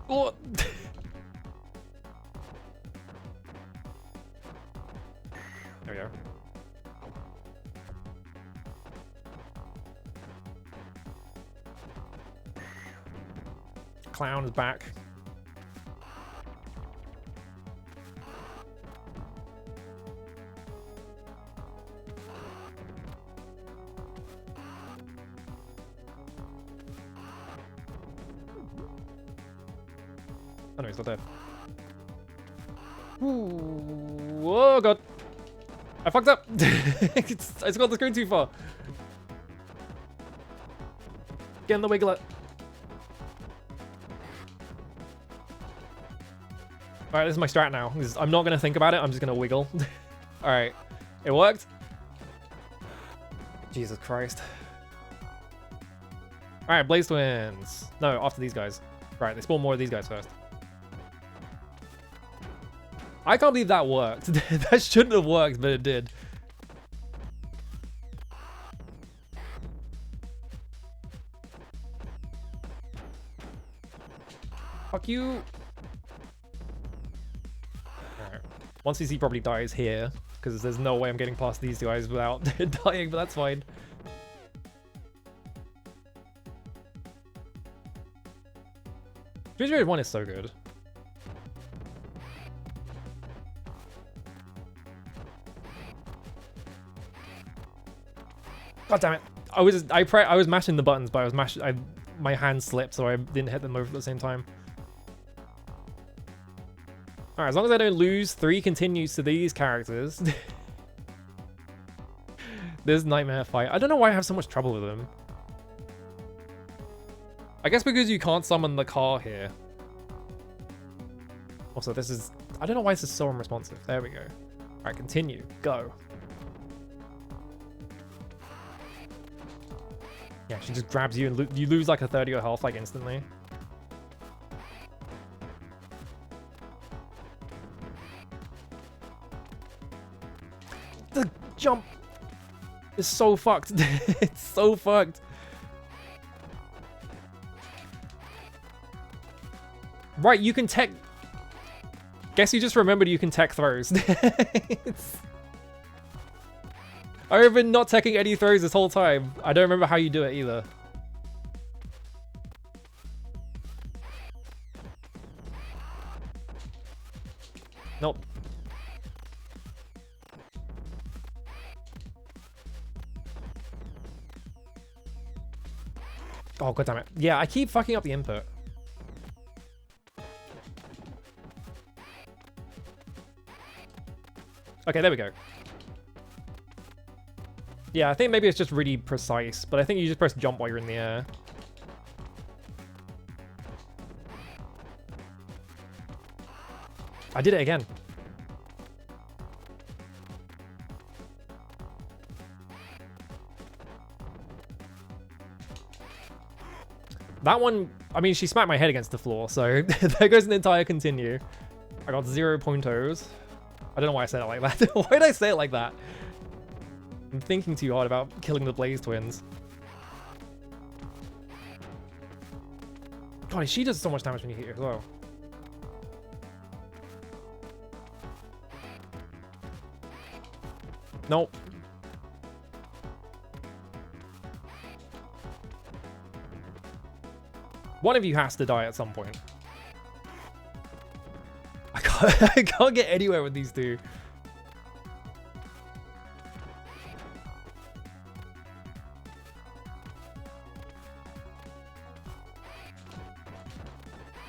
Oh. There we go. Clown is back. Oh no, he's not dead. Ooh, oh god. I fucked up. I scrolled the screen too far. Get in the Wiggler. Alright, this is my strat now. I'm not going to think about it. I'm just going to wiggle. Alright. It worked. Jesus Christ. Alright, Blaze Twins. No, after these guys. Right, they spawn more of these guys first. I can't believe that worked. That shouldn't have worked, but it did. Fuck you. Alright. Once he probably dies here, because there's no way I'm getting past these guys without dying, but that's fine. Street Fighter 1 is so good. God damn it! I was mashing the buttons, but my hand slipped, so I didn't hit them both at the same time. All right, as long as I don't lose 3 continues to these characters, this nightmare fight. I don't know why I have so much trouble with them. I guess because you can't summon the car here. Also, this is... I don't know why this is so unresponsive. There we go. Alright, continue. Go. Yeah, she just grabs you and you lose like a third of your health like instantly. The jump is so fucked. It's so fucked. Right, you can tech... Guess you just remembered you can tech throws. I've been not teching any throws this whole time. I don't remember how you do it either. Nope. Oh, god damn it. Yeah, I keep fucking up the input. Okay, there we go. Yeah, I think maybe it's just really precise, but I think you just press jump while you're in the air. I did it again. That one, I mean, she smacked my head against the floor, so there goes an entire continue. I got 0 pointos. I don't know why I said it like that. Why did I say it like that? I'm thinking too hard about killing the Blaze Twins. God, she does so much damage when you hit her as well. Nope. One of you has to die at some point. I can't get anywhere with these two.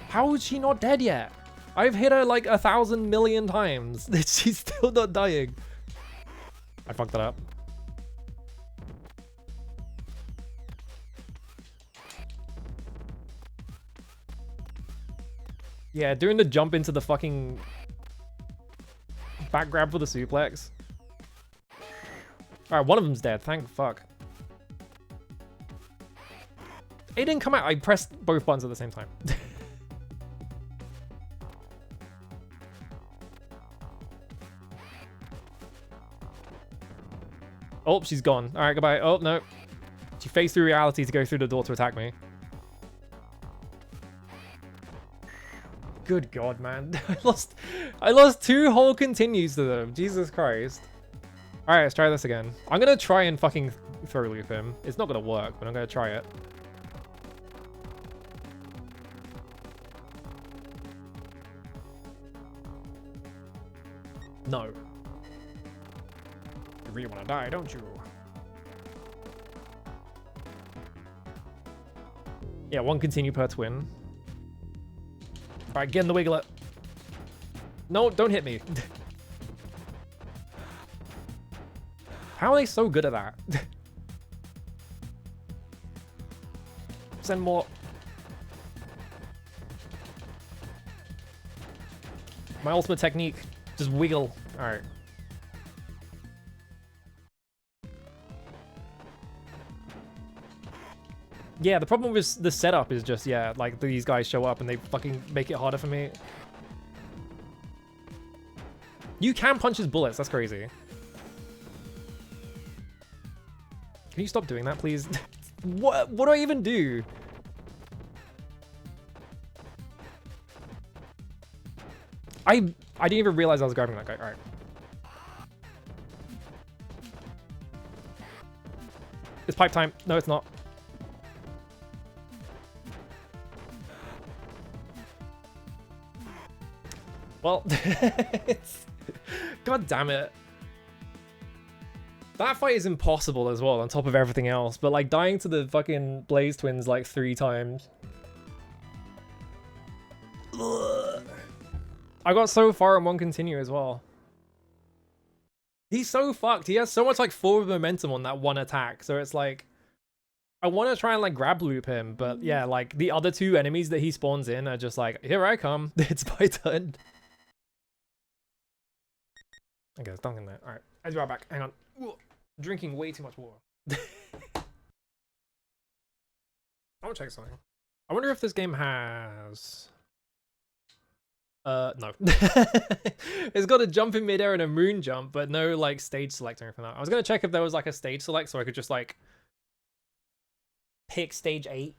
How is she not dead yet? I've hit her like 1,000 million times. She's still not dying. I fucked that up. Yeah, doing the jump into the fucking back grab for the suplex. Alright, one of them's dead. Thank fuck. It didn't come out. I pressed both buttons at the same time. Oh, she's gone. Alright, goodbye. Oh, no. She faced through reality to go through the door to attack me. Good God, man. I lost 2 whole continues to them. Jesus Christ. Alright, let's try this again. I'm gonna try and fucking throw loop him. It's not gonna work, but I'm gonna try it. No. You really wanna die, don't you? Yeah, 1 continue per twin. Alright, get in the Wiggler. No, don't hit me. How are they so good at that? Send more. My ultimate technique. Just wiggle. Alright. Yeah, the problem with the setup is just, yeah, like these guys show up and they fucking make it harder for me. You can punch his bullets, that's crazy. Can you stop doing that, please? What do I even do? I didn't even realize I was grabbing that guy. Alright. It's pipe time. No, it's not. Well, God damn it. That fight is impossible as well, on top of everything else. But, like, dying to the fucking Blaze Twins, like, 3 times. Ugh. I got so far in 1 continue as well. He's so fucked. He has so much, like, forward momentum on that 1 attack. So it's like, I want to try and, like, grab loop him. But, yeah, like, the other 2 enemies that he spawns in are just like, here I come. It's my turn. Okay, it's dunking there. Alright, I'll be right back. Hang on. Ooh, drinking way too much water. I want to check something. I wonder if this game has... no. It's got a jump in midair and a moon jump, but no, like, stage select or anything like that. I was going to check if there was, like, a stage select so I could just, like, pick stage 8.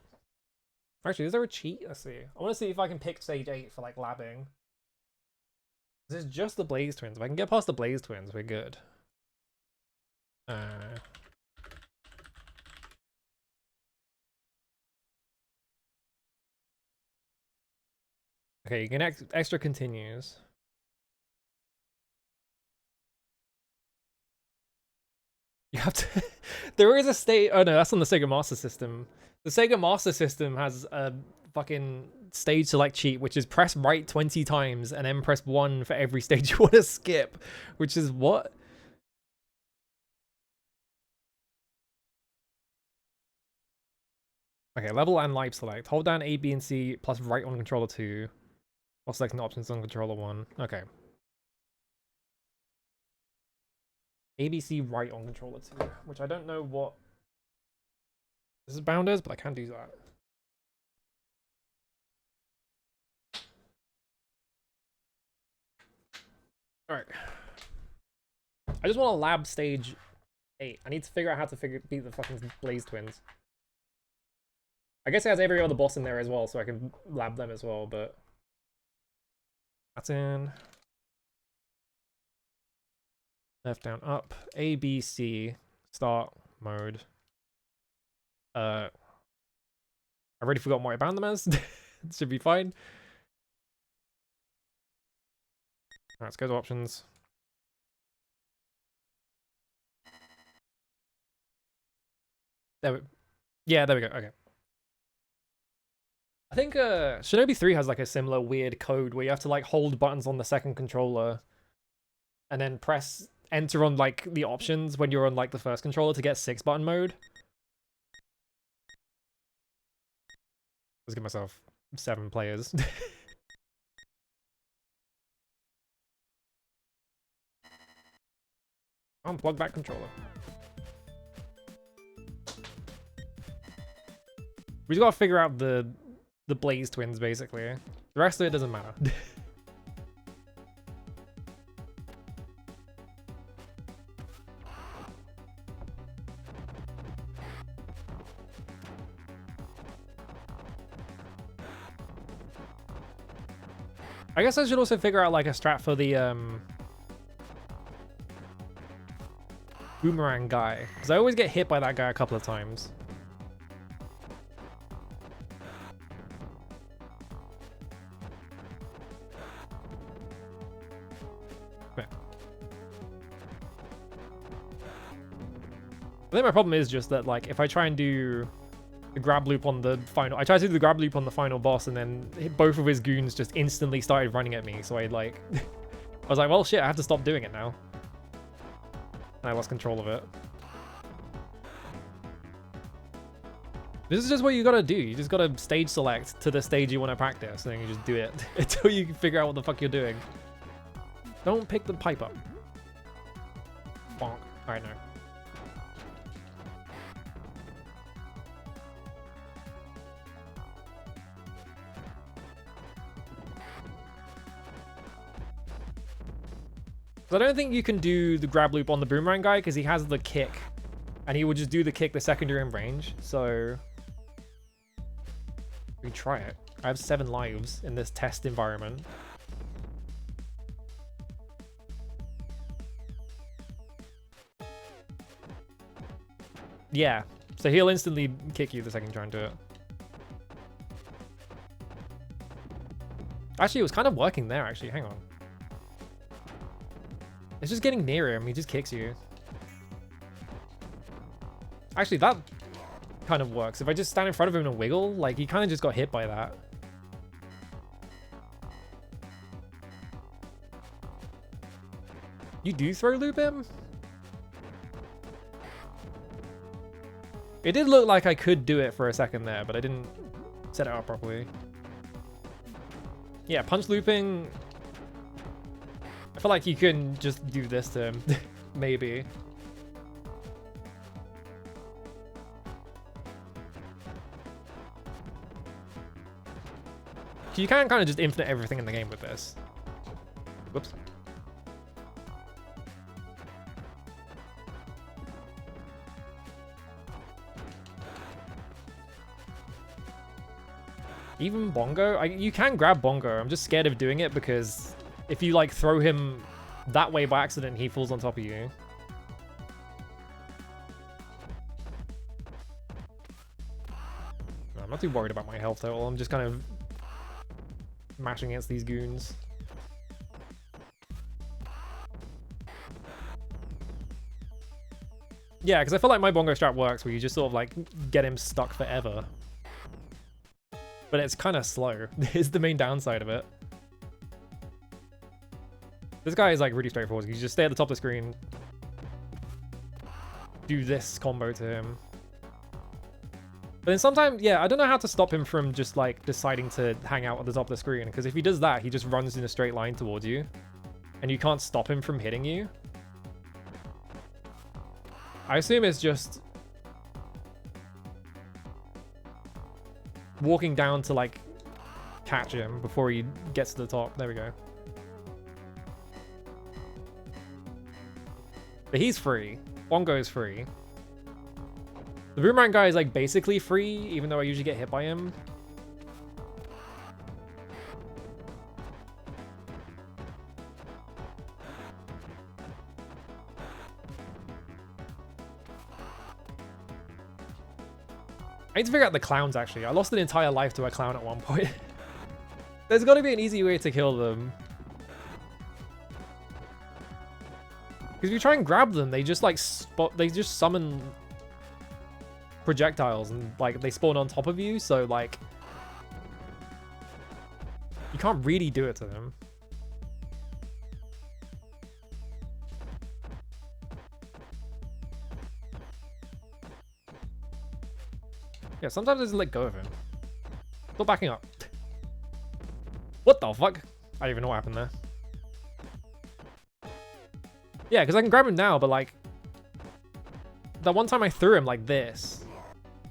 Actually, is there a cheat? Let's see. I want to see if I can pick stage 8 for, like, labbing. This is just the Blaze Twins. If I can get past the Blaze Twins, we're good. Okay, you can extra continues. You have to... There is a state... Oh no, that's on the Sega Master System. The Sega Master System has a fucking stage select cheat, which is press right 20 times and then press 1 for every stage you want to skip, which is what? Okay, level and life select. Hold down A, B, and C plus right on controller 2 while selecting options on controller 1. Okay. A, B, C right on controller 2, which I don't know what this is bounders, but I can do that. Alright. I just want to lab stage 8. I need to figure out how to beat the fucking Blaze Twins. I guess it has every other boss in there as well, so I can lab them as well, but... That's in... Left, down, up. A, B, C. Start mode. I already forgot what I bound them as. It should be fine. Alright, let's go to options. There we... Yeah, there we go. Okay. I think Shinobi 3 has like a similar weird code where you have to like hold buttons on the second controller and then press enter on like the options when you're on like the first controller to get 6-button mode. Let's give myself 7 players. Unplug that controller. We just gotta figure out the Blaze twins, basically. The rest of it doesn't matter. I guess I should also figure out like a strat for the boomerang guy, because I always get hit by that guy a couple of times. I think my problem is just that, like, if I try and do the grab loop on the final... I tried to do the grab loop on the final boss, and then both of his goons just instantly started running at me, so I, like... I was like, well, shit, I have to stop doing it now. And I lost control of it. This is just what you gotta do. You just gotta stage select to the stage you want to practice, and then you just do it until you can figure out what the fuck you're doing. Don't pick the pipe up. Bonk. Alright, no. So I don't think you can do the grab loop on the boomerang guy because he has the kick, and he would just do the kick the second you're in range. So we can try it. I have 7 lives in this test environment. Yeah, so he'll instantly kick you the second you try and do it. Actually, it was kind of working there, actually. Hang on. It's just getting near him. He just kicks you. Actually, that kind of works. If I just stand in front of him and wiggle, like, he kind of just got hit by that. You do throw loop him? It did look like I could do it for a second there, but I didn't set it up properly. Yeah, punch looping... I feel like you can just do this to him, maybe. You can kind of just infinite everything in the game with this. Whoops. Even Bongo? You can grab Bongo. I'm just scared of doing it because if you like throw him that way by accident, he falls on top of you. No, I'm not too worried about my health total. I'm just kind of mashing against these goons. Yeah, because I feel like my Bongo strat works where you just sort of like get him stuck forever. But it's kind of slow. Is the main downside of it. This guy is like really straightforward. You just stay at the top of the screen, do this combo to him. But then sometimes, yeah, I don't know how to stop him from just like deciding to hang out at the top of the screen, because if he does that, he just runs in a straight line towards you, and you can't stop him from hitting you. I assume it's just walking down to like catch him before he gets to the top. There we go. But he's free. Bongo is free. The boomerang guy is like basically free, even though I usually get hit by him. I need to figure out the clowns, actually. I lost an entire life to a clown at one point. There's got to be an easy way to kill them. Because if you try and grab them, they just like they just summon projectiles and like they spawn on top of you. So like You can't really do it to them. Yeah, sometimes I just let go of him. Still backing up. What the fuck? I don't even know what happened there. Yeah, because I can grab him now, but like... That one time I threw him like this.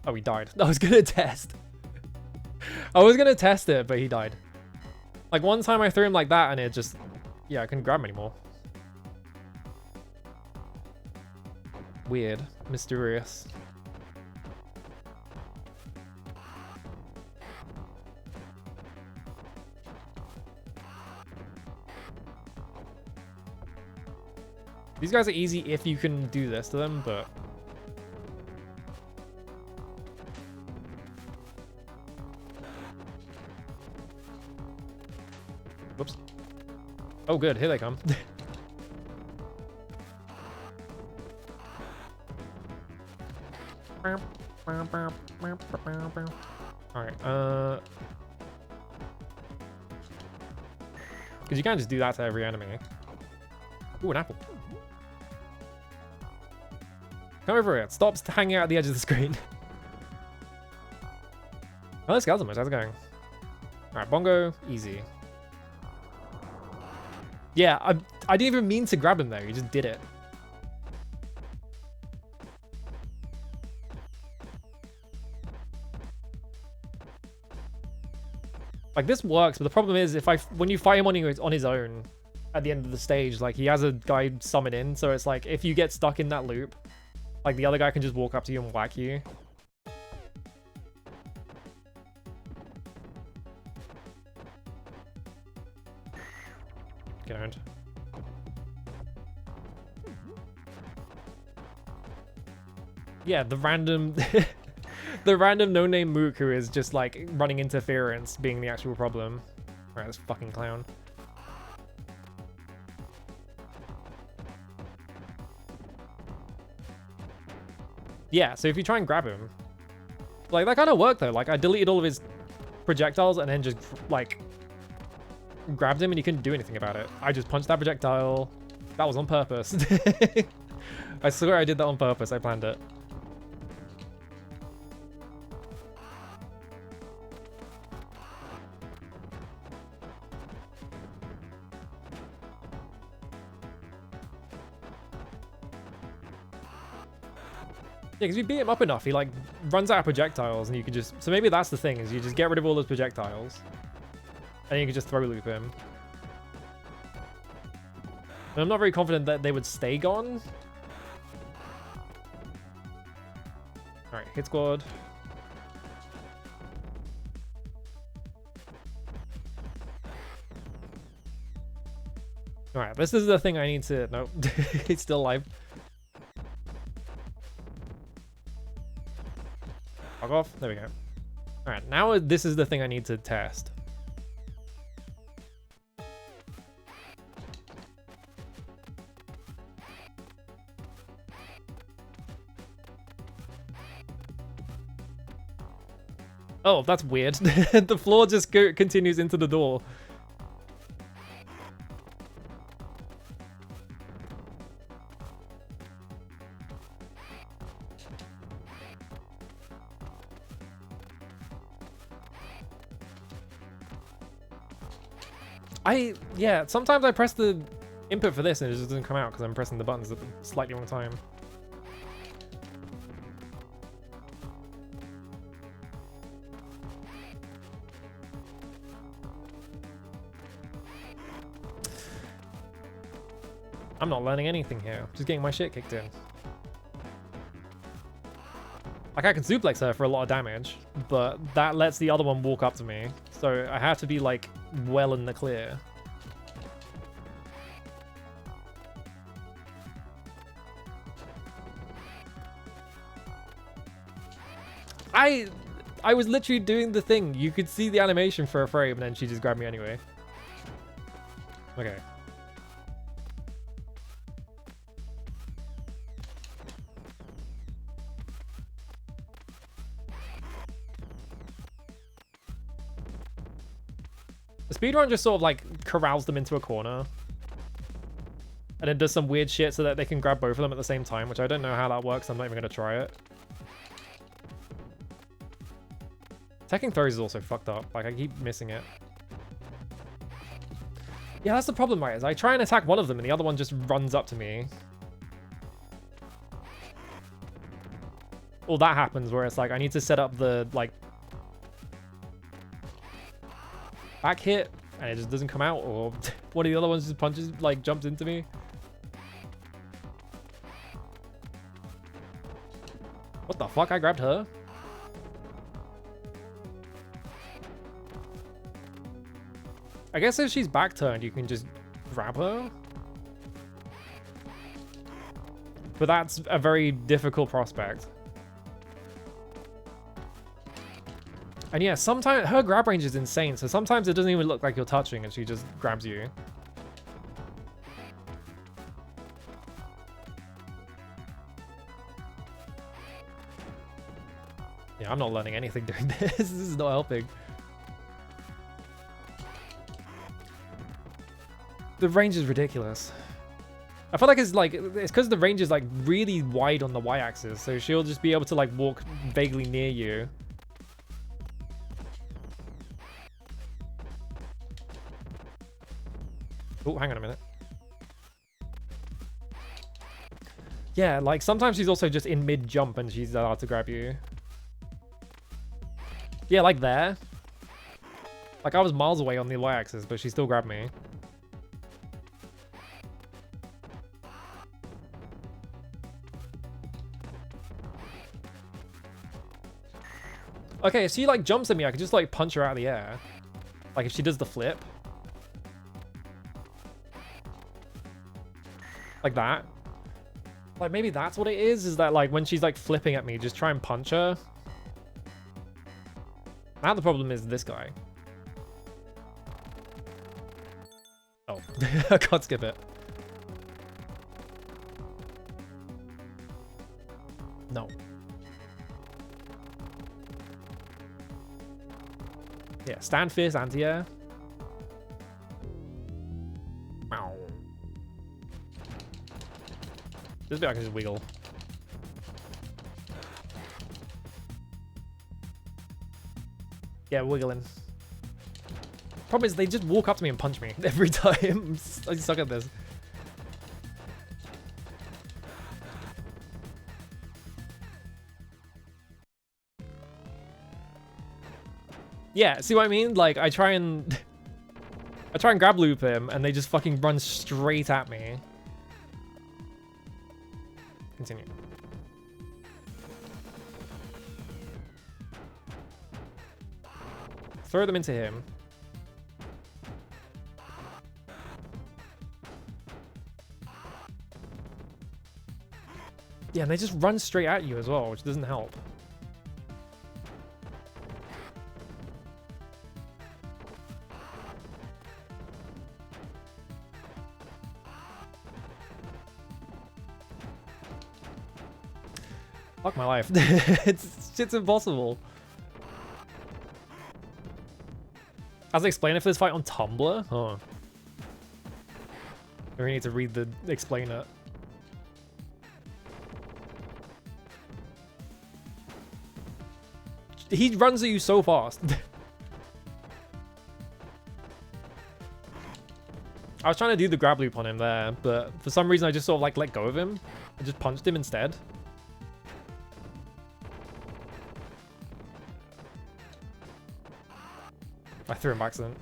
Oh, he died. I was gonna test. I was gonna test it, but he died. Like one time I threw him like that and it just... Yeah, I couldn't grab him anymore. Weird. Mysterious. These guys are easy if you can do this to them, but... Whoops. Oh good, here they come. Alright, because you can't just do that to every enemy. Ooh, an apple. Come over here. Stop hanging out at the edge of the screen. Oh, skeleton much. How's it going? Alright, Bongo, easy. Yeah, I didn't even mean to grab him there. He just did it. Like this works, but the problem is when you fight him on his own at the end of the stage, like he has a guy summon in, so it's like if you get stuck in that loop, like the other guy can just walk up to you and whack you. Get owned. Yeah, the random the random no-name mook who is just like running interference being the actual problem. Right, this fucking clown. Yeah, so if you try and grab him, like that kind of worked though. Like I deleted all of his projectiles and then just like grabbed him and he couldn't do anything about it. I just punched that projectile. That was on purpose. I swear I did that on purpose. I planned it. Yeah, because if you beat him up enough, he like runs out of projectiles and you can just... So maybe that's the thing, is you just get rid of all those projectiles. And you can just throw loop him. And I'm not very confident that they would stay gone. Alright, hit squad. Alright, this is the thing I need to... Nope, he's still alive. Fuck off. There we go. Alright, now this is the thing I need to test. Oh, that's weird. The floor just continues into the door. Yeah, sometimes I press the input for this and it just doesn't come out because I'm pressing the buttons at the slightly wrong time. I'm not learning anything here. I'm just getting my shit kicked in. Like, I can suplex her for a lot of damage, but that lets the other one walk up to me. So I have to be, like, well in the clear. I was literally doing the thing. You could see the animation for a frame, and then she just grabbed me anyway. Okay. The speedrun just sort of like corrals them into a corner. And then does some weird shit so that they can grab both of them at the same time, which I don't know how that works. I'm not even going to try it. Attacking throws is also fucked up. Like, I keep missing it. Yeah, that's the problem, right? Is I try and attack one of them and the other one just runs up to me. Or that happens where it's like, I need to set up the, like, back hit and it just doesn't come out, or one of the other ones just punches, like, jumps into me. What the fuck? I grabbed her? I guess if she's back turned, you can just grab her. But that's a very difficult prospect. And yeah, sometimes her grab range is insane, so sometimes it doesn't even look like you're touching and she just grabs you. Yeah, I'm not learning anything doing this. This is not helping. The range is ridiculous. I feel like it's because the range is like really wide on the y-axis, so she'll just be able to like walk vaguely near you. Oh, hang on a minute. Yeah, like sometimes she's also just in mid-jump and she's allowed to grab you. Yeah, like there. Like I was miles away on the y-axis, but she still grabbed me. Okay, if she like jumps at me, I could just like punch her out of the air. Like if she does the flip. Like that. Like maybe that's what it is that like when she's like flipping at me, just try and punch her. Now the problem is this guy. Oh, I can't skip it. No. Yeah, stand fierce anti-air. Ow. This bit I can just wiggle. Yeah, wiggling. Problem is they just walk up to me and punch me every time. I suck at this. Yeah, see what I mean? Like I try and grab loop him and they just fucking run straight at me. Continue. Throw them into him. Yeah, and they just run straight at you as well, which doesn't help. Fuck my life. Shit's impossible. As I explain it for this fight on Tumblr? Huh. We need to read the explain it. He runs at you so fast. I was trying to do the grab loop on him there, but for some reason I just sort of like let go of him. I just punched him instead. I threw him by accident.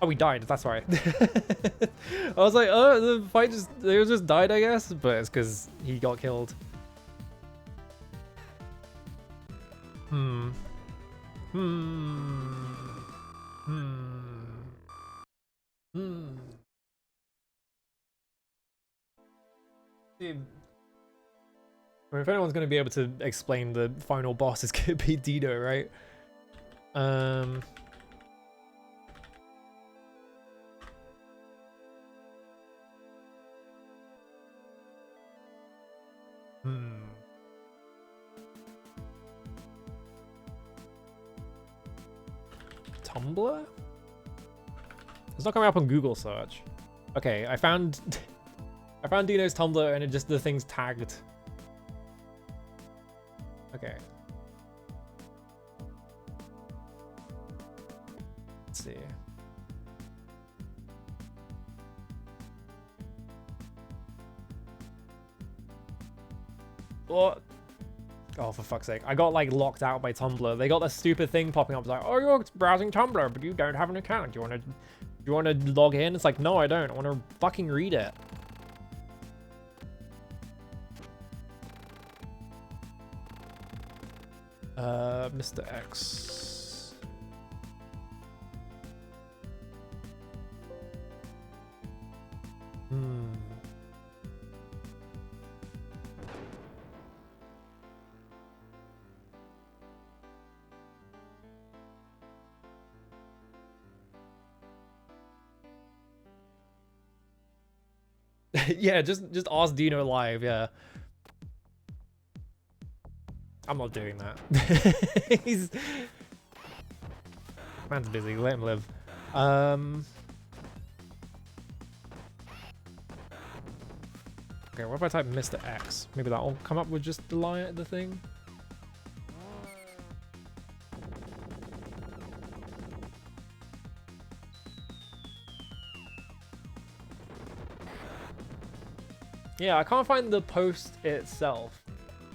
Oh, we died. That's right. I was like, oh, the fight just died, I guess, but it's because he got killed. Dude. I mean, if anyone's going to be able to explain the final boss, it's going to be Dino, right? Tumblr? It's not coming up on Google search. Okay, I found I found Dino's Tumblr and it just the thing's tagged. Okay. Let's see. What? Oh, for fuck's sake. I got, like, locked out by Tumblr. They got this stupid thing popping up. It's like, oh, you're browsing Tumblr, but you don't have an account. Do you want to log in? It's like, no, I don't. I want to fucking read it. Mr. X. Yeah, just ask Dino live, yeah. I'm not doing that. He's... Man's busy, let him live. Okay, what if I type Mr. X? Maybe that'll come up with just the thing? Yeah, I can't find the post itself.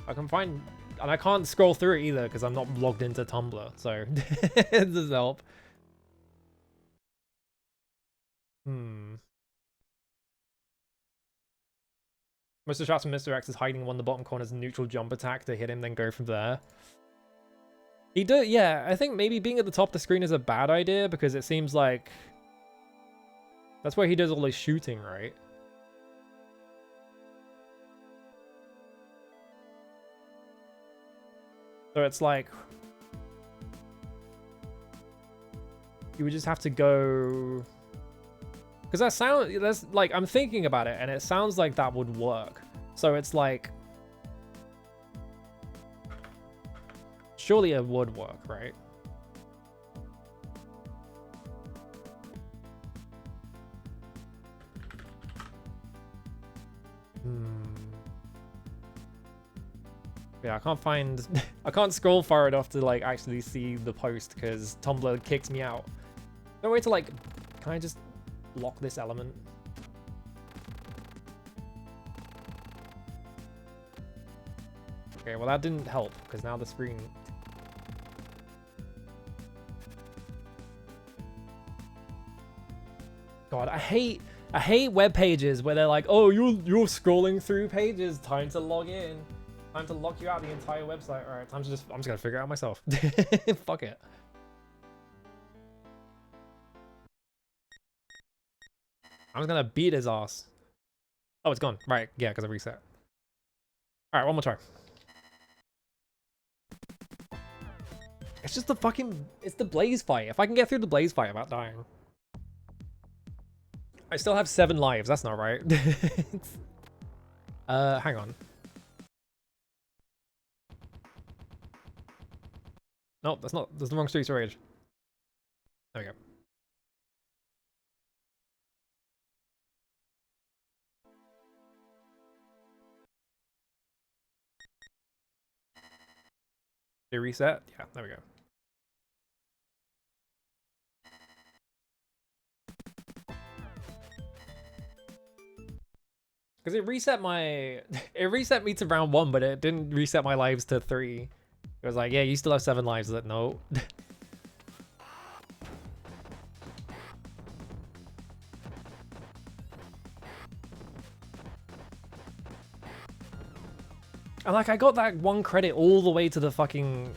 I can find... And I can't scroll through it either because I'm not logged into Tumblr, so it does help. Most of the shots from Mr. X is hiding in one of the bottom corners, neutral jump attack to hit him, then go from there. He does, yeah, I think maybe being at the top of the screen is a bad idea because it seems like... That's where he does all his shooting, right? So it's like... You would just have to go... Because that's like, I'm thinking about it and it sounds like that would work. So it's like... Surely it would work, right? Yeah, I can't find... I can't scroll far enough to, like, actually see the post because Tumblr kicks me out. No way to, like... Can I just lock this element? Okay, well that didn't help because now the screen... God, I hate web pages where they're like, oh, you're scrolling through pages, time to log in. Time to lock you out the entire website. Alright, I'm just gonna figure it out myself. Fuck it. I'm just gonna beat his ass. Oh, it's gone. Right, yeah, because I reset. Alright, one more try. It's just the fucking... It's the Blaze fight. If I can get through the Blaze fight without dying. I still have 7 lives. That's not right. Hang on. Nope, that's the wrong Streets of Rage. There we go. Did it reset? Yeah, there we go. Because it reset it reset me to round 1, but it didn't reset my lives to 3. It was like, yeah, you still have 7 lives. Like, no. And like, I got that 1 credit all the way to the fucking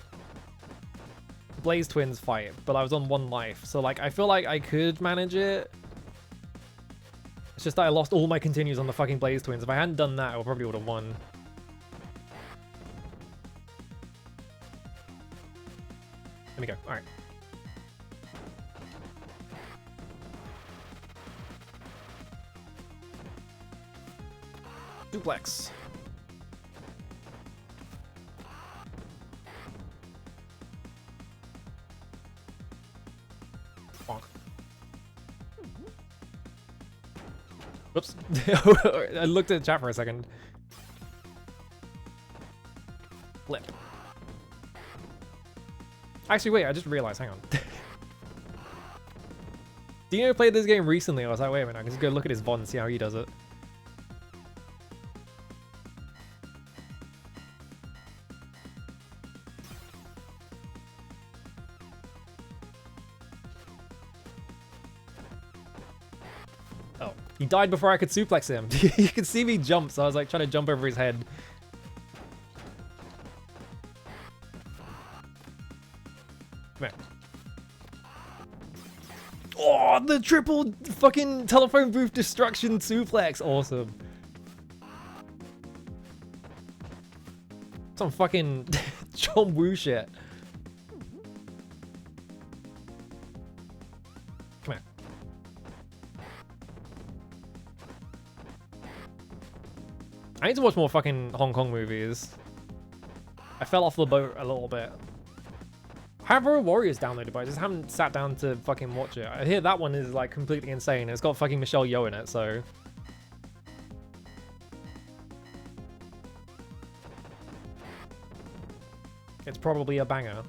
Blaze Twins fight, but I was on 1 life. So like, I feel like I could manage it. It's just that I lost all my continues on the fucking Blaze Twins. If I hadn't done that, I probably would have won. Let me go. All right. Duplex. Whoops. I looked at the chat for a second. Flip. Actually, wait, I just realized, hang on. Dino played this game recently. I was like, wait a minute, I can just go look at his VOD and see how he does it. Oh, he died before I could suplex him. You can see me jump, so I was like trying to jump over his head. Come here. Oh, the triple fucking telephone booth destruction suplex. Awesome. Some fucking John Woo shit. Come here. I need to watch more fucking Hong Kong movies. I fell off the boat a little bit. I have Road Warriors downloaded, but I just haven't sat down to fucking watch it. I hear that one is like completely insane. It's got fucking Michelle Yeoh in it, so. It's probably a banger.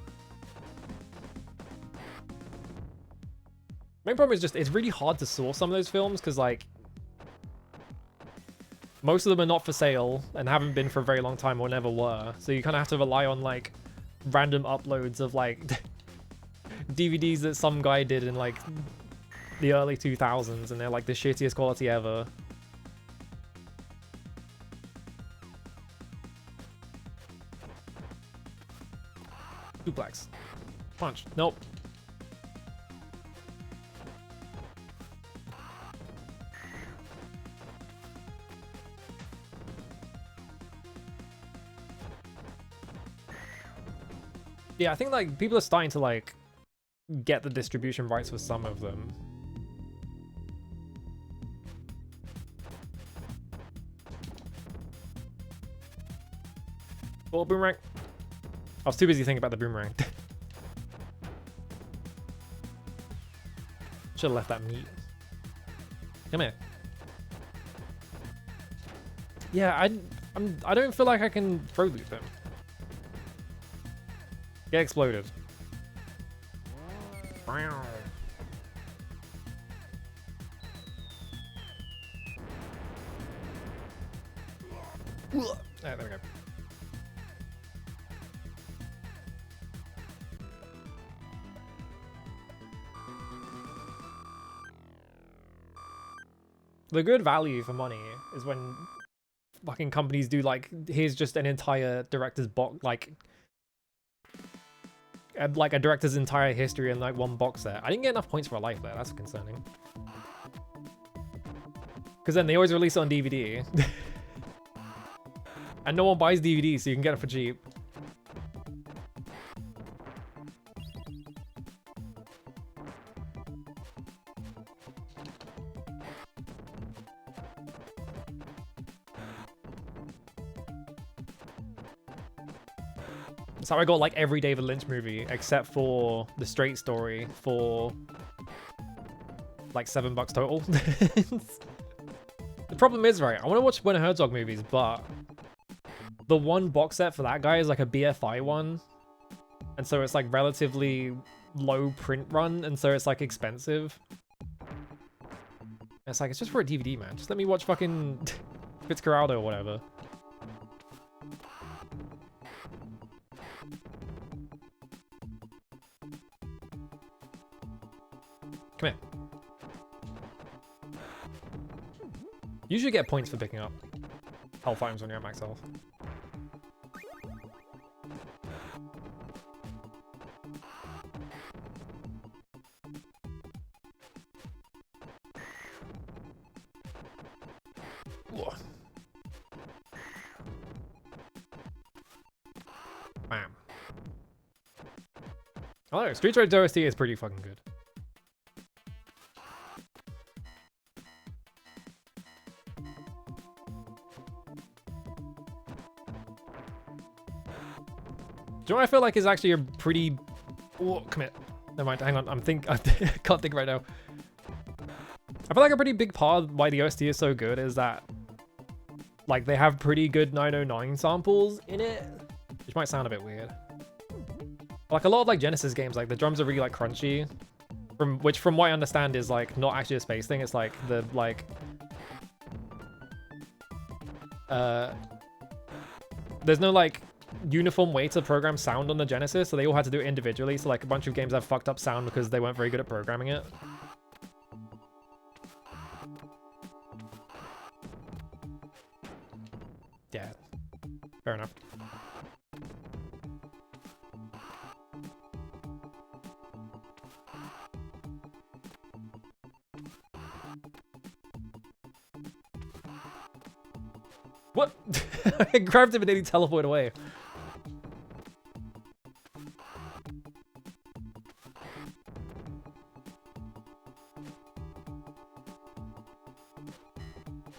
Main problem is just, it's really hard to source some of those films, because like, most of them are not for sale, and haven't been for a very long time, or never were. So you kind of have to rely on like, random uploads of like DVDs that some guy did in like the early 2000s, and they're like the shittiest quality ever. Suplex. Punch. Nope. Yeah, I think like people are starting to like get the distribution rights for some of them. Oh, boomerang. I was too busy thinking about the boomerang. Should have left that meat. Come here. Yeah, I don't feel like I can throw loop him. Get exploded. There we go. The good value for money is when fucking companies do like, here's just an entire director's box, like a director's entire history in like one box set. I didn't get enough points for a life there. That's concerning. Because then they always release it on DVD. And no one buys DVDs, so you can get it for cheap. That's how I got like every David Lynch movie except for The Straight Story for like $7 total. The problem is, right, I want to watch Werner Herzog movies, but the one box set for that guy is like a BFI one, and so it's like relatively low print run, and so it's like expensive. And it's like, it's just for a DVD, man. Just let me watch fucking Fitzcarraldo or whatever. Come here. You should get points for picking up health items when you're at max health. Whoa. Bam. Oh, Street Fighter OST is pretty fucking good. Do you know what I feel like is actually a pretty... Oh, come here. Never mind, hang on. I can't think right now. I feel like a pretty big part of why the OST is so good is that, like, they have pretty good 909 samples in it, which might sound a bit weird. Like, a lot of, like, Genesis games, like, the drums are really, like, crunchy, from what I understand is, like, not actually a space thing. It's, like, the, like, there's no, like, uniform way to program sound on the Genesis, so they all had to do it individually. So, like, a bunch of games have fucked up sound because they weren't very good at programming it. Yeah, fair enough. What? I grabbed him and then he teleported away.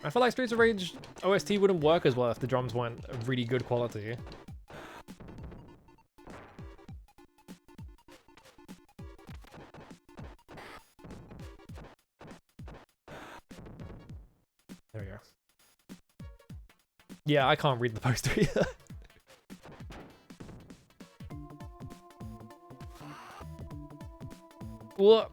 I feel like Streets of Rage OST wouldn't work as well if the drums weren't really good quality. There we go. Yeah, I can't read the poster either. What?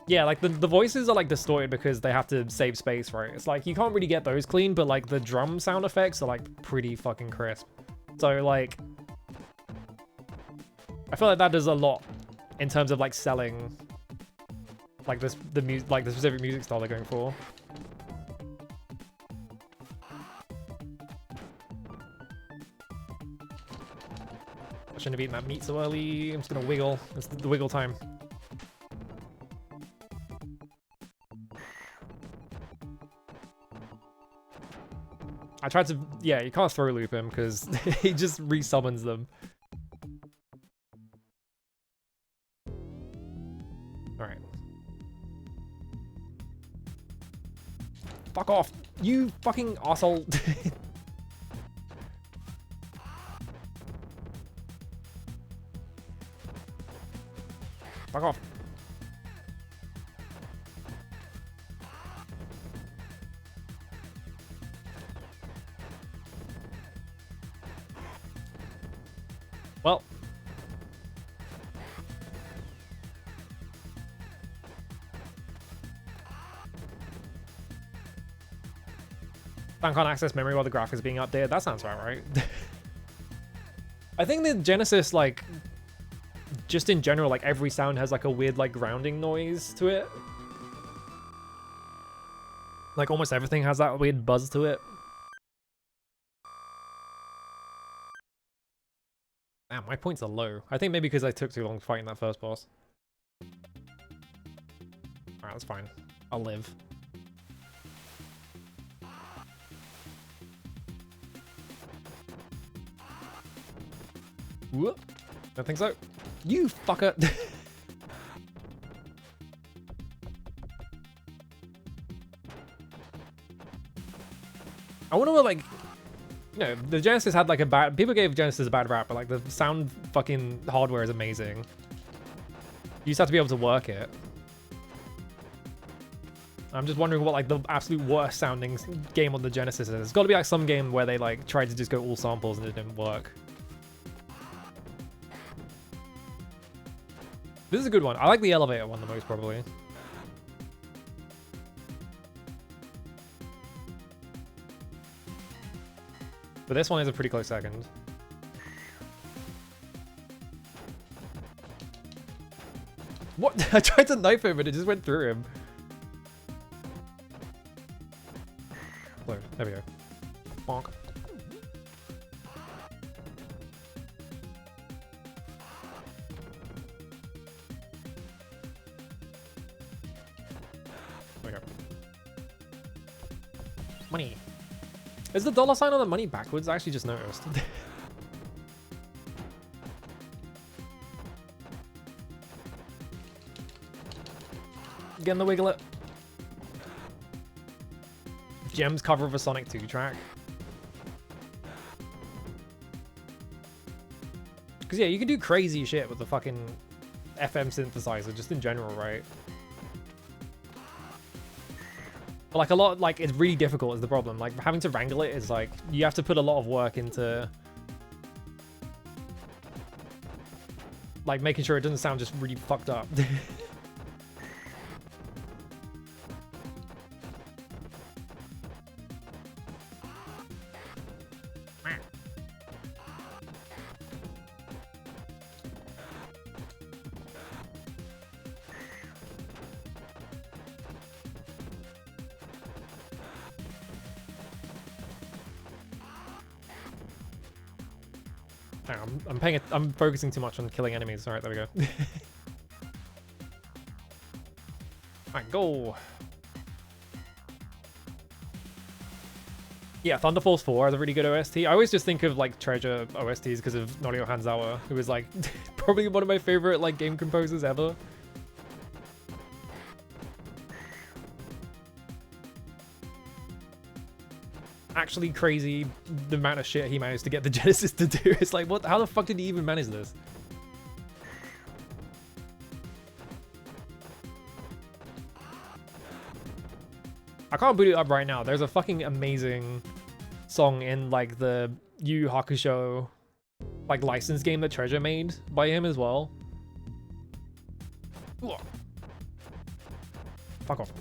Yeah, like the voices are like distorted because they have to save space, right? It's like you can't really get those clean, but like the drum sound effects are like pretty fucking crisp. So like, I feel like that does a lot in terms of like selling like the specific music style they're going for. I shouldn't have eaten that meat so early. I'm just gonna wiggle. It's the wiggle time. I tried to, yeah, you can't throw loop him because he just resummons them. Alright. Fuck off, you fucking asshole. Fuck off. Well. I can't access memory while the graphics are being updated. That sounds about right. I think the Genesis, like, just in general, like, every sound has, like, a weird, like, grounding noise to it. Like, almost everything has that weird buzz to it. Damn, my points are low. I think maybe because I took too long fighting that first boss. Alright, that's fine. I'll live. Whoop. Don't think so. You fucker! I wonder what, like, you know, the Genesis had like a bad, people gave Genesis a bad rap, but like the sound fucking hardware is amazing. You just have to be able to work it. I'm just wondering what like the absolute worst sounding game on the Genesis is. It's got to be like some game where they like tried to just go all samples and it didn't work. This is a good one. I like the elevator one the most, probably. But this one is a pretty close second. What? I tried to knife him, but it just went through him. There we go. Bonk. There we go. Money. Is the dollar sign on the money backwards? I actually just noticed. Getting the wiggle it. Gem's cover of a Sonic 2 track. Because yeah, you can do crazy shit with the fucking FM synthesizer, just in general, right? But like a lot, like it's really difficult is the problem. Like having to wrangle it is like, you have to put a lot of work into like making sure it doesn't sound just really fucked up. I'm focusing too much on killing enemies. All right, there we go. Alright, go. Yeah, Thunder Force 4 has a really good OST. I always just think of like Treasure OSTs because of Norio Hanzawa, who is like probably one of my favorite like game composers ever. Actually crazy the amount of shit he managed to get the Genesis to do. It's like, what? How the fuck did he even manage this? I can't boot it up right now. There's a fucking amazing song in like the Yu Yu Hakusho like license game that Treasure made by him as well. Ooh. Fuck off.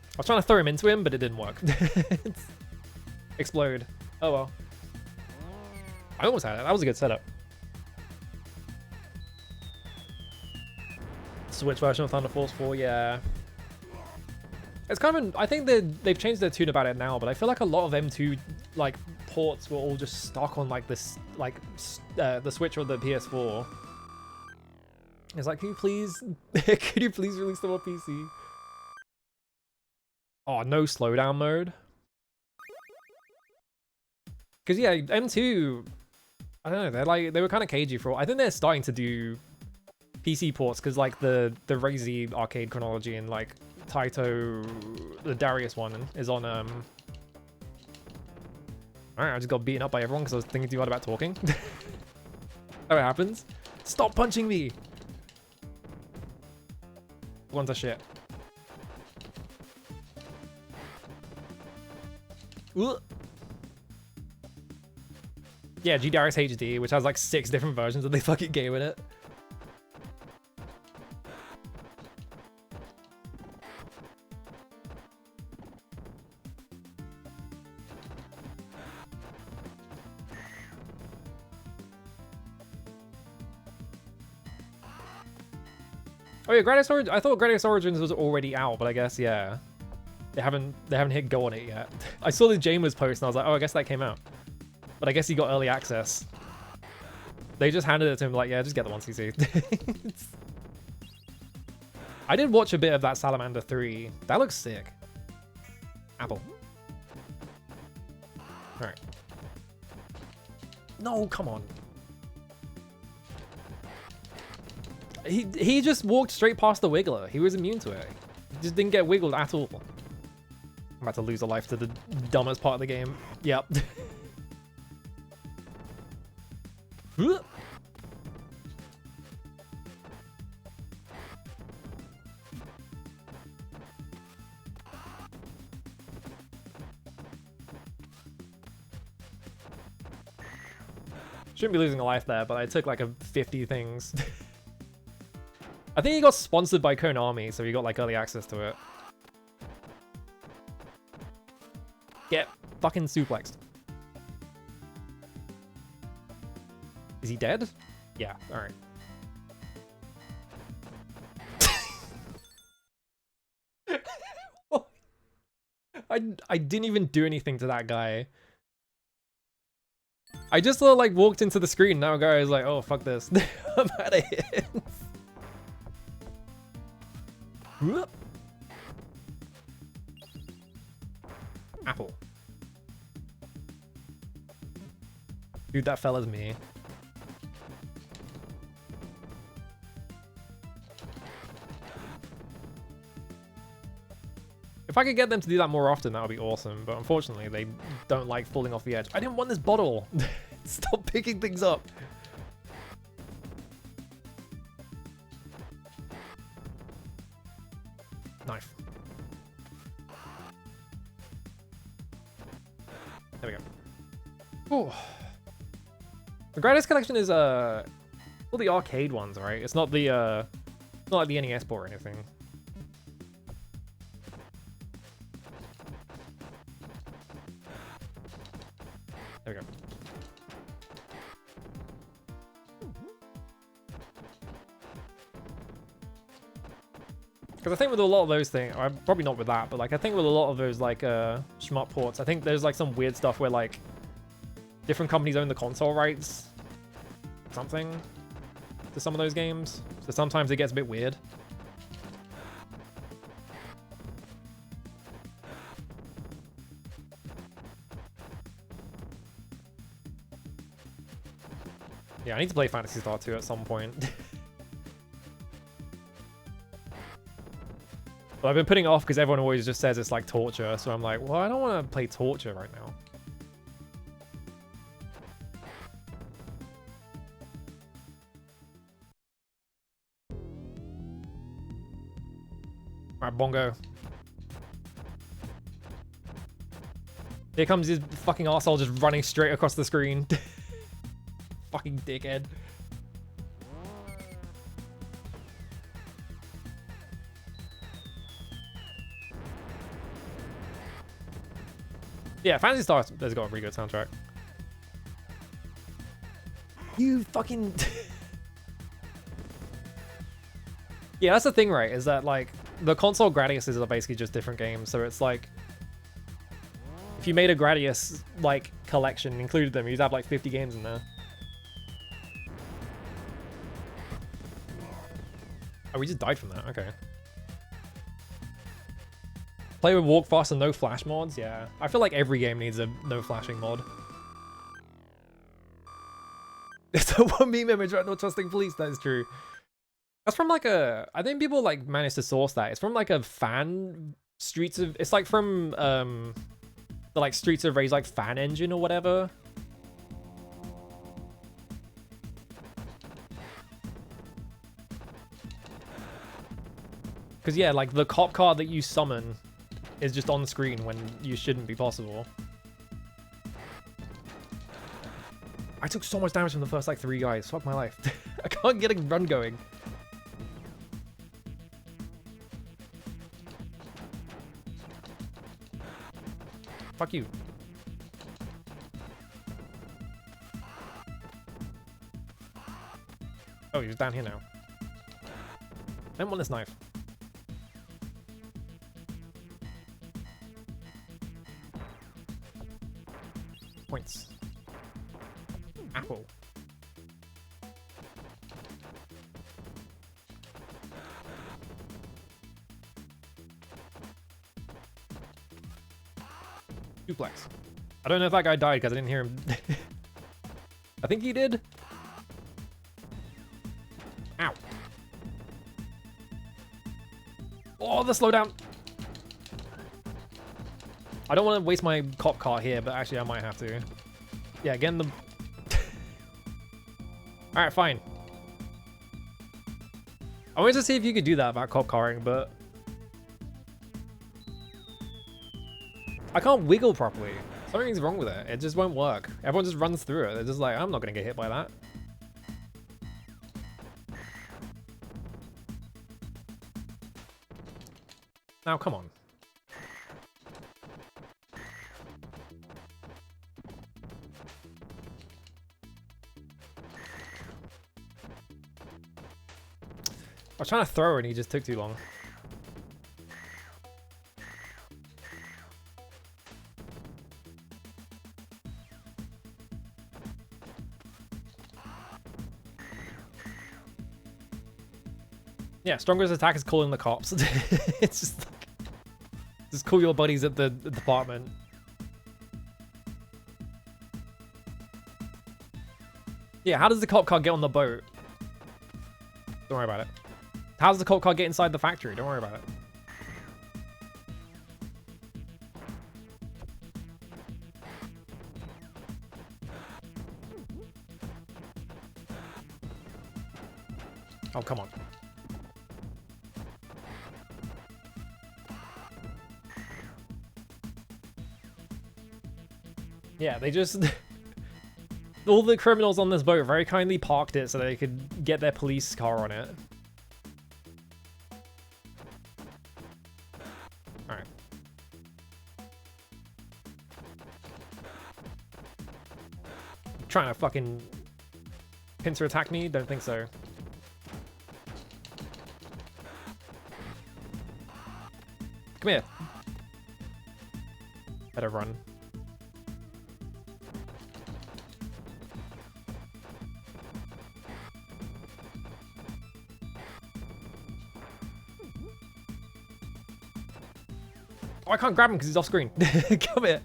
I was trying to throw him into him, but it didn't work. Explode. Oh well. I almost had it. That was a good setup. Switch version of Thunder Force 4, yeah. It's kind of I think they've changed their tune about it now, but I feel like a lot of M2 like ports were all just stuck on like this like the Switch or the PS4. It's like, can you please release them on PC? Oh, no slowdown mode. Because yeah, M2, I don't know, they were kind of cagey for. I think they're starting to do PC ports because like the Razy Arcade Chronology and like Taito, the Darius one is on. Alright, I just got beaten up by everyone because I was thinking too hard about talking. That's how it happens. Stop punching me. One's a shit. Ugh. Yeah, GDRS HD, which has like 6 different versions of the fucking game in it. Oh yeah, Gradius Origins. I thought Gradius Origins was already out, but I guess yeah, they haven't hit go on it yet. I saw the Jamer's post and I was like, oh, I guess that came out. But I guess he got early access. They just handed it to him like, yeah, just get the 1cc. I did watch a bit of that Salamander 3. That looks sick. Apple. Alright. No, come on. He just walked straight past the Wiggler. He was immune to it. He just didn't get wiggled at all. I'm about to lose a life to the dumbest part of the game. Yep. Shouldn't be losing a life there, but I took like a 50 things. I think he got sponsored by Konami, so he got like early access to it. Get fucking suplexed. Is he dead? Yeah, alright. I didn't even do anything to that guy. I just like walked into the screen. Now a guy is like, oh fuck this. I'm out of here. Apple. Dude, that fella's me. If I could get them to do that more often, that would be awesome. But unfortunately, they don't like falling off the edge. I didn't want this bottle. Stop picking things up. Knife. There we go. Ooh. The Gradius collection is all the arcade ones, right? It's not the not like the NES port or anything. There we go. Because I think with a lot of those things, probably not with that, but like I think with a lot of those like shmup ports, I think there's like some weird stuff where like different companies own the console rights, something, to some of those games. So sometimes it gets a bit weird. Yeah, I need to play Phantasy Star 2 at some point. But I've been putting it off because everyone always just says it's like torture, so I'm like, well, I don't want to play torture right now. Alright, Bongo. Here comes his fucking arsehole just running straight across the screen. Fucking dickhead. Yeah, Phantasy Star has got a really good soundtrack. You fucking... Yeah, that's the thing, right? Is that, like, the console Gradiuses are basically just different games. So it's like... If you made a Gradius, like, collection and included them, you'd have, like, 50 games in there. Oh, we just died from that. Okay. Play with walk fast and no flash mods? Yeah. I feel like every game needs a no flashing mod. It's a one meme image, right? No trusting police. That is true. That's from like a... I think people like managed to source that. It's from like a fan... Streets of... It's like from the like Streets of Rage like fan engine or whatever. Because yeah, like the cop car that you summon is just on screen when you shouldn't be possible. I took so much damage from the first like 3 guys. Fuck my life. I can't get a run going. Fuck you. Oh, he's down here now. I don't want this knife. Points. Apple. Duplex. I don't know if that guy died because I didn't hear him. I think he did. Ow. Oh, the slowdown. I don't want to waste my cop car here, but actually I might have to. Yeah, again the... Alright, fine. I wanted to see if you could do that about cop carring, but... I can't wiggle properly. Something's wrong with it. It just won't work. Everyone just runs through it. They're just like, I'm not going to get hit by that. Now, come on. I was trying to throw and he just took too long. Yeah, strongest attack is calling the cops. It's just like, just call your buddies at the department. Yeah, how does the cop car get on the boat? Don't worry about it. How does the cop car get inside the factory? Don't worry about it. Oh, come on. Yeah, they just... all the criminals on this boat very kindly parked it so they could get their police car on it. Alright. Trying to fucking pincer attack me? Don't think so. Come here. Better run. Oh, I can't grab him because he's off screen. Come here.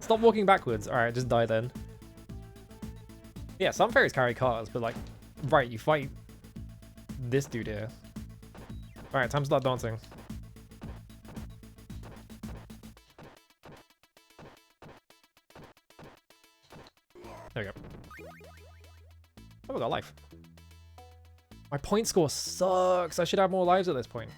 Stop walking backwards. Alright, just die then. Yeah, some fairies carry cars, but like, right, you fight this dude here. Alright, time to start dancing. There we go. Oh, we got life. My point score sucks. I should have more lives at this point.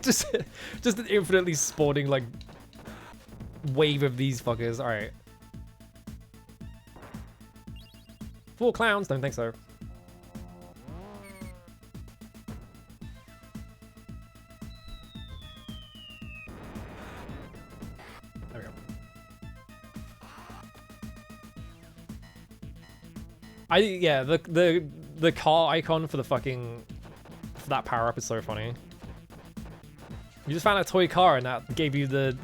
just an infinitely spawning like wave of these fuckers. All right. 4 clowns? Don't think so. There we go. Yeah, the car icon for the fucking for that power up is so funny. You just found a toy car and that gave you the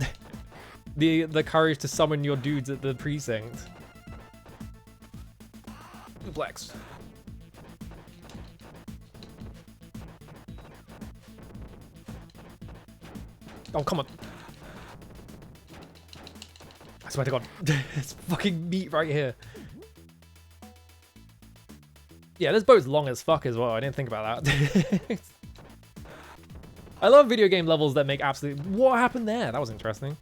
the courage to summon your dudes at the precinct. Duplex. Oh, come on. I swear to God. It's fucking meat right here. Yeah, this boat's long as fuck as well. I didn't think about that. I love video game levels that make absolutely... What happened there? That was interesting.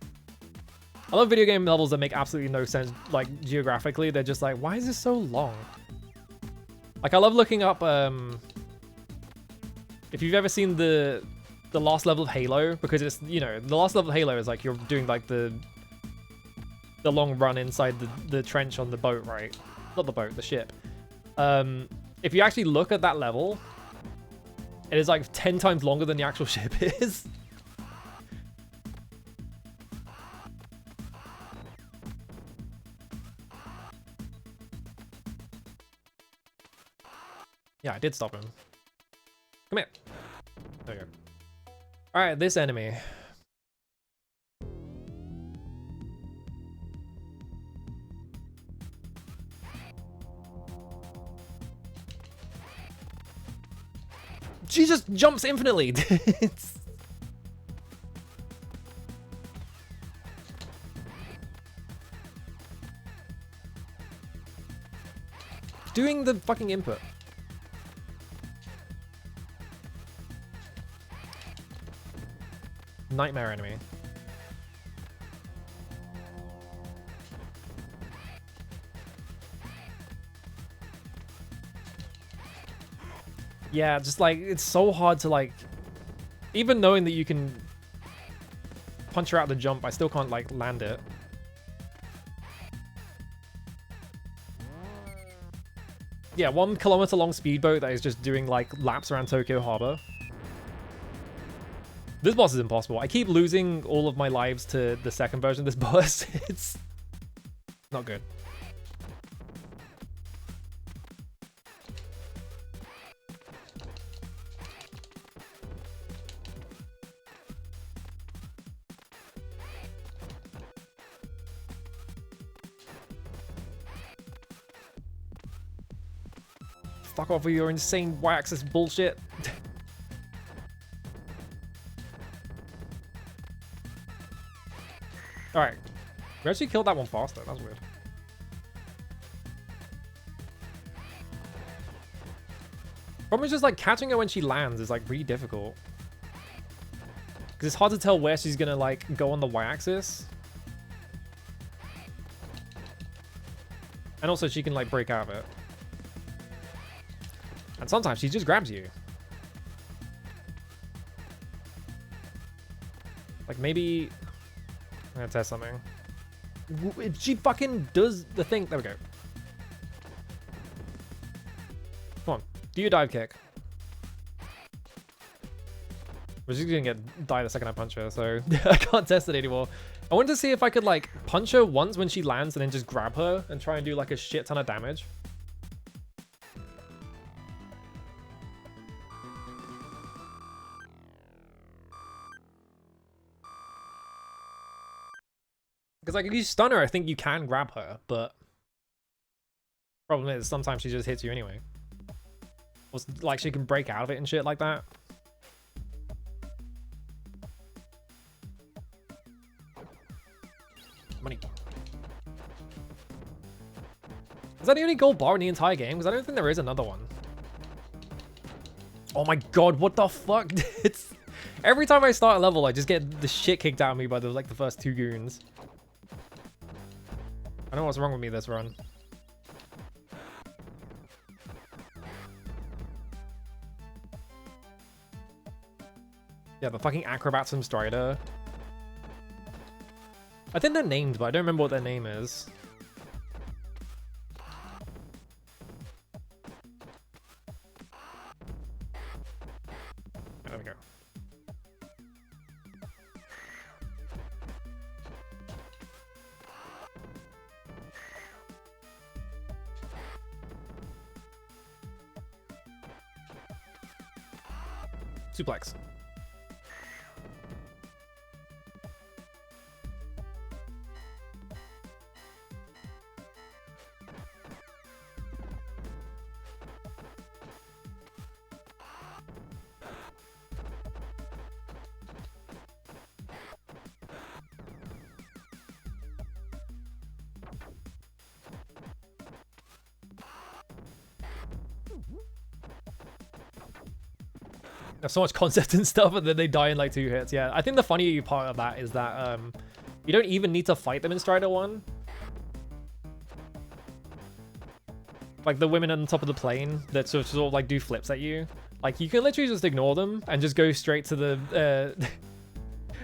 I love video game levels that make absolutely no sense, like, geographically. They're just like, why is this so long? Like, I love looking up, if you've ever seen the last level of Halo, because it's, you know, the last level of Halo is like, you're doing, like, the long run inside the trench on the boat, right? Not the boat, the ship. If you actually look at that level... It is like 10 times longer than the actual ship is. Yeah, I did stop him. Come here. There you go. Alright, this enemy. She just jumps infinitely. It's... doing the fucking input. Nightmare enemy. Yeah, just like, it's so hard to like, even knowing that you can punch her out the jump, I still can't like land it. Yeah, 1 kilometer long speedboat that is just doing like laps around Tokyo Harbor. This boss is impossible. I keep losing all of my lives to the second version of this boss. It's not good. Fuck off with your insane Y-axis bullshit. Alright. We actually killed that one faster. That was weird. Problem is just like catching her when she lands is like really difficult. Because it's hard to tell where she's gonna like go on the y-axis. And also she can like break out of it. And sometimes she just grabs you. Like maybe... I'm gonna test something. If she fucking does the thing... There we go. Come on. Do your dive kick. We're just gonna die the second I punch her, so I can't test it anymore. I wanted to see if I could like punch her once when she lands and then just grab her and try and do like a shit ton of damage. Because like if you stun her, I think you can grab her, but problem is sometimes she just hits you anyway. Or like she can break out of it and shit like that. Money. Is that the only gold bar in the entire game? Because I don't think there is another one. Oh my god, what the fuck? It's every time I start a level, I just get the shit kicked out of me by the like the first two goons. I don't know what's wrong with me this run. Yeah, the fucking acrobats from Strider. I think they're named, but I don't remember what their name is. There we go. Suplex. There's so much concept and stuff, and then they die in like 2 hits. Yeah, I think the funny part of that is that you don't even need to fight them in Strider 1. Like the women on top of the plane that sort of like do flips at you. Like you can literally just ignore them and just go straight to the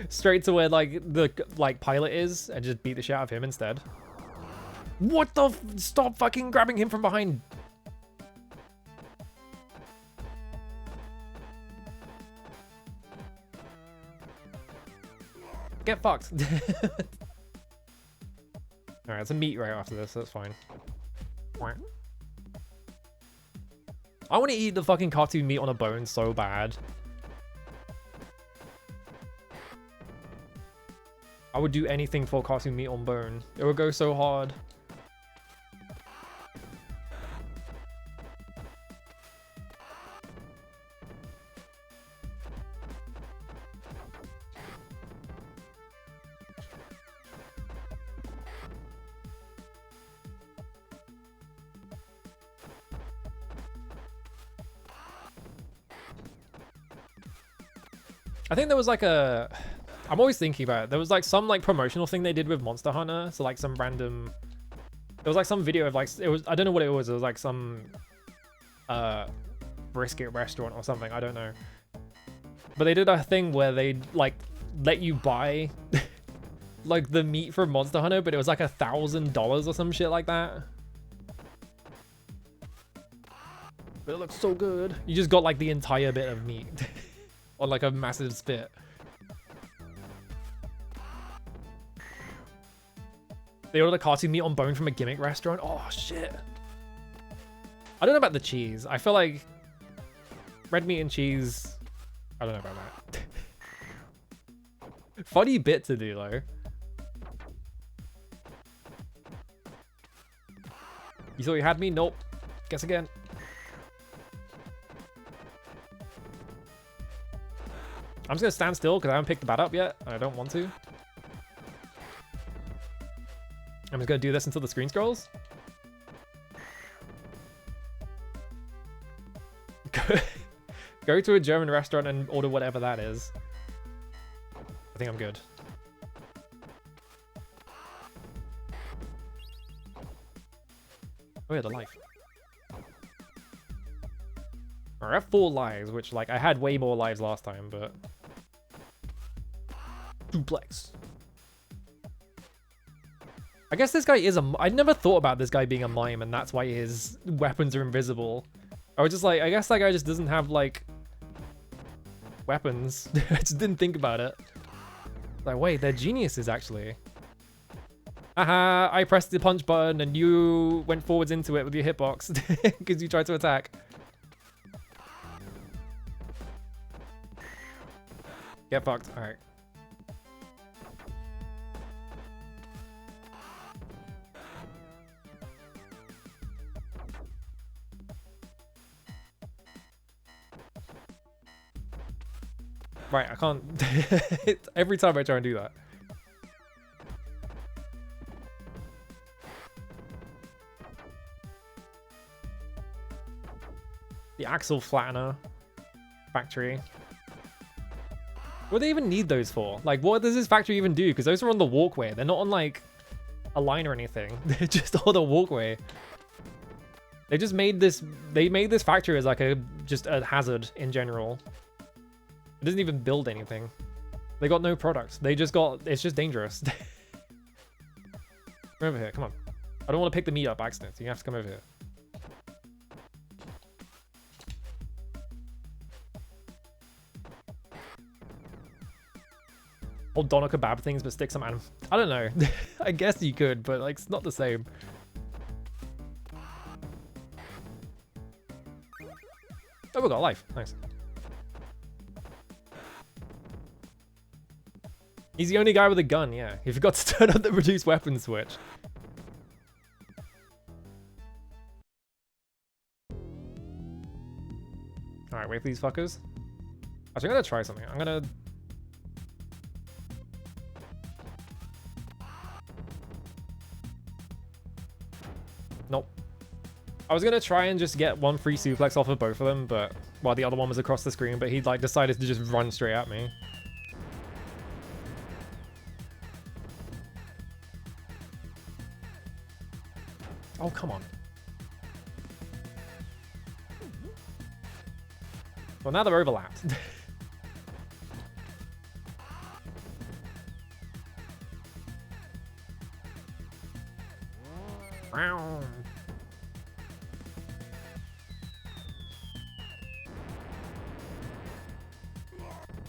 straight to where like the pilot is and just beat the shit out of him instead. What the stop fucking grabbing him from behind. Get fucked. Alright, it's a meat right after this, so that's fine. I want to eat the fucking cartoon meat on a bone so bad. I would do anything for cartoon meat on bone. It would go so hard. I think there was like a... I'm always thinking about it. There was like some like promotional thing they did with Monster Hunter. So like some random... There was like some video of like... It was... I don't know what it was. It was like some... brisket restaurant or something. I don't know. But they did a thing where they like let you buy like the meat from Monster Hunter, but it was like $1,000 or some shit like that. But it looks so good. You just got like the entire bit of meat. On like a massive spit. They ordered a cartoon meat on bone from a gimmick restaurant. Oh shit. I don't know about the cheese. I feel like red meat and cheese. I don't know about that. Funny bit to do though. You thought you had me? Nope. Guess again. I'm just gonna stand still because I haven't picked the bat up yet. And I don't want to. I'm just gonna do this until the screen scrolls. Go to a German restaurant and order whatever that is. I think I'm good. Oh yeah, the life. Alright, I have 4 lives, which, like, I had way more lives last time, but... Duplex. I guess this guy is a... I never thought about this guy being a mime, and that's why his weapons are invisible. I was just like, I guess that guy just doesn't have, like... weapons. I just didn't think about it. Like, wait, they're geniuses, actually. Haha, I pressed the punch button, and you went forwards into it with your hitbox, because you tried to attack. Get fucked. Alright. Right, I can't... Every time I try and do that. The Axle Flattener factory. What do they even need those for? Like, what does this factory even do? Because those are on the walkway. They're not on, like, a line or anything. They're just on the walkway. They just made this... They made this factory as, like, just a hazard in general. It doesn't even build anything. They got no products. They just got... It's just dangerous. Come over here. Come on. I don't want to pick the meat up by accident. So you have to come over here. Old doner kebab things, but stick some animal. I don't know. I guess you could, but like it's not the same. Oh, we got a life. Nice. He's the only guy with a gun, yeah. He forgot to turn on the reduce weapon switch. Alright, wait for these fuckers. Actually, I'm gonna try something. I'm gonna... Nope. I was gonna try and just get one free suplex off of both of them, but while the other one was across the screen, but he like decided to just run straight at me. Oh, come on. Well, now they're overlapped.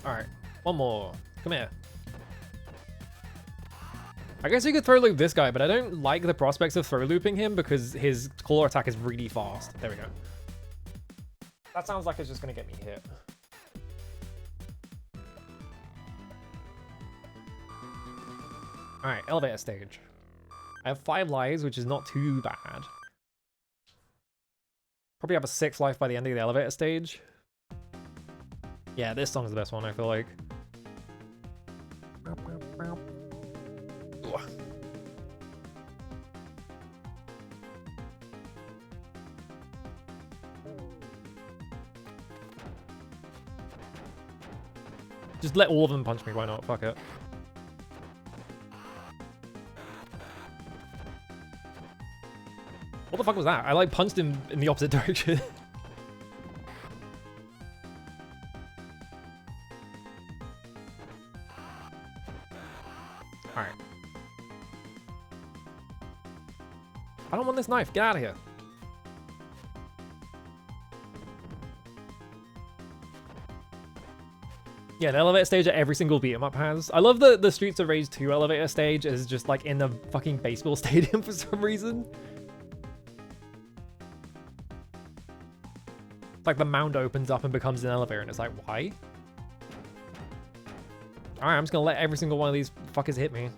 Alright, one more. Come here. I guess you could throw loop this guy, but I don't like the prospects of throw looping him because his claw attack is really fast. There we go. That sounds like it's just going to get me hit. Alright, elevator stage. I have 5 lives, which is not too bad. Probably have a 6th life by the end of the elevator stage. Yeah, this song's the best one, I feel like. Just let all of them punch me, why not? Fuck it. What the fuck was that? I like punched him in the opposite direction. Alright. I don't want this knife. Get out of here. Yeah, the elevator stage that every single beat 'em up has. I love the Streets of Rage 2 elevator stage is just like in the fucking baseball stadium for some reason. It's like the mound opens up and becomes an elevator and it's like, why? Alright, I'm just gonna let every single one of these fuckers hit me.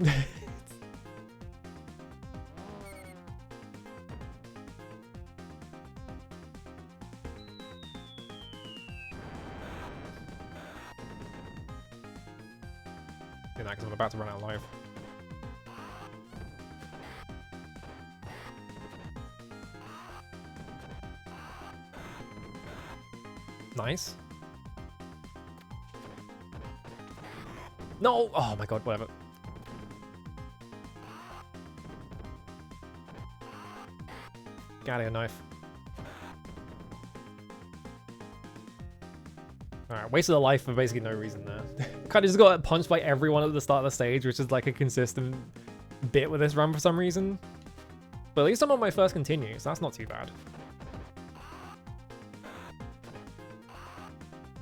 Because I'm about to run out of life. Nice. No! Oh my god, whatever. Got a knife. Alright, wasted a life for basically no reason there. Kind of just got punched by everyone at the start of the stage, which is like a consistent bit with this run for some reason. But at least I'm on my first continue, so that's not too bad.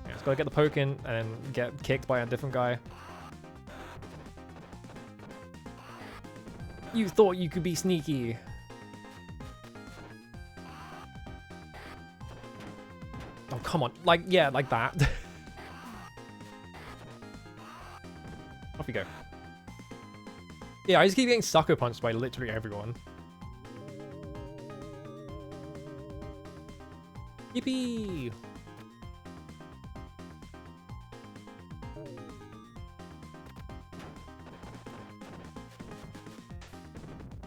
Yeah, just gotta get the poke in and then get kicked by a different guy. You thought you could be sneaky. Oh, come on. Like, yeah, like that. Off you go. Yeah, I just keep getting sucker punched by literally everyone. Yippee!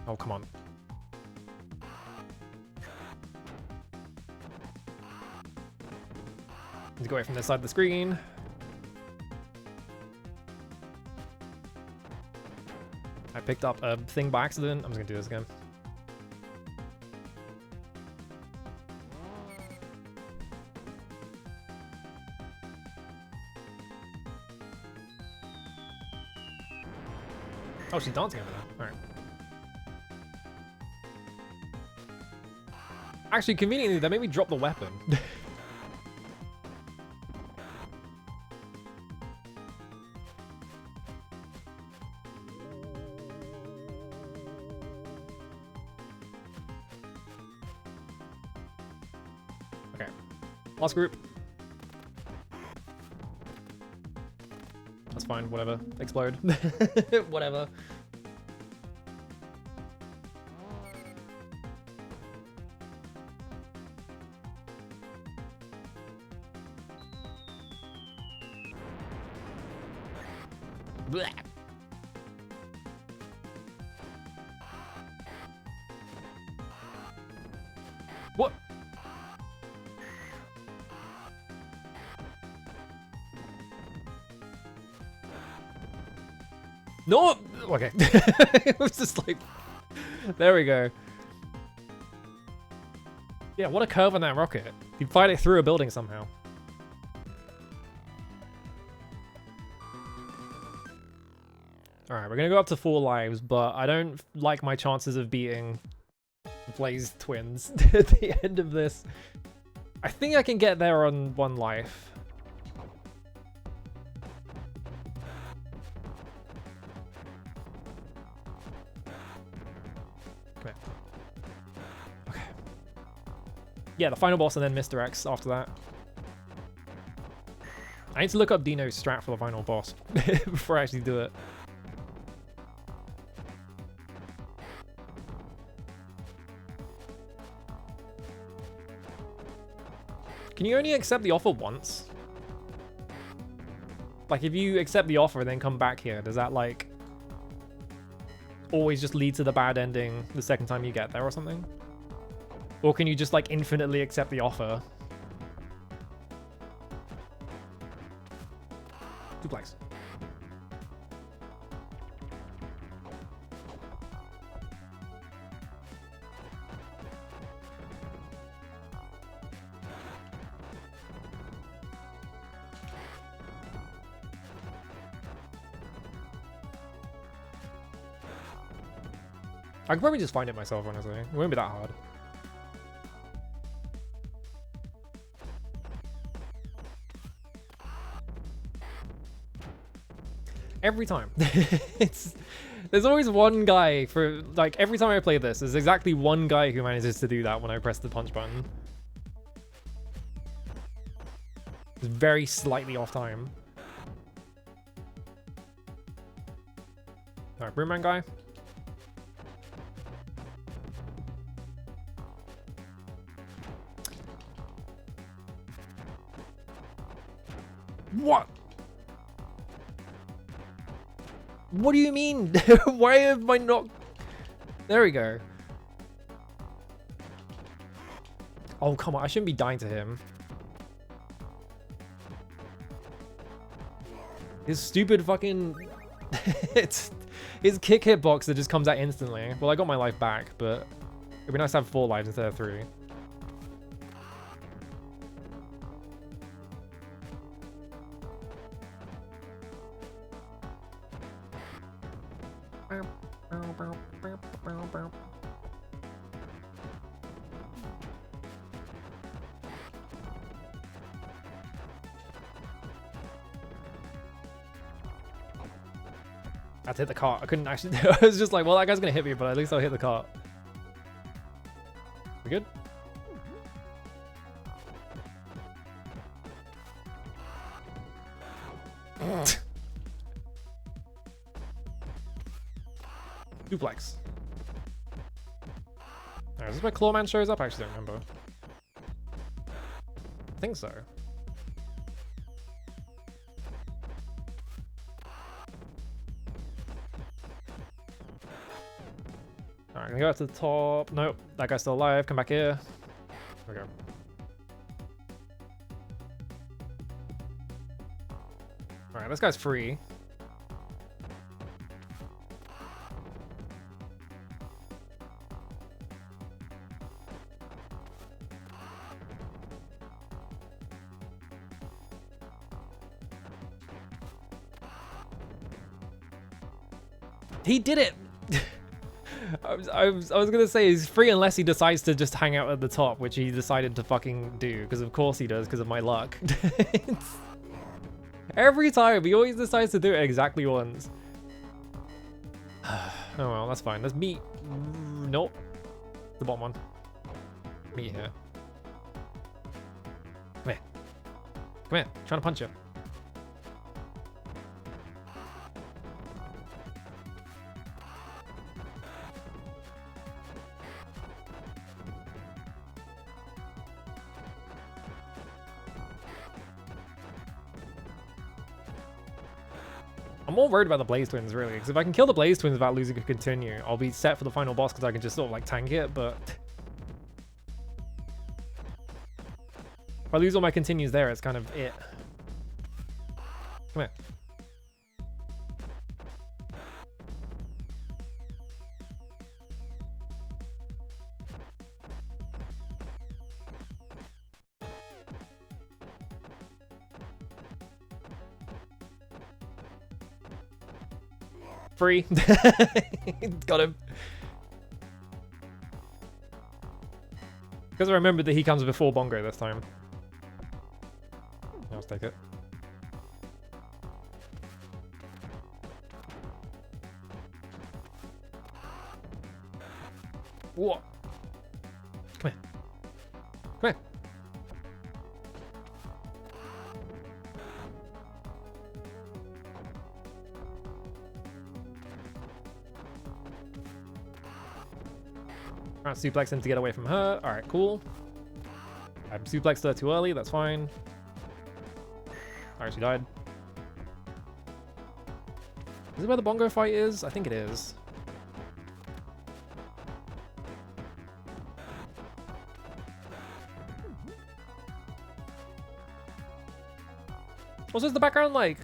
Oh, come on. Need to go away from this side of the screen. I picked up a thing by accident. I'm just gonna do this again. Oh, she's dancing over there. Alright. Actually, conveniently, that made me drop the weapon. Okay. Last group. That's fine, whatever. Explode. Whatever. Blech. What? No! Okay. It was just like... There we go. Yeah, what a curve on that rocket. You fired it through a building somehow. Alright, we're gonna go up to 4 lives, but I don't like my chances of beating Blaze twins at the end of this. I think I can get there on 1 life. Come here. Okay. Yeah, the final boss and then Mr. X after that. I need to look up Dino's strat for the final boss before I actually do it. Can you only accept the offer once? Like, if you accept the offer and then come back here, does that, like, always just lead to the bad ending the second time you get there or something? Or can you just, like, infinitely accept the offer? Duplex. I could probably just find it myself, honestly. It won't be that hard. Every time. There's always one guy for, like, every time I play this, there's exactly one guy who manages to do that when I press the punch button. It's very slightly off time. Alright, Broomman guy. What? What do you mean? Why am I not... There we go. Oh, come on. I shouldn't be dying to him. His stupid fucking... it's his kick hitbox that just comes out instantly. Well, I got my life back, but it'd be nice to have 4 lives instead of 3. I had to hit the cart. I couldn't actually. I was just like, well, that guy's gonna hit me, but at least I'll hit the cart. We good? Duplex. Alright, is this where Clawman shows up? I actually don't remember. I think so. Alright, gonna go up to the top. Nope, that guy's still alive. Come back here. There we go. Alright, this guy's free. He did it! I was gonna say he's free unless he decides to just hang out at the top, which he decided to fucking do, because of course he does, because of my luck. Every time, he always decides to do it exactly once. Oh well, that's fine. Let's meet... Nope. The bottom one. Meet here. Come here. Come here. I'm trying to punch you. I'm more worried about the Blaze Twins, really, because if I can kill the Blaze Twins without losing a continue, I'll be set for the final boss because I can just sort of like tank it, but... if I lose all my continues there, it's kind of it. Come here. Free. Got him. Because I remembered that he comes before Bongo this time. I'll take it. What? Come here. Come here. Alright, suplex him to get away from her. Alright, cool. I suplexed her too early, that's fine. Alright, she died. Is it where the Bongo fight is? I think it is. Also, is the background like...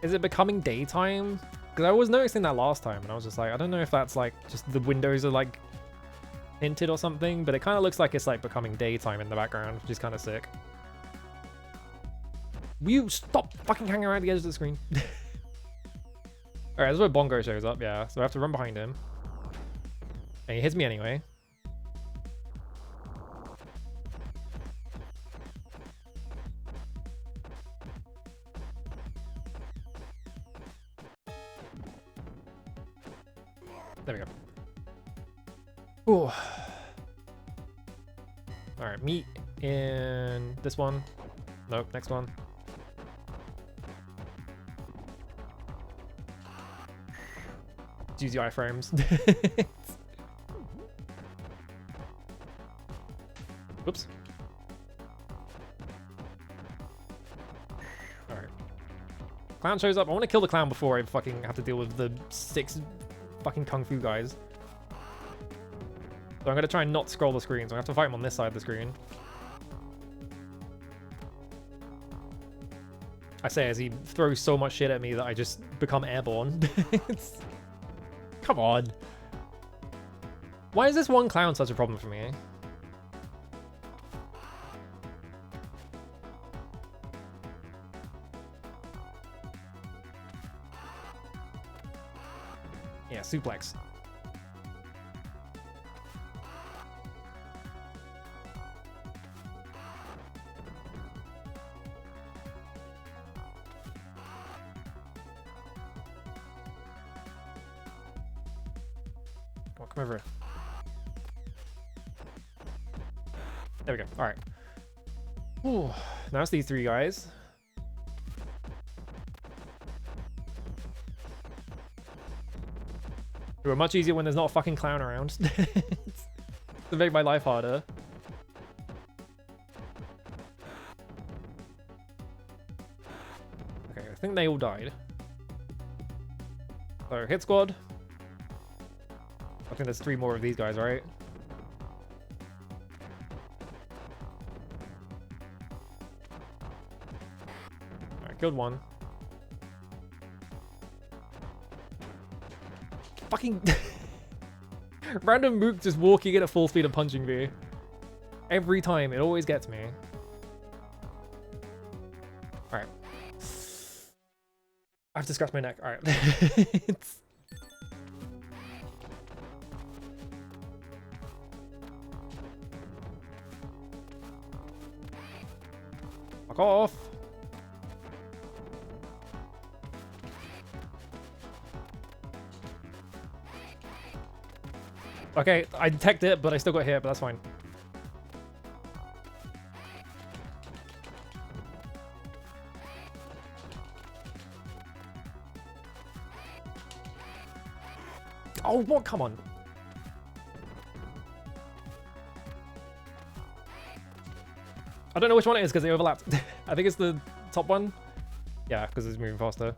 is it becoming daytime? Because I was noticing that last time, and I was just like, I don't know if that's like, just the windows are like hinted or something, but it kind of looks like it's like becoming daytime in the background, which is kind of sick. Will you stop fucking hanging around the edge of the screen? Alright, this is where Bongo shows up, yeah. So I have to run behind him. And he hits me anyway. There we go. Ooh. Alright, meet in this one. Nope, next one. Use the iframes. Oops. Alright. Clown shows up. I want to kill the clown before I fucking have to deal with the 6 fucking kung fu guys. So I'm going to try and not scroll the screen, so I have to fight him on this side of the screen. I say as he throws so much shit at me that I just become airborne. Come on. Why is this one clown such a problem for me? Yeah, suplex. Come on, come over here. There we go. All right. Ooh, now it's these three guys. Who are much easier when there's not a fucking clown around. To make my life harder. Okay, I think they all died. So, hit squad. I think there's 3 more of these guys, right? Alright, killed one. Fucking random mook just walking in at full speed and punching me. Every time, it always gets me. Alright. I have to scratch my neck. Alright. Fuck off. Okay, I detect it, but I still got hit, but that's fine. Oh, what? Come on. I don't know which one it is because they overlapped. I think it's the top one. Yeah, because it's moving faster.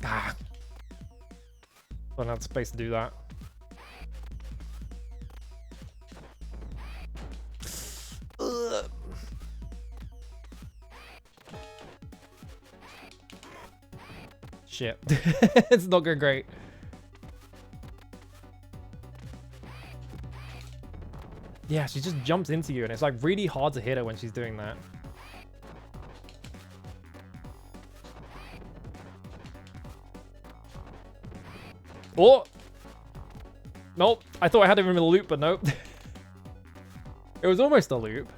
Ah. Don't have space to do that. Ugh. Shit. It's not going great. Yeah, she just jumps into you and it's like really hard to hit her when she's doing that. Oh! Nope. I thought I had him in a loop, but nope. It was almost a loop.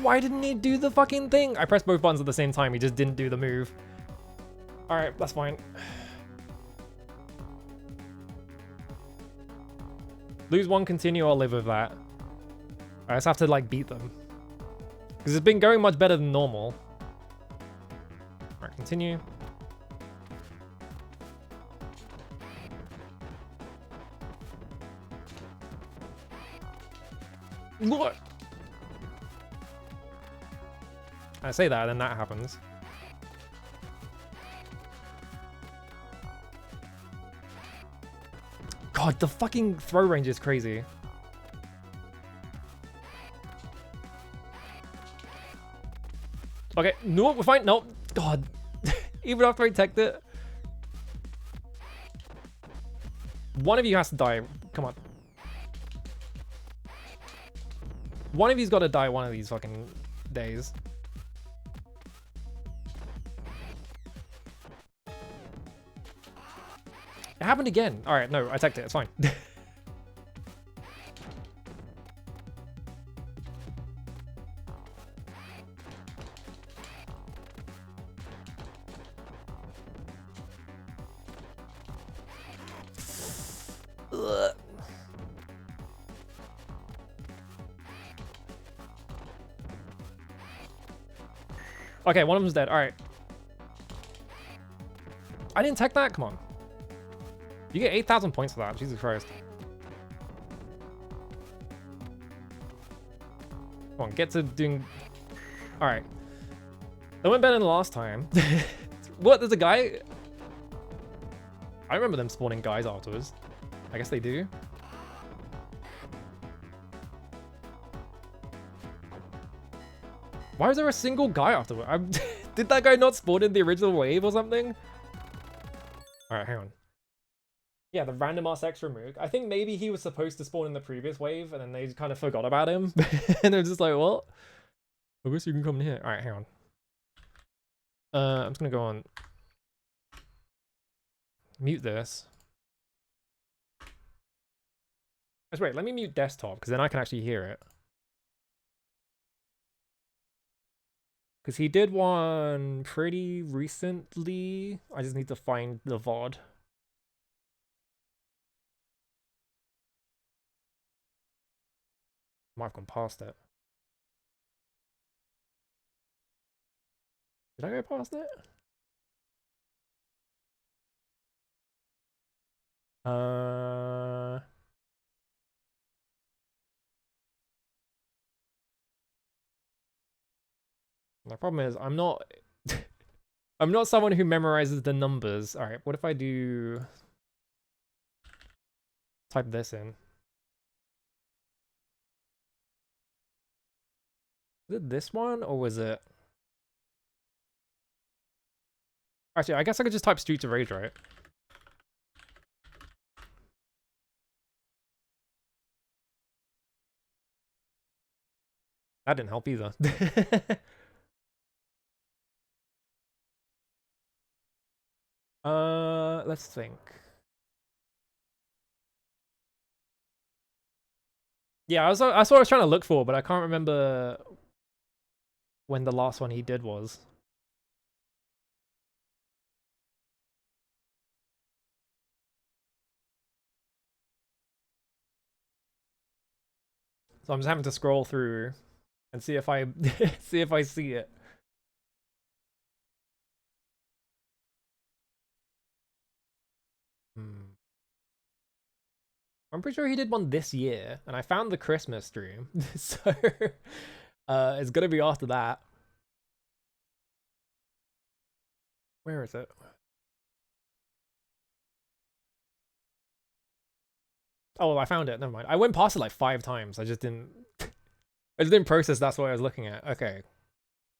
Why didn't he do the fucking thing? I pressed both buttons at the same time. He just didn't do the move. Alright, that's fine. Lose one, continue, I'll live with that. I just have to, like, beat them. Because it's been going much better than normal. Alright, continue. What? I say that, and then that happens. God, the fucking throw range is crazy. Okay, no, we're fine. Nope. God. Even after I teched it. One of you has to die. Come on. One of you's got to die one of these fucking days. It happened again. Alright, no, I teched it. It's fine. Okay, one of them's dead. Alright. I didn't tech that? Come on. You get 8,000 points for that. Jesus Christ. Come on, get to doing... Alright. That went better than last time. What? There's a guy? I remember them spawning guys afterwards. I guess they do. Why is there a single guy afterward? Did that guy not spawn in the original wave or something? Alright, hang on. Yeah, the random ass extra mook. I think maybe he was supposed to spawn in the previous wave and then they kind of forgot about him. And they're just like, what? I guess you can come in here. Alright, hang on. I'm just gonna go on. Mute this. Let's wait, let me mute desktop because then I can actually hear it. Because he did one pretty recently. I just need to find the VOD. Might have gone past it. Did I go past it? The problem is I'm not I'm not someone who memorizes the numbers. All right, what if I do type this in? Was it this one or was it? Actually, I guess I could just type Streets of Rage, right? That didn't help either. Let's think. Yeah, that's what I was trying to look for, but I can't remember when the last one he did was. So I'm just having to scroll through and see if I see if I see it. I'm pretty sure he did one this year, and I found the Christmas stream, so it's gonna be after that. Where is it? Oh, I found it. Never mind. I went past it like 5 times. I just didn't process that's what I was looking at. Okay.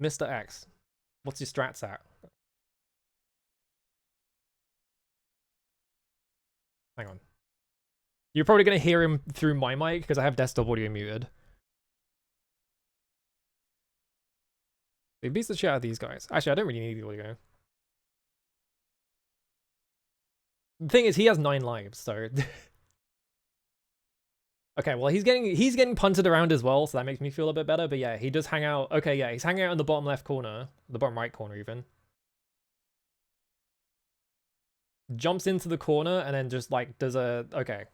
Mr. X. What's your strats at? Hang on. You're probably going to hear him through my mic because I have desktop audio muted. He beats the shit out of these guys. Actually, I don't really need the audio. The thing is, he has 9 lives, so... Okay, well, he's getting punted around as well, so that makes me feel a bit better. But yeah, he does hang out. Okay, yeah, he's hanging out in the bottom left corner. The bottom right corner, even. Jumps into the corner and then just, like, does a... Okay.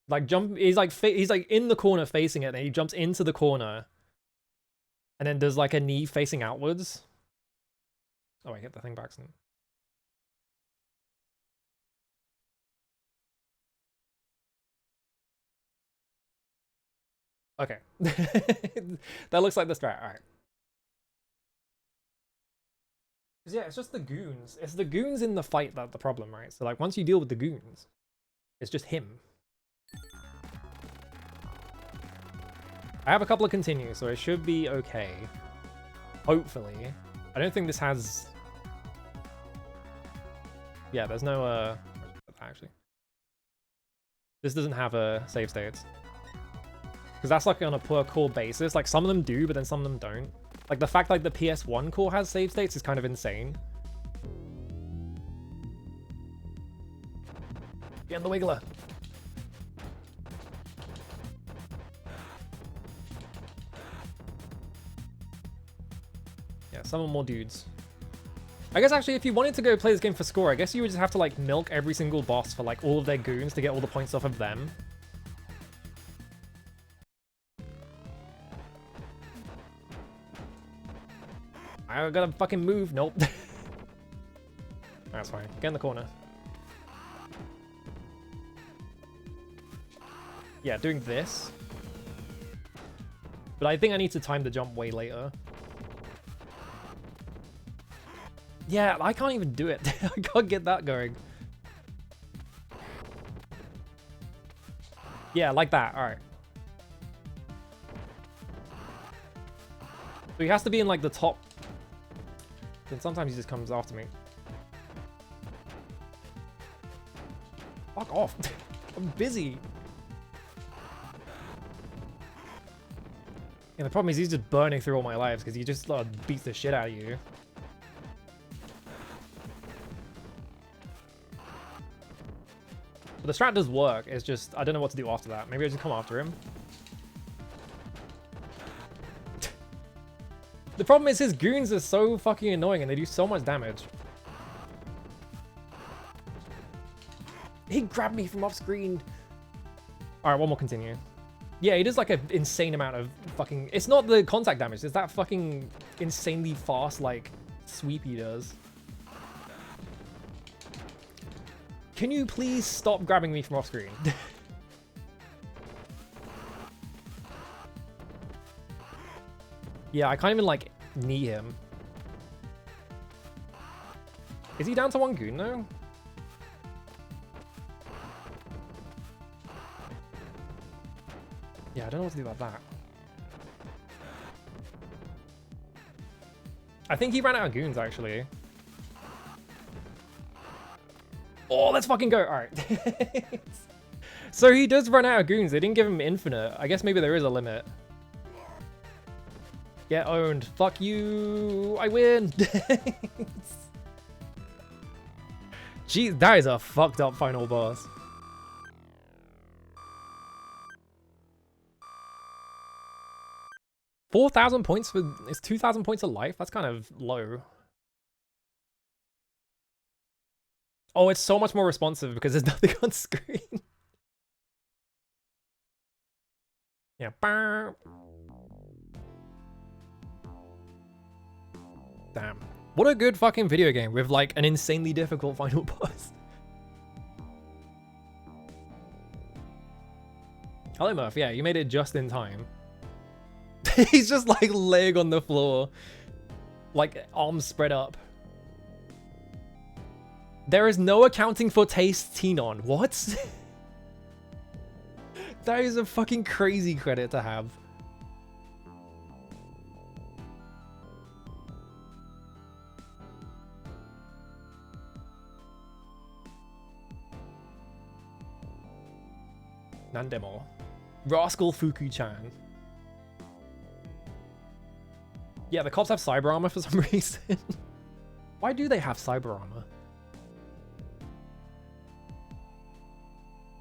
Like, he's like in the corner facing it, and he jumps into the corner. And then does, like, a knee facing outwards. Oh, I hit the thing back soon. Okay. That looks like the strat. Alright. Yeah, it's just the goons. It's the goons in the fight that's the problem, right? So, like, once you deal with the goons, it's just him. I have a couple of continues, so it should be okay. Hopefully. I don't think this has... Yeah, there's no, actually. This doesn't have a save states. Because that's like on a per core basis. Like, some of them do, but then some of them don't. Like, the fact like the PS1 core has save states is kind of insane. Get in the Wiggler. Yeah, summon more dudes. I guess actually if you wanted to go play this game for score, I guess you would just have to like milk every single boss for like all of their goons to get all the points off of them. I gotta fucking move. Nope. That's fine. Get in the corner. Yeah, doing this. But I think I need to time the jump way later. Yeah, I can't even do it. I can't get that going. Yeah, like that. Alright. So he has to be in like the top. Then sometimes he just comes after me. Fuck off. I'm busy. Yeah, the problem is he's just burning through all my lives because he just beats the shit out of you. But the strat does work, it's just, I don't know what to do after that. Maybe I just come after him. The problem is his goons are so fucking annoying and they do so much damage. He grabbed me from off screen. Alright, one more continue. Yeah, he does like an insane amount of fucking... It's not the contact damage, it's that fucking insanely fast, like, sweep he does. Can you please stop grabbing me from off screen? Yeah, I can't even, like, knee him. Is he down to one goon, though? Yeah, I don't know what to do about that. I think he ran out of goons, actually. Oh, let's fucking go. All right. So he does run out of goons. They didn't give him infinite. I guess maybe there is a limit. Get owned. Fuck you. I win. Jeez, that is a fucked up final boss. $4,000 points for... It's 2,000 points of life? That's kind of low. Oh, it's so much more responsive because there's nothing on screen. Yeah. Damn. What a good fucking video game with like an insanely difficult final boss. Hello, Murph. Yeah, you made it just in time. He's just like leg on the floor. Like arms spread up. There is no accounting for taste, Tenon. What? That is a fucking crazy credit to have. Nandemo. Rascal Fuku-chan. Yeah, the cops have cyber armor for some reason. Why do they have cyber armor?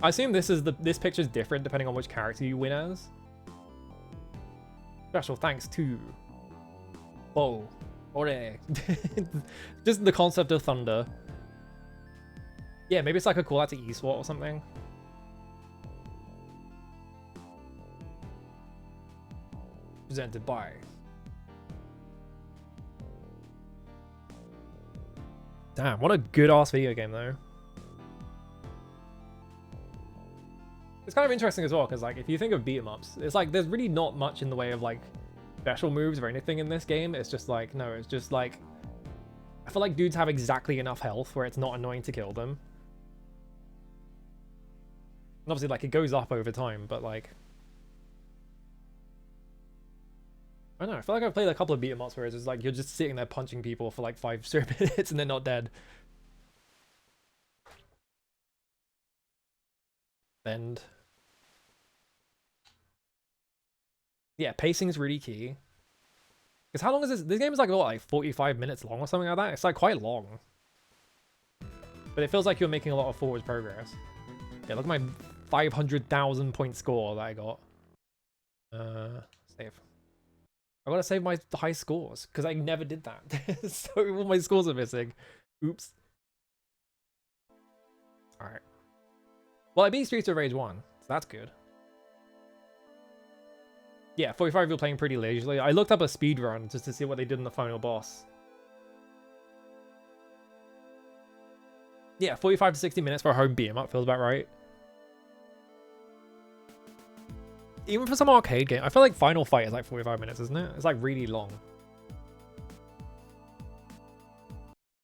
I assume this picture's different depending on which character you win as. Special thanks to Bo. Ore. Just the concept of thunder. Yeah, maybe it's like a call out to eSWAT or something. Presented by. Damn, what a good ass video game though. It's kind of interesting as well, because like if you think of beat 'em ups, it's like there's really not much in the way of like special moves or anything in this game. It's just like, no, it's just like I feel like dudes have exactly enough health where it's not annoying to kill them. And obviously like it goes up over time, but like I don't know, I feel like I've played a couple of beat 'em ups where it's just like you're just sitting there punching people for like 5 straight minutes and they're not dead. Bend. Yeah, pacing's really key. Because how long is this? This game is like, what, like 45 minutes long or something like that? It's like quite long. But it feels like you're making a lot of forward progress. Yeah, look at my 500,000 point score that I got. Save. I gotta save my high scores, because I never did that. So all my scores are missing. Oops. Alright. Well, I beat Streets of Rage 1, so that's good. Yeah, 45 you're playing pretty leisurely. I looked up a speed run just to see what they did in the final boss. Yeah, 45 to 60 minutes for a home beat 'em up feels about right. Even for some arcade game, I feel like Final Fight is like 45 minutes, isn't it? It's like really long.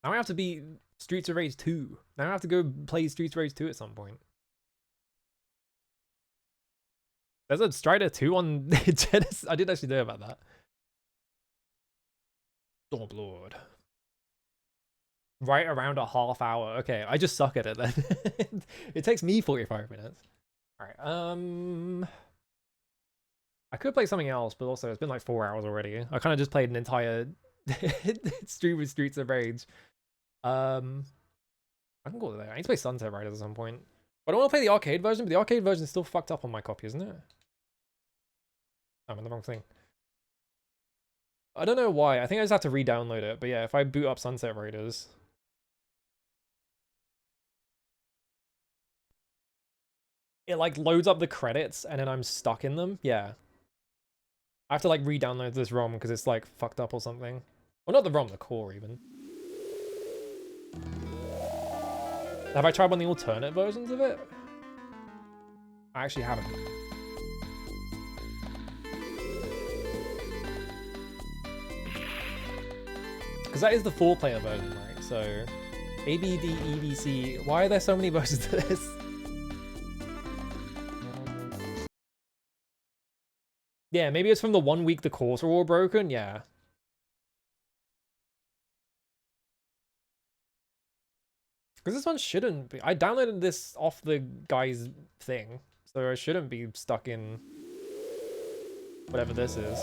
Now I have to beat Streets of Rage 2. Now I have to go play Streets of Rage 2 at some point. There's a Strider 2 on Genesis. I didn't actually know about that. Stormlord. Right around a half hour. Okay, I just suck at it then. It takes me 45 minutes. Alright, I could play something else, but also it's been like 4 hours already. I kind of just played an entire stream with Streets of Rage. I can go there. I need to play Sunset Riders at some point. But I don't want to play the arcade version, but the arcade version is still fucked up on my copy, isn't it? I'm on the wrong thing. I don't know why. I think I just have to re-download it. But yeah, if I boot up Sunset Riders... it like loads up the credits and then I'm stuck in them. Yeah. I have to like re-download this ROM because it's like fucked up or something. Well, not the ROM, the core even. Have I tried one of the alternate versions of it? I actually haven't. Because that is the 4-player version, right? So, ABD, EDC. Why are there so many versions of this? Yeah, maybe it's from the 1 week the cores were all broken. Yeah. Because this one shouldn't be. I downloaded this off the guy's thing, so I shouldn't be stuck in whatever this is.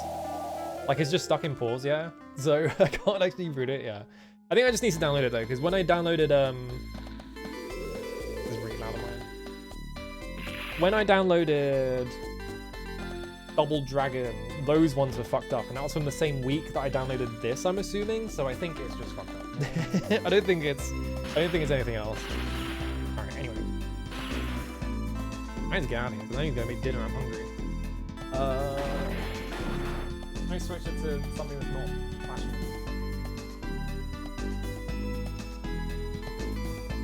Like, it's just stuck in pause, yeah? So I can't actually root it, yeah. I think I just need to download it though, because when I downloaded, this is really loud on my end. When I downloaded Double Dragon, those ones were fucked up, and that was from the same week that I downloaded this, I'm assuming, so I think it's just fucked up. I don't think it's anything else. Alright, anyway. I need to get out of here, because I need to go make dinner, I'm hungry. Let me switch it to something that's not fashionable.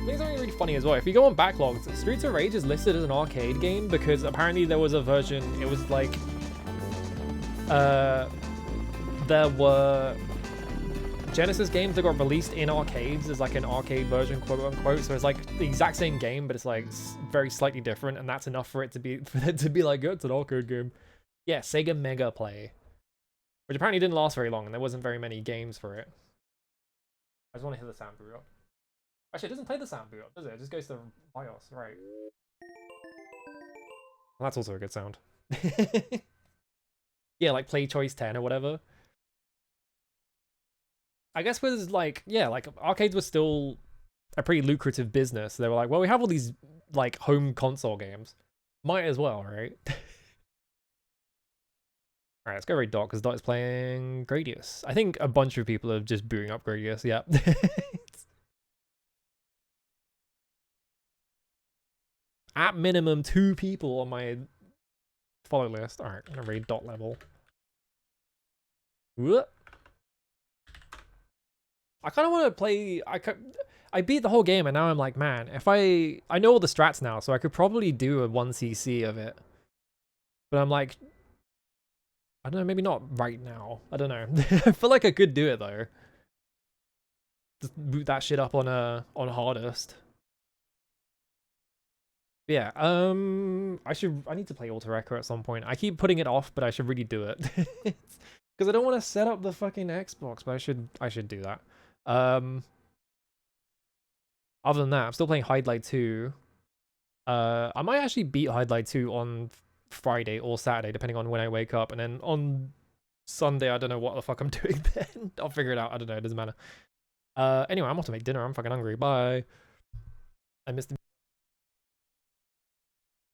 I think something really funny as well. If you go on backlogs, Streets of Rage is listed as an arcade game because apparently there was a version, it was like... there were Genesis games that got released in arcades as like an arcade version, quote unquote. So it's like the exact same game, but it's like very slightly different, and that's enough for it to be like, oh, it's an arcade game. Yeah, Sega Mega Play, which apparently didn't last very long, and there wasn't very many games for it. I just want to hear the sound boot up. Actually, it doesn't play the sound boot up, does it? It just goes to BIOS, right? Well, that's also a good sound. Yeah, like Play Choice 10 or whatever. I guess with like, yeah, like arcades were still a pretty lucrative business. They were like, well, we have all these like home console games. Might as well, right? Alright, let's go raid Dot, because Dot is playing Gradius. I think a bunch of people are just booting up Gradius, yeah. At minimum 2 people on my follow list. Alright, I'm gonna raid Dot level. Whoop. I kind of want to play... I beat the whole game, and now I'm like, man, if I know all the strats now, so I could probably do a 1cc of it. But I'm like... I don't know, maybe not right now. I don't know. I feel like I could do it, though. Just boot that shit up on hardest. Yeah, I need to play Alter Echo at some point. I keep putting it off, but I should really do it. Because I don't want to set up the fucking Xbox, but I should do that. Other than that, I'm still playing Hide Light 2. I might actually beat Hide Light 2 on Friday or Saturday, depending on when I wake up. And then on Sunday, I don't know what the fuck I'm doing then. I'll figure it out. I don't know. It doesn't matter. Anyway, I'm off to make dinner. I'm fucking hungry. Bye. I missed the